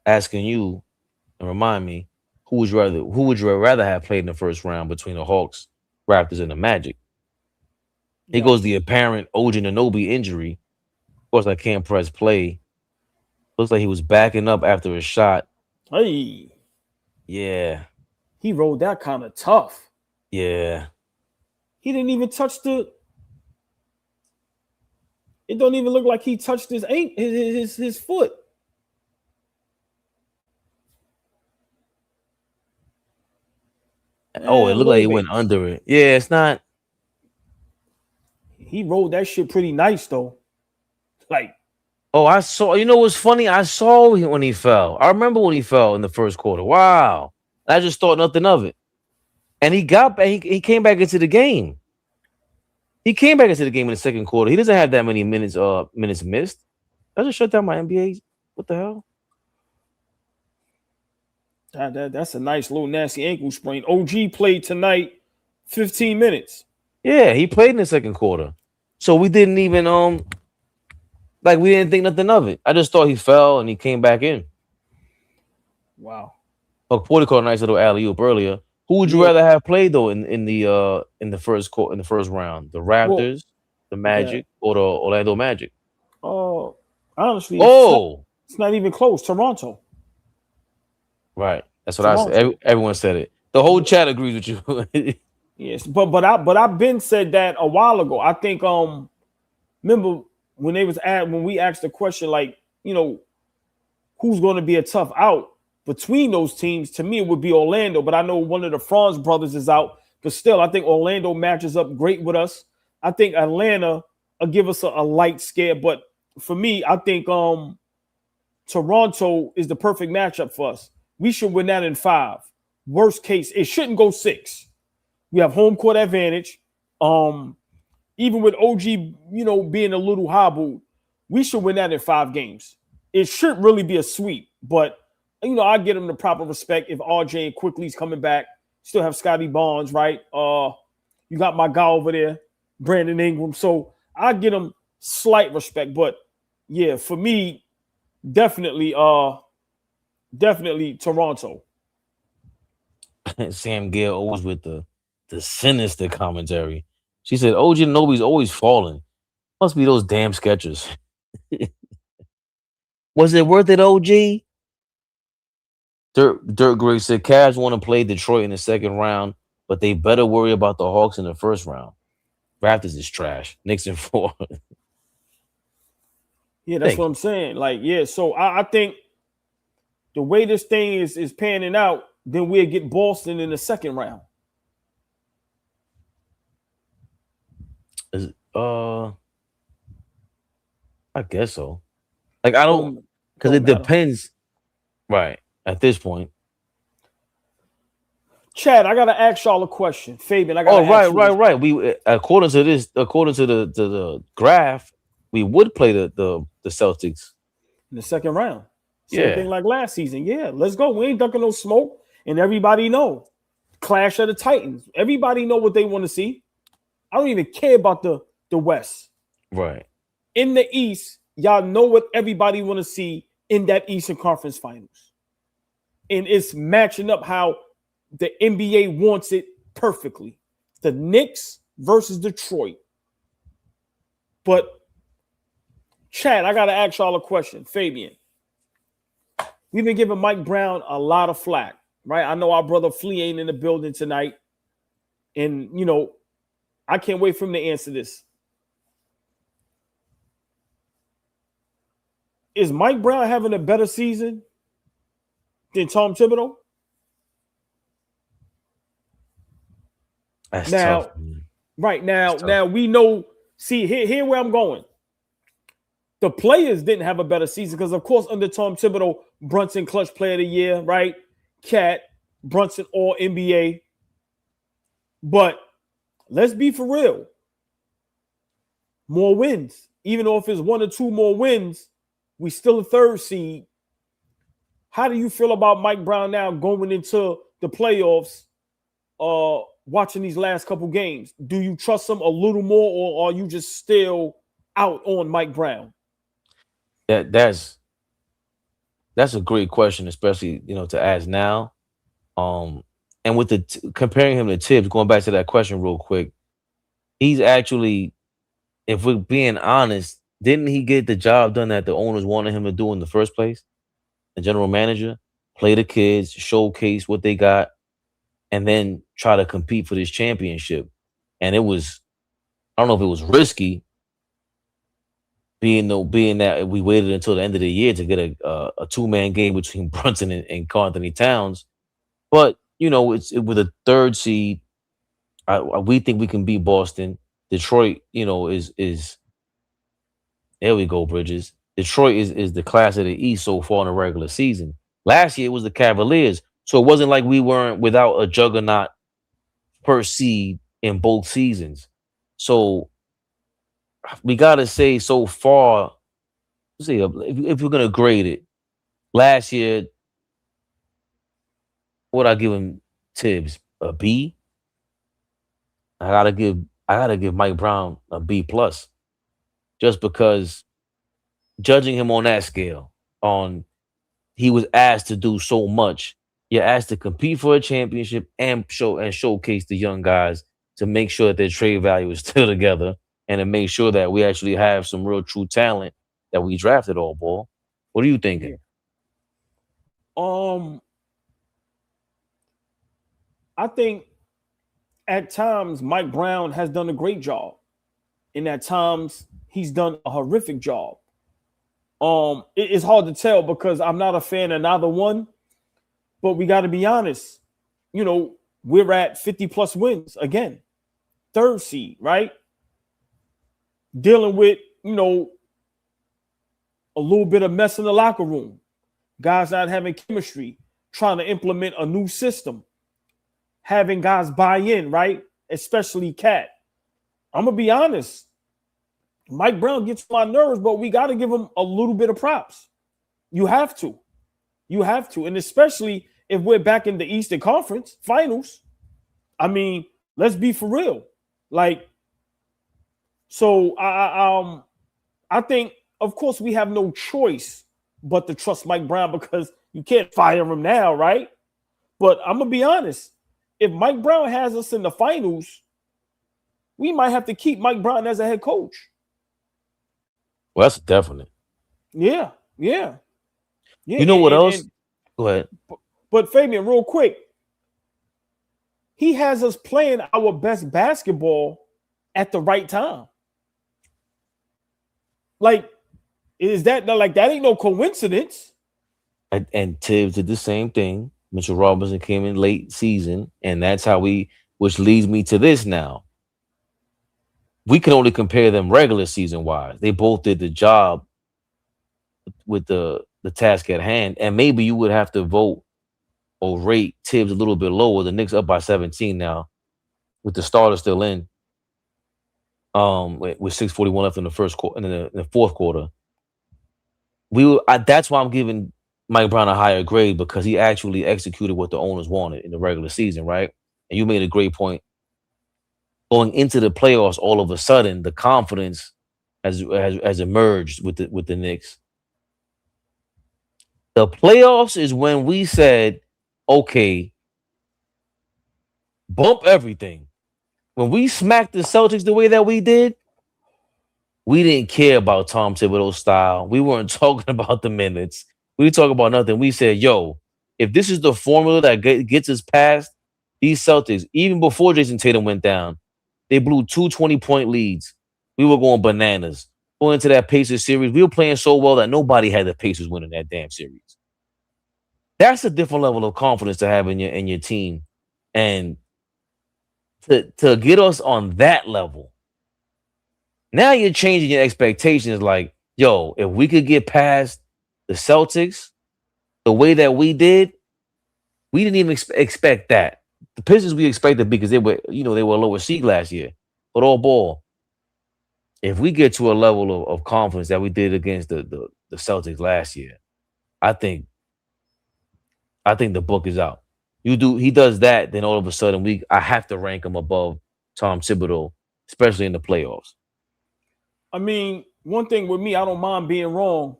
asking you and remind me who would you rather have played in the first round between the Hawks, Raptors, and the Magic? Here goes the apparent OG Anunoby injury. Of course, I can't press play. Looks like he was backing up after a shot. Hey. Yeah. He rolled that kind of tough. Yeah. He didn't even touch it don't even look like he touched his foot. Oh, it looked like he went under it. Yeah, it's not. He rolled that shit pretty nice though. Like, oh, I saw. You know what's funny? I saw him when he fell. I remember when he fell in the first quarter. Wow, I just thought nothing of it. And he got back. He came back into the game. He came back into the game in the second quarter. He doesn't have that many minutes. Minutes missed. I just shut down my NBA. What the hell? That's a nice little nasty ankle sprain. OG played tonight, 15 minutes. Yeah, he played in the second quarter. So we didn't even we didn't think nothing of it. I just thought he fell and he came back in. Wow. Oh, Porter caught a nice little alley-oop earlier. Who would you rather have played though in the first round? The Raptors, the Magic, or the Orlando Magic? Oh, honestly, it's not even close. Toronto. Right. That's what I said. Everyone said it. The whole chat agrees with you. Yes, but I've been said that a while ago. I think remember when we asked the question, like, who's going to be a tough out between those teams? To me, it would be Orlando, but I know one of the Franz brothers is out. But still, I think Orlando matches up great with us. I think Atlanta will give us a light scare, but for me, I think Toronto is the perfect matchup for us. We should win that in 5. Worst case, it shouldn't go 6. We have home court advantage. Even with OG, being a little hobbled, we should win that in 5 games. It should really be a sweep, but I get him the proper respect if RJ and Quickly's coming back. Still have Scotty Barnes, right? You got my guy over there, Brandon Ingram. So I get him slight respect, but yeah, for me, definitely Toronto. Sam Gale always with the sinister commentary. She said, OG Anunoby's always falling. Must be those damn Skechers. Was it worth it, OG? Dirk Gray said Cavs want to play Detroit in the second round, but they better worry about the Hawks in the first round. Raptors is trash. Knicks in 4. Yeah, that's Thank what you. I'm saying. Like, yeah, so I think the way this thing is panning out, then we'll get Boston in the second round. Is, I guess so. Like I don't, because Don't it matter. depends. Right at this point. Chad, I gotta ask y'all a question. Fabian, I gotta Oh, right, ask you right, this right. We according to this, according to the graph, we would play the Celtics. in the second round. Same thing Yeah, like last season. Yeah, let's go. We ain't ducking no smoke, and everybody know. Clash of the Titans. Everybody know what they want to see. I don't even care about the West. right. In the East, y'all know what everybody want to see in that Eastern Conference Finals. And it's matching up how the NBA wants it perfectly. The Knicks versus Detroit. But Chad, I got to ask y'all a question. Fabian, we've been giving Mike Brown a lot of flack, right? I know our brother Flea ain't in the building tonight. And, I can't wait for him to answer this. Is Mike Brown having a better season than Tom Thibodeau? That's Now, tough. Man. right That's tough. now we know. See, here where I'm going. The players didn't have a better season because, of course, under Tom Thibodeau, Brunson clutch player of the year, right? Cat, Brunson all NBA. But let's be for real. More wins. Even though if it's 1 or 2 more wins, we still a third seed. How do you feel about Mike Brown now going into the playoffs, watching these last couple games? Do you trust him a little more, or are you just still out on Mike Brown? That's a great question, especially to ask now. And with comparing him to Tibbs, going back to that question real quick, he's actually, if we're being honest, didn't he get the job done that the owners wanted him to do in the first place? The general manager, play the kids, showcase what they got, and then try to compete for this championship. And it was, I don't know if it was risky, being that we waited until the end of the year to get a 2-man game between Brunson and Karl Anthony Towns. But it's with a third seed. We think we can beat Boston. Detroit, is there we go, Bridges. Detroit is the class of the East so far in the regular season. Last year it was the Cavaliers. So it wasn't like we weren't without a juggernaut per seed in both seasons. So we gotta say so far, see if we're gonna grade it, last year, what I give him Tibbs? A B? I gotta give Mike Brown a B plus. Just because judging him on that scale, he was asked to do so much. You're asked to compete for a championship and showcase the young guys to make sure that their trade value is still together and to make sure that we actually have some real true talent that we drafted all ball. What are you thinking? I think at times Mike Brown has done a great job, and at times he's done a horrific job. It's hard to tell because I'm not a fan of neither one, but we got to be honest. We're at 50 plus wins again, third seed, right? Dealing with a little bit of mess in the locker room, guys not having chemistry, trying to implement a new system, having guys buy in, right? Especially Cat. I'm gonna be honest. Mike Brown gets my nerves, but we got to give him a little bit of props. You have to. And especially if we're back in the Eastern Conference Finals. I mean, let's be for real. So I think, of course, we have no choice but to trust Mike Brown because you can't fire him now, right? But I'm going to be honest. If Mike Brown has us in the finals, we might have to keep Mike Brown as a head coach. Well, that's definite. Yeah. You know what else? Go ahead. But Fabian, real quick, he has us playing our best basketball at the right time. Like, is that like that ain't no coincidence? And Tibbs did the same thing. Mitchell Robinson came in late season, and that's how which leads me to this now. We can only compare them regular season wise. They both did the job with the task at hand, and maybe you would have to vote or rate Tibbs a little bit lower. The Knicks up by 17 now, with the starter still in. With 6:41 left in the first quarter, in the fourth quarter. That's why I'm giving Mike Brown a higher grade, because he actually executed what the owners wanted in the regular season, right? And you made a great point. Going into the playoffs, all of a sudden, the confidence has emerged with the Knicks. The playoffs is when we said, okay, bump everything. When we smacked the Celtics the way that we did, we didn't care about Tom Thibodeau's style. We weren't talking about the minutes. We didn't talk about nothing. We said, yo, if this is the formula that gets us past these Celtics, even before Jason Tatum went down, they blew 2 20-point leads. We were going bananas. Going into that Pacers series, we were playing so well that nobody had the Pacers winning that damn series. That's a different level of confidence to have in your team. And to get us on that level, now you're changing your expectations. Like, yo, if we could get past the Celtics the way that we did, we didn't even expect that. The Pistons we expected because they were a lower seed last year. But all ball, if we get to a level of confidence that we did against the Celtics last year, I think the book is out. He does that, then all of a sudden I have to rank him above Tom Thibodeau, especially in the playoffs. I mean, one thing with me, I don't mind being wrong.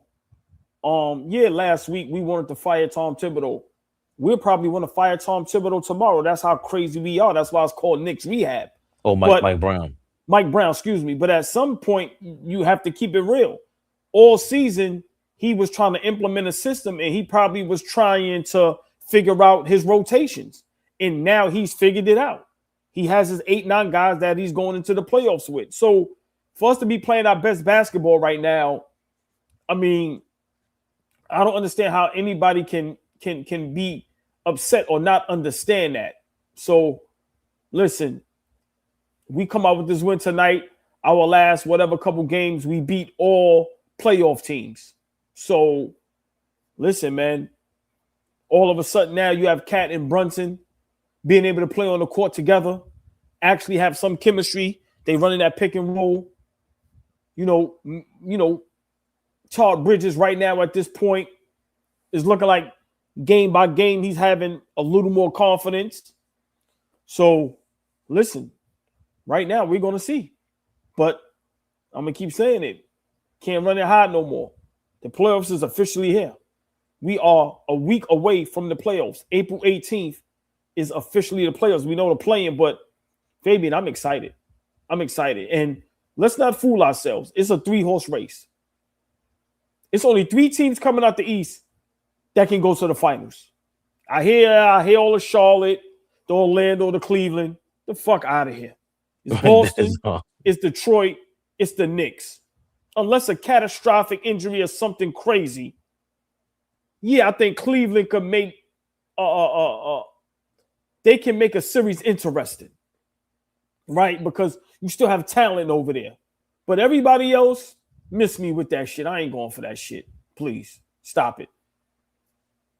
Last week we wanted to fire Tom Thibodeau. We'll probably want to fire Tom Thibodeau tomorrow. That's how crazy we are. That's why it's called Knicks Rehab. Oh, Mike Brown. Mike Brown, excuse me. But at some point, you have to keep it real. All season, he was trying to implement a system, and he probably was trying to figure out his rotations. And now he's figured it out. He has his 8-9 guys that he's going into the playoffs with. So for us to be playing our best basketball right now, I mean, I don't understand how anybody can be upset or not understand that. So listen, we come out with this win tonight. Our last whatever couple games, we beat all playoff teams. So listen, man, all of a sudden now you have Cat and Brunson being able to play on the court together, actually have some chemistry. They running that pick and roll. Todd Bridges right now at this point is looking like game by game he's having a little more confidence. So listen, right now we're going to see. But I'm going to keep saying it. Can't run it high no more. The playoffs is officially here. We are a week away from the playoffs. April 18th is officially the playoffs. We know the playing, but Fabian, I'm excited. And let's not fool ourselves. It's a 3-horse race. It's only 3 teams coming out the East that can go to the finals. I hear all the Charlotte, the Orlando, the Cleveland. The fuck out of here. It's Boston, it's Detroit, it's the Knicks. Unless a catastrophic injury or something crazy. Yeah, I think Cleveland could make they can make a series interesting. Right? Because you still have talent over there. But everybody else, miss me with that shit. I ain't going for that shit. Please, stop it.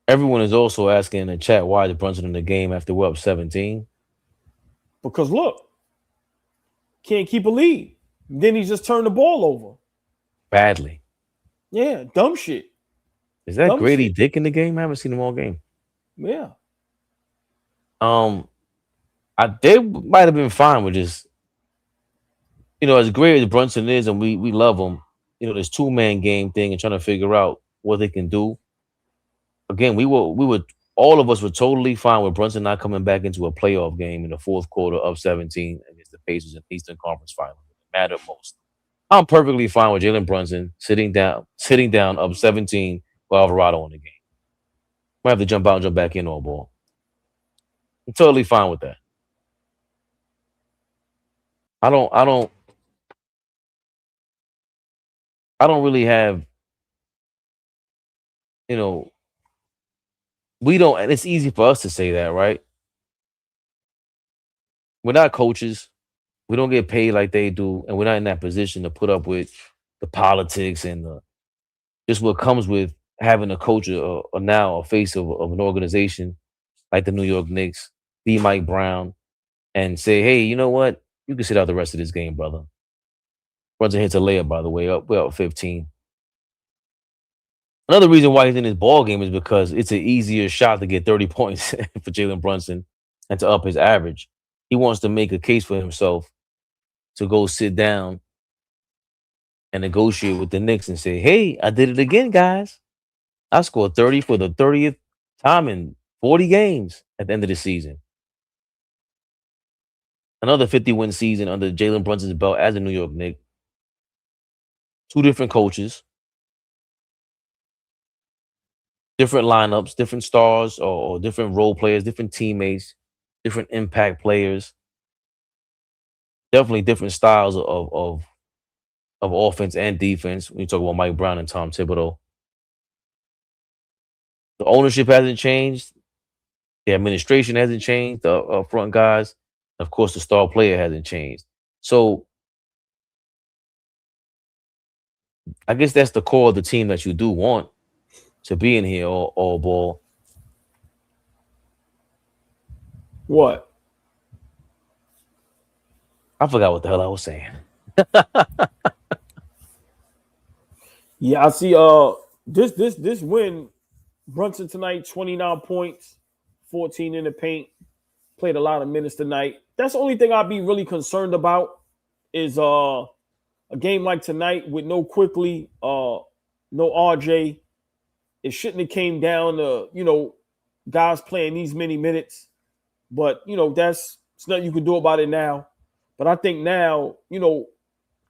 Everyone is also asking in the chat, why is Brunson in the game after we're up 17? Because look, can't keep a lead. Then he just turned the ball over. Badly. Yeah, dumb shit. Is that dumb Grady shit. Dick in the game? I haven't seen him all game. Yeah. They might have been fine with just, as great as Brunson is, and we love him, this 2-man game thing and trying to figure out what they can do. Again, we were all of us were totally fine with Brunson not coming back into a playoff game in the fourth quarter of 17 against the Pacers in Eastern Conference Finals. It mattered most. I'm perfectly fine with Jalen Brunson sitting down up 17 with Alvarado in the game. Might have to jump out and jump back in on ball. I'm totally fine with that. I don't really have, you know, we don't, and it's easy for us to say that, right? We're not coaches. We don't get paid like they do, and we're not in that position to put up with the politics and just what comes with having a coach or now a face of an organization like the New York Knicks, be Mike Brown, and say, hey, you know what? You can sit out the rest of this game, brother. Brunson hits a layup, by the way, we're up 15. Another reason why he's in his ball game is because it's an easier shot to get 30 points for Jalen Brunson and to up his average. He wants to make a case for himself to go sit down and negotiate with the Knicks and say, hey, I did it again, guys. I scored 30 for the 30th time in 40 games at the end of the season. Another 50-win season under Jalen Brunson's belt as a New York Knick. 2 different coaches, different lineups, different stars or different role players, different teammates, different impact players. Definitely different styles of offense and defense when you talk about Mike Brown and Tom Thibodeau. The ownership hasn't changed. The administration hasn't changed. The front guys. Of course, the star player hasn't changed. So I guess that's the core of the team that you do want to be in here all ball. What? I forgot what the hell I was saying. Yeah, I see. This win, Brunson tonight, 29 points, 14 in the paint. Played a lot of minutes tonight. That's the only thing I'd be really concerned about is a game like tonight with no Quickly, no RJ. It shouldn't have came down to, guys playing these many minutes. But, it's nothing you can do about it now. But I think now,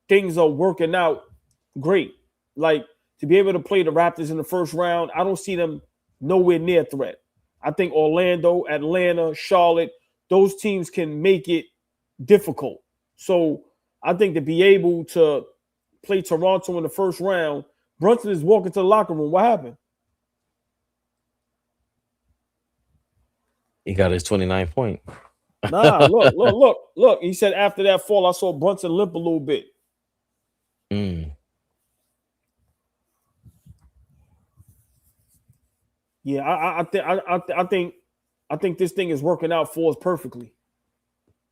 things are working out great. Like, to be able to play the Raptors in the first round, I don't see them nowhere near threat. I think Orlando, Atlanta, Charlotte, those teams can make it difficult. So I think to be able to play Toronto in the first round, Brunson is walking to the locker room. What happened? He got his 29 point. Nah, look. He said after that fall, I saw Brunson limp a little bit. Yeah, I think this thing is working out for us perfectly.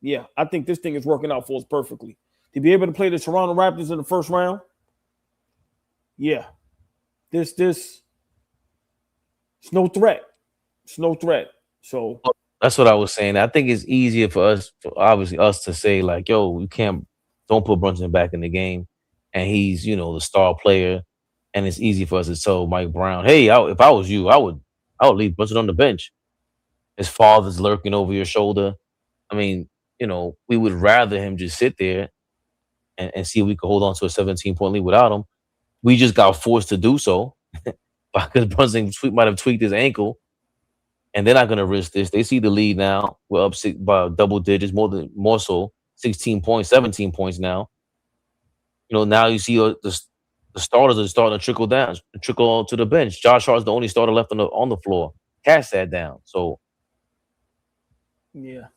Yeah, I think this thing is working out for us perfectly. To be able to play the Toronto Raptors in the first round, yeah, this it's no threat. It's no threat. So that's what I was saying. I think it's easier for us, obviously us, to say like, "Yo, you don't put Brunson back in the game," and he's the star player, and it's easy for us to tell Mike Brown, "Hey, if I was you, I would leave Brunson on the bench." His father's lurking over your shoulder. I mean, we would rather him just sit there and see if we could hold on to a 17-point lead without him. We just got forced to do so because Brunson might have tweaked his ankle, and they're not going to risk this. They see the lead now. We're up by double digits, more so, 16 points, 17 points now. Now you see the starters are starting to trickle to the bench. Josh Hart's the only starter left on the floor. Cash sat down. So, yeah.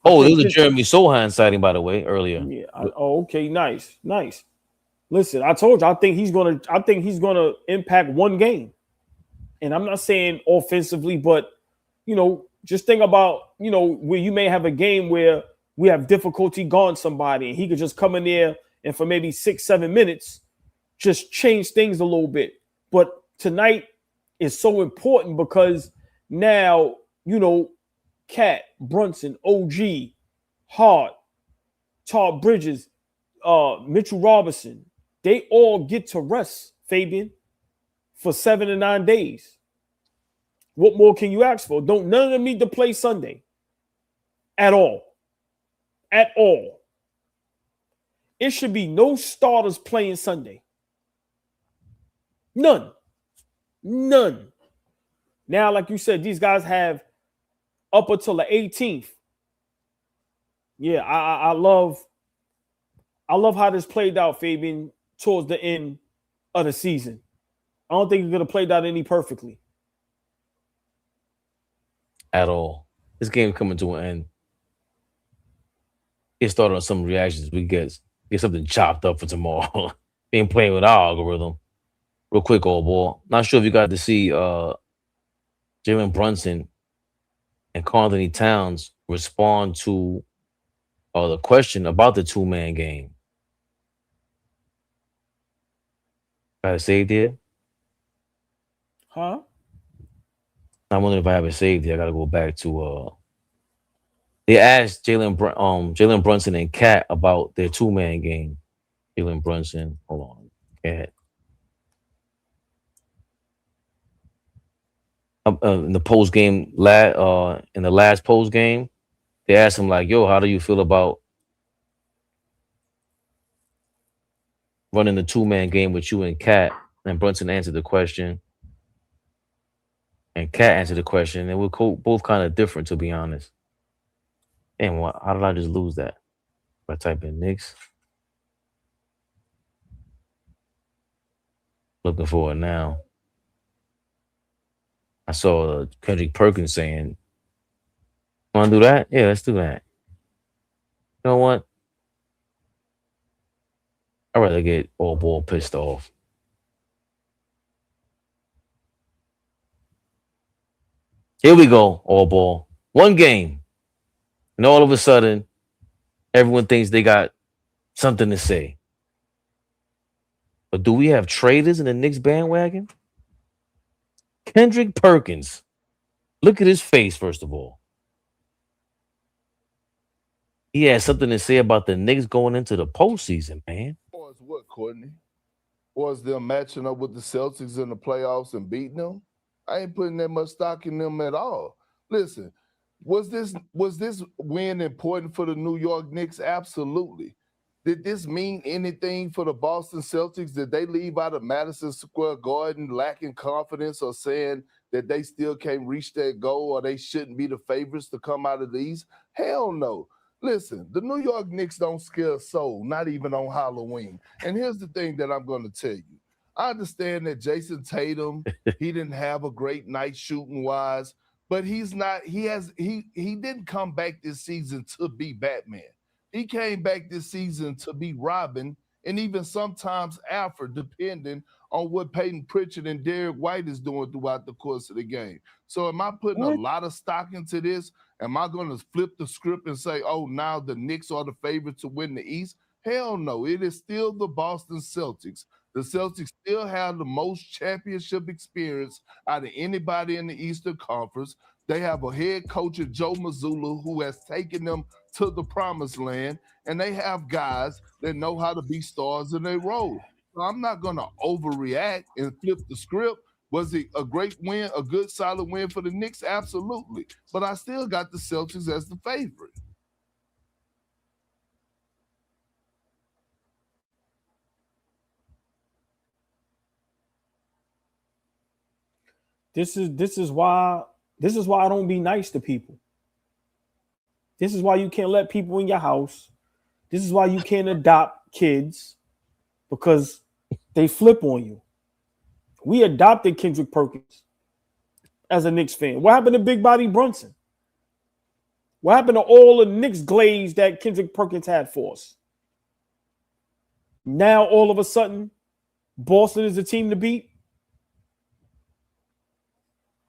Oh, there was a Jeremy Sohan sighting, by the way, earlier. Yeah. Okay. Nice. Listen, I told you, I think he's gonna impact one game, and I'm not saying offensively, but just think about where you may have a game where we have difficulty guarding somebody, and he could just come in there and for maybe 6-7 minutes, just change things a little bit. But tonight is so important because now Cat, Brunson, OG, Hart, Todd Bridges, Mitchell Robinson, they all get to rest, Fabian, for 7 to 9 days. What more can you ask for? None of them need to play Sunday at all. At all. It should be no starters playing Sunday. None. Now, like you said, these guys have up until the 18th. Yeah, I love how this played out, Fabian, towards the end of the season. I don't think it's gonna play out any perfectly. At all. This game coming to an end. It started on some reactions. We get something chopped up for tomorrow. Being playing with our algorithm. Real quick, old boy. Not sure if you got to see Jalen Brunson and Karl Anthony Towns respond to the question about the two-man game. Got it saved here? Huh? I'm wondering if I have it saved here. I gotta go back to they asked Jalen Brunson and Cat about their two-man game. Jalen Brunson, hold on, Cat. In the post game, in the last post game, they asked him like, "Yo, how do you feel about running the two-man game with you and Cat?" And Brunson answered the question, and Cat answered the question, and we're both kind of different, to be honest. And how did I just lose that? If I type in Knicks, looking for it now. I saw Kendrick Perkins saying, "Want to do that? Yeah, let's do that." You know what? I'd rather get AllBall pissed off. Here we go, AllBall. One game. And all of a sudden, everyone thinks they got something to say. But do we have traders in the Knicks bandwagon? Kendrick Perkins. Look at his face, first of all. He has something to say about the Knicks going into the postseason, man. Or is what, Courtney? Or is them matching up with the Celtics in the playoffs and beating them? I ain't putting that much stock in them at all. Listen, was this win important for the New York Knicks? Absolutely. Did this mean anything for the Boston Celtics? Did they leave out of Madison Square Garden lacking confidence or saying that they still can't reach that goal or they shouldn't be the favorites to come out of these? Hell no. Listen, the New York Knicks don't scare a soul, not even on Halloween. And here's the thing that I'm going to tell you. I understand that Jason Tatum, he didn't have a great night shooting-wise, but he didn't come back this season to be Batman. He came back this season to be Robin and even sometimes Alfred, depending on what Peyton Pritchard and Derek White is doing throughout the course of the game. So am I putting a lot of stock into this? Am I going to flip the script and say, oh, now the Knicks are the favorite to win the East? Hell no. It is still the Boston Celtics. The Celtics still have the most championship experience out of anybody in the Eastern Conference. They have a head coach, Joe Mazzulla, who has taken them to the promised land, and they have guys that know how to be stars in their role. So I'm not going to overreact and flip the script. Was it a great win, a good, solid win for the Knicks? Absolutely. But I still got the Celtics as the favorite. This is why I don't be nice to people. This is why you can't let people in your house. This is why you can't adopt kids, because they flip on you. We adopted Kendrick Perkins as a Knicks fan. What happened to Big Body Brunson? What happened to all the Knicks glaze that Kendrick Perkins had for us? Now, all of a sudden, Boston is the team to beat?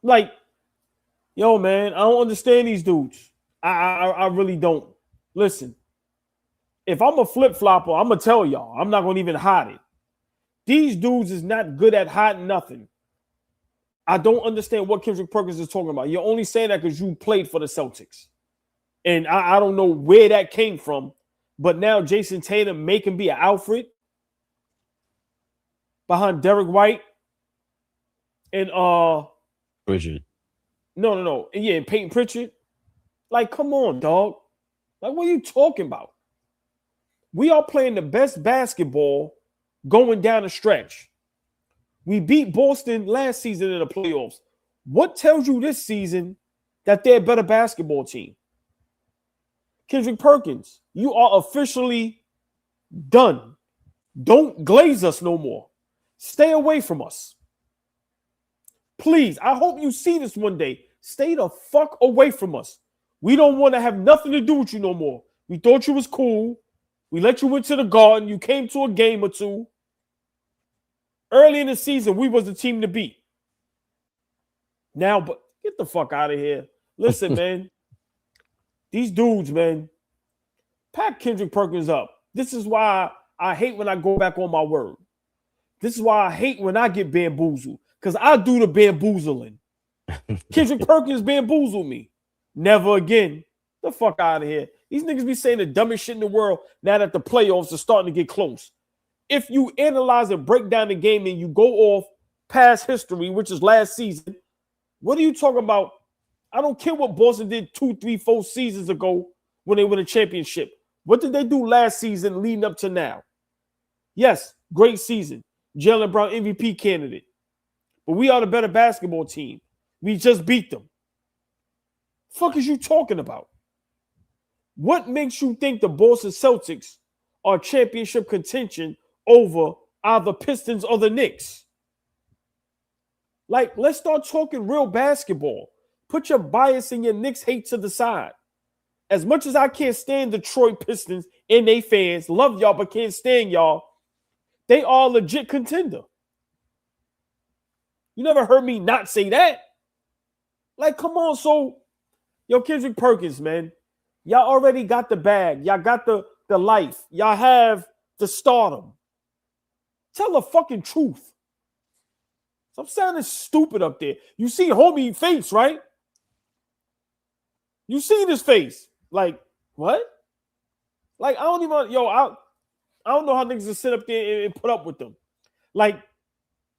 Like, yo, man, I don't understand these dudes. I really don't. Listen, if I'm a flip-flopper, I'm going to tell y'all. I'm not going to even hide it. These dudes is not good at hiding nothing. I don't understand what Kendrick Perkins is talking about. You're only saying that because you played for the Celtics. And I don't know where that came from. But now Jason Tatum make him be an Alfred behind Derek White and Pritchard. No. Yeah, and Peyton Pritchard. Like, come on, dog. Like, what are you talking about? We are playing the best basketball going down the stretch. We beat Boston last season in the playoffs. What tells you this season that they're a better basketball team? Kendrick Perkins, you are officially done. Don't glaze us no more. Stay away from us. Please, I hope you see this one day. Stay the fuck away from us. We don't want to have nothing to do with you no more. We thought you was cool. We let you into the Garden. You came to a game or two. Early in the season, we was the team to beat. Now, but get the fuck out of here. Listen, man. These dudes, man, pack Kendrick Perkins up. This is why I hate when I go back on my word. This is why I hate when I get bamboozled. Because I do the bamboozling. Kendrick Perkins bamboozled me. Never again. The fuck out of here. These niggas be saying the dumbest shit in the world now that the playoffs are starting to get close. If you analyze and break down the game and you go off past history, which is last season, what are you talking about? I don't care what Boston did 2, 3, 4 seasons ago when they win a championship. What did they do last season leading up to now? Yes, great season. Jaylen Brown MVP candidate. But we are the better basketball team. We just beat them. Fuck is you talking about? What makes you think the Boston Celtics are championship contention over either Pistons or the Knicks? Like, let's start talking real basketball. Put your bias and your Knicks hate to the side. As much as I can't stand Detroit Pistons and they fans, love y'all but can't stand y'all, they are a legit contender. You never heard me not say that. Like, come on. So, yo, Kendrick Perkins, man, y'all already got the bag. Y'all got the life. Y'all have the stardom. Tell the fucking truth. I'm sounding stupid up there. You see homie face, right? You see this face. Like, what? Like, I don't even, I don't know how niggas will sit up there and put up with them. Like,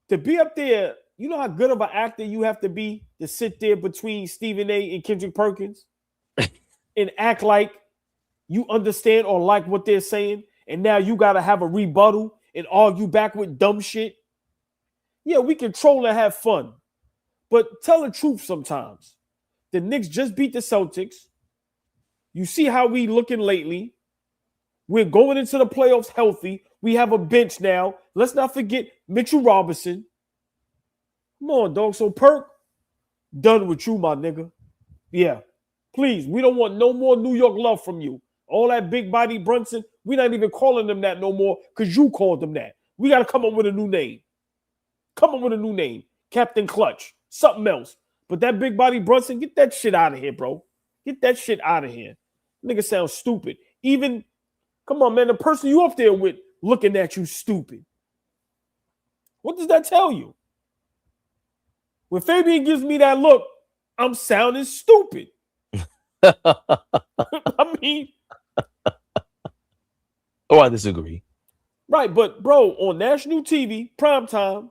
to be up there, you know how good of an actor you have to be to sit there between Stephen A. and Kendrick Perkins and act like you understand or like what they're saying, and now you got to have a rebuttal and argue back with dumb shit? Yeah, we can troll and have fun, but tell the truth sometimes. The Knicks just beat the Celtics. You see how we looking lately. We're going into the playoffs healthy. We have a bench now. Let's not forget Mitchell Robinson. Come on, dog. So, Perk, done with you, my nigga. Yeah. Please, we don't want no more New York love from you. All that big body Brunson, we're not even calling them that no more because you called them that. We got to come up with a new name. Come up with a new name. Captain Clutch. Something else. But that big body Brunson, get that shit out of here, bro. Get that shit out of here. Nigga sounds stupid. Even, come on, man, the person you up there with looking at you stupid. What does that tell you? When Fabian gives me that look, I'm sounding stupid. I mean. Oh, I disagree. Right, but bro, on national TV, primetime,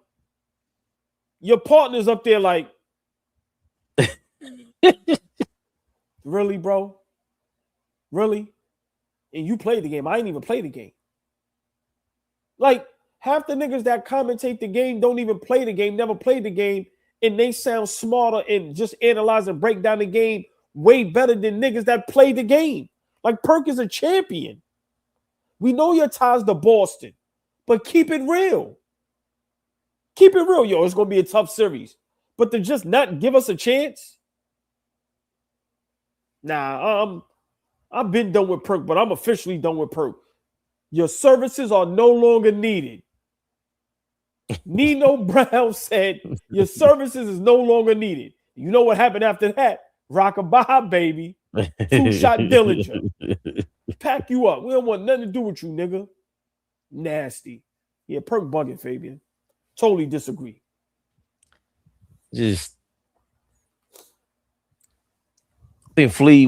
your partner's up there like, really, bro? Really? And you played the game. I ain't even play the game. Like, half the niggas that commentate the game don't even play the game, never played the game, and they sound smarter and just analyze and break down the game way better than niggas that play the game. Like, Perk is a champion. We know your ties to Boston, but keep it real. Keep it real, yo. It's going to be a tough series. But to just not give us a chance? Nah, I've been done with Perk, but I'm officially done with Perk. Your services are no longer needed. Nino Brown said your services is no longer needed. You know what happened after that? Rockabye, baby. 2-shot Dillinger. Pack you up. We don't want nothing to do with you, nigga. Nasty. Yeah, Perk bugging, Fabian. Totally disagree. Just, I think Flea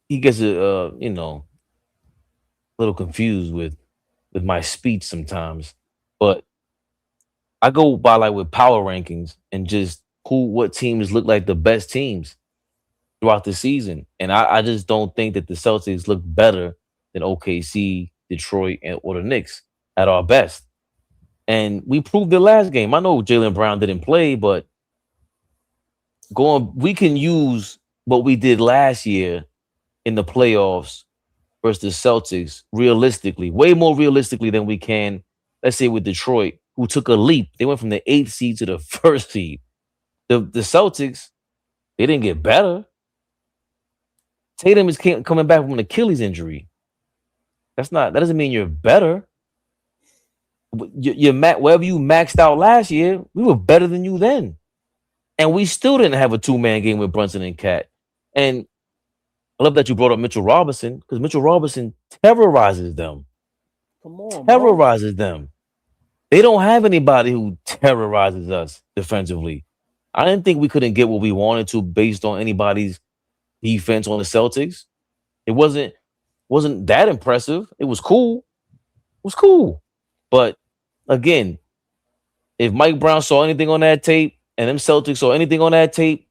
he gets a little confused with my speech sometimes, but I go by like with power rankings and just what teams look like the best teams throughout the season. And I just don't think that the Celtics look better than OKC, Detroit, or the Knicks at our best. And we proved it last game. I know Jaylen Brown didn't play, but we can use what we did last year in the playoffs versus the Celtics realistically, way more realistically than we can, let's say, with Detroit, who took a leap. They went from the 8th seed to the 1st seed. The Celtics, they didn't get better. Tatum is coming back from an Achilles injury. That doesn't mean you're better. Wherever you maxed out last year, we were better than you then. And we still didn't have a 2-man game with Brunson and Cat. And I love that you brought up Mitchell Robinson, because Mitchell Robinson terrorizes them. Come on, terrorizes them. They don't have anybody who terrorizes us defensively. I didn't think we couldn't get what we wanted to based on anybody's defense on the Celtics. It wasn't that impressive. It was cool. But again, if Mike Brown saw anything on that tape and them Celtics saw anything on that tape,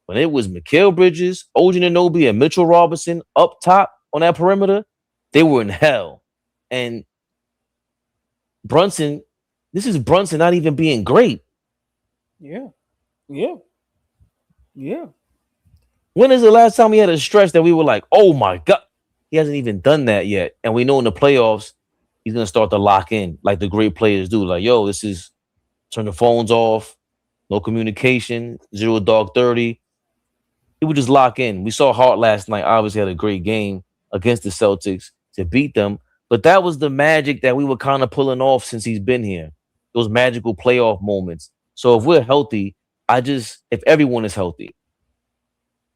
when it was Mikal Bridges, OG Anunoby, and Mitchell Robinson up top on that perimeter, they were in hell. And Brunson, this is Brunson not even being great. Yeah. When is the last time he had a stretch that we were like, oh my God? He hasn't even done that yet. And we know in the playoffs, he's going to start to lock in like the great players do. Like, yo, this is turn the phones off, no communication, 0 dark 30. He would just lock in. We saw Hart last night, obviously had a great game against the Celtics to beat them. But that was the magic that we were kind of pulling off since he's been here. Those magical playoff moments. So if we're healthy, if everyone is healthy,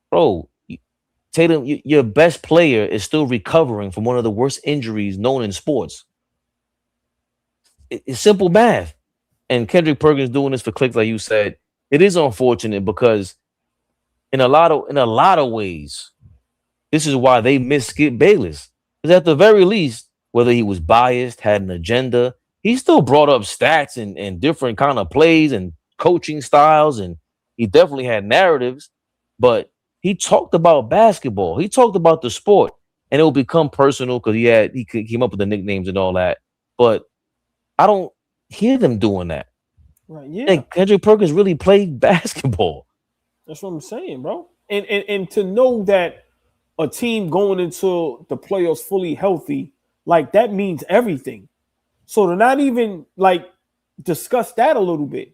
bro, Tatum, your best player is still recovering from one of the worst injuries known in sports. It's simple math. And Kendrick Perkins doing this for clicks, like you said, it is unfortunate because in a lot of ways, this is why they miss Skip Bayless. Because at the very least, whether he was biased, had an agenda, he still brought up stats and different kind of plays and coaching styles, and he definitely had narratives. But he talked about basketball. He talked about the sport, and it will become personal because he came up with the nicknames and all that. But I don't hear them doing that. Right? Yeah. And Kendrick Perkins really played basketball. That's what I'm saying, bro. And to know that a team going into the playoffs fully healthy, like that means everything. So to not even like discuss that a little bit,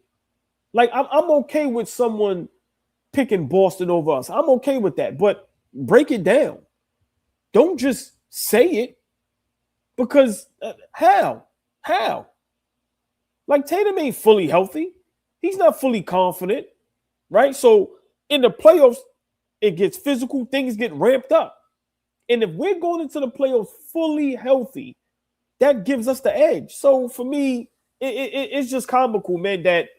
like I'm okay with someone picking Boston over us. I'm okay with that, but break it down. Don't just say it because how? Like Tatum ain't fully healthy. He's not fully confident, right? So in the playoffs, it gets physical. Things get ramped up. And if we're going into the playoffs fully healthy, that gives us the edge. So for me, it's just comical, man, that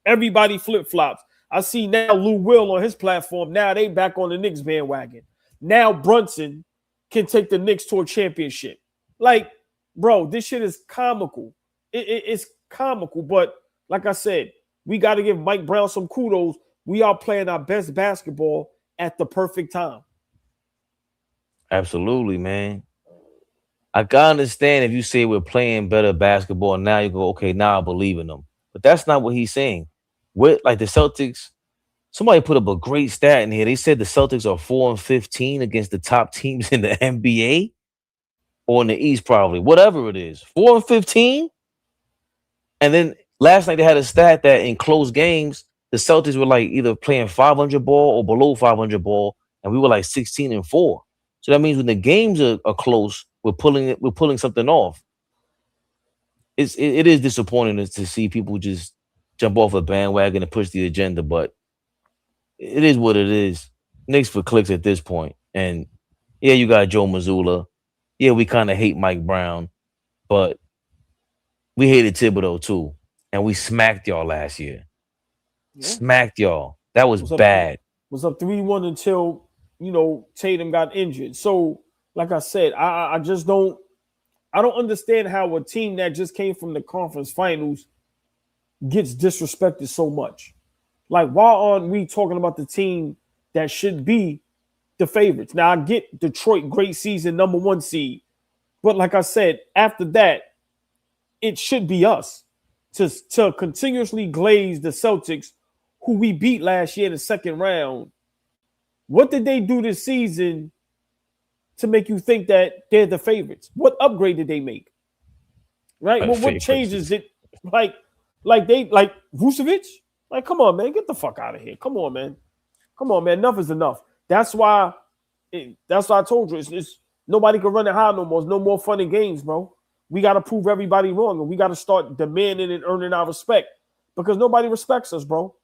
everybody flip-flops. I see now Lou Will on his platform. Now they back on the Knicks bandwagon. Now Brunson can take the Knicks to a championship. Like, bro, this shit is comical. It's comical. But like I said, we got to give Mike Brown some kudos. We are playing our best basketball at the perfect time. Absolutely, man. I can understand if you say we're playing better basketball, and now you go, okay, now I believe in them. But that's not what he's saying. Like the Celtics, somebody put up a great stat in here. They said the Celtics are 4-15 against the top teams in the NBA or in the East, probably, whatever it is. 4-15. And then last night they had a stat that in close games, the Celtics were like either playing 500 ball or below 500 ball, and we were like 16-4. So that means when the games are close, we're pulling something off. It is disappointing to see people just jump off a bandwagon and push the agenda, but it is what it is. Knicks for clicks at this point. And yeah, you got Joe Mazzulla. Yeah, we kind of hate Mike Brown, but we hated Thibodeau too. And we smacked y'all last year. Yeah. Smacked y'all. That was bad. Was up 3-1 until, Tatum got injured. So, like I said, I just don't understand how a team that just came from the conference finals gets disrespected so much. Like, why aren't we talking about the team that should be the favorites? Now, I get Detroit, great season, number 1 seed. But like I said, after that, it should be us to continuously glaze the Celtics, who we beat last year in the second round, what did they do this season to make you think that they're the favorites? What upgrade did they make? Right? Well, what changes did like Vucevic? Like, come on, man, get the fuck out of here. Come on, man. Enough is enough. That's why I told you it's nobody can run it high no more. It's no more fun and games, bro. We got to prove everybody wrong, and we got to start demanding and earning our respect because nobody respects us, bro.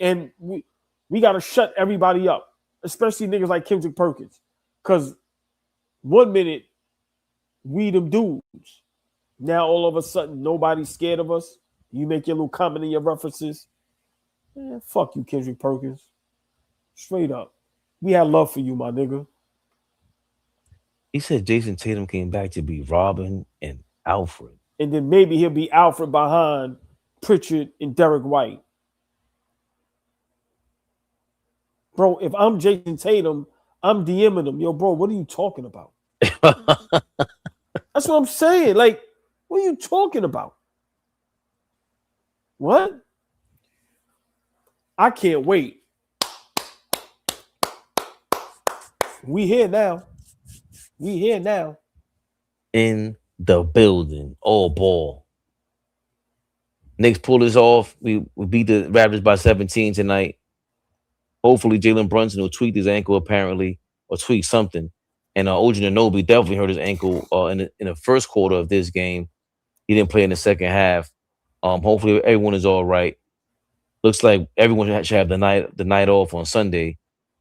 And we got to shut everybody up, especially niggas like Kendrick Perkins, because 1 minute we them dudes. Now all of a sudden nobody's scared of us. You make your little comment in your references. Man, fuck you, Kendrick Perkins. Straight up. We had love for you, my nigga. He said Jason Tatum came back to be Robin and Alfred. And then maybe he'll be Alfred behind Pritchard and Derek White. Bro, if I'm Jason Tatum, I'm DMing him. Yo, bro, what are you talking about? That's what I'm saying. Like, what are you talking about? What? I can't wait. We here now. In the building. All ball. Knicks pull this off. We beat the Raptors by 17 tonight. Hopefully Jalen Brunson will tweak his ankle apparently, or tweak something. And OG Anunoby definitely hurt his ankle in the first quarter of this game. He didn't play in the second half. Hopefully everyone is all right. Looks like everyone should have the night off on Sunday.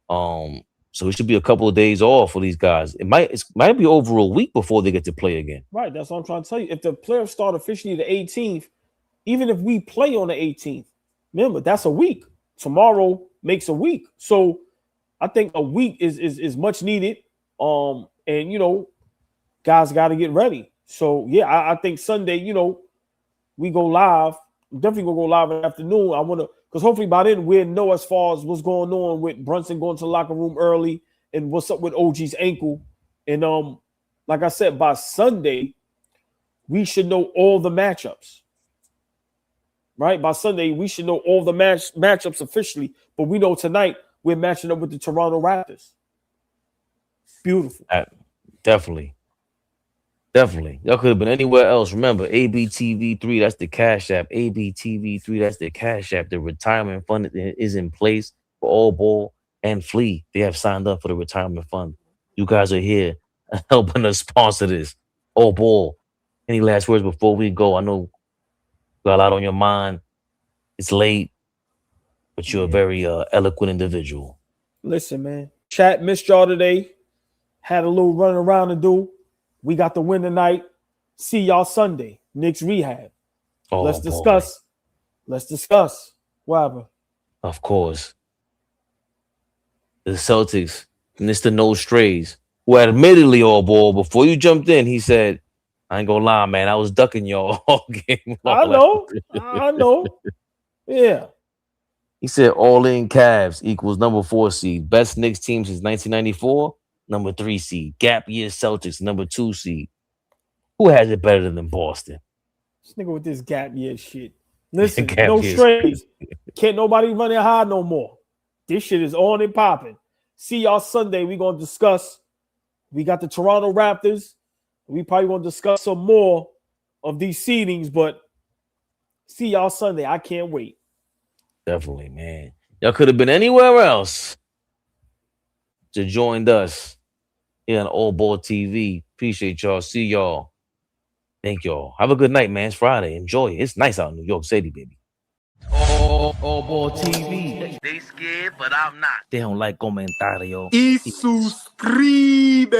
So it should be a couple of days off for these guys. It might be over a week before they get to play again. Right, that's what I'm trying to tell you. If the players start officially the 18th, even if we play on the 18th, remember that's a week. Tomorrow makes a week, so I think a week is much needed. And you know, guys got to get ready. So yeah, I think Sunday, you know, we go live. I'm definitely gonna go live in the afternoon. I want to, because hopefully by then we'll know as far as what's going on with Brunson going to the locker room early and what's up with OG's ankle. And like I said, by Sunday we should know all the matchups. Right? By Sunday we should know all the matchups officially. But we know tonight we're matching up with the Toronto Raptors. Beautiful. Definitely. Y'all could have been anywhere else. Remember, ABTV3, that's the Cash App. ABTV3, that's the Cash App. The retirement fund is in place for All Ball and Flea. They have signed up for the retirement fund. You guys are here helping us sponsor this. All Ball. Any last words before we go? I know you got a lot on your mind. It's late, but you're a very eloquent individual. Listen, man. Chat missed y'all today. Had a little run around to do. We got the win tonight. See y'all Sunday. Knicks rehab. Oh, Let's discuss. Boy. Let's discuss. Whatever. Of course. The Celtics, Mr. No Strays, who admittedly, All Ball, before you jumped in, he said, I ain't gonna lie, man, I was ducking y'all all game long. I know. Yeah. He said all in Cavs equals number 4 seed. Best Knicks team since 1994. Number 3 seed. Gap year Celtics, number 2 seed. Who has it better than Boston? This nigga with this gap year shit. Listen, Gap no years. strays. Can't nobody run it high no more. This shit is on and popping. See y'all Sunday. We're going to discuss. We got the Toronto Raptors. We probably going to discuss some more of these seedings, but see y'all Sunday. I can't wait. Definitely, man. Y'all could have been anywhere else to joined us here on AllBall TV. Appreciate y'all. See y'all. Thank y'all. Have a good night, man. It's Friday. Enjoy it. It's nice out in New York City, baby. AllBall TV. They scared, but I'm not. They don't like comentario. Y suscribe.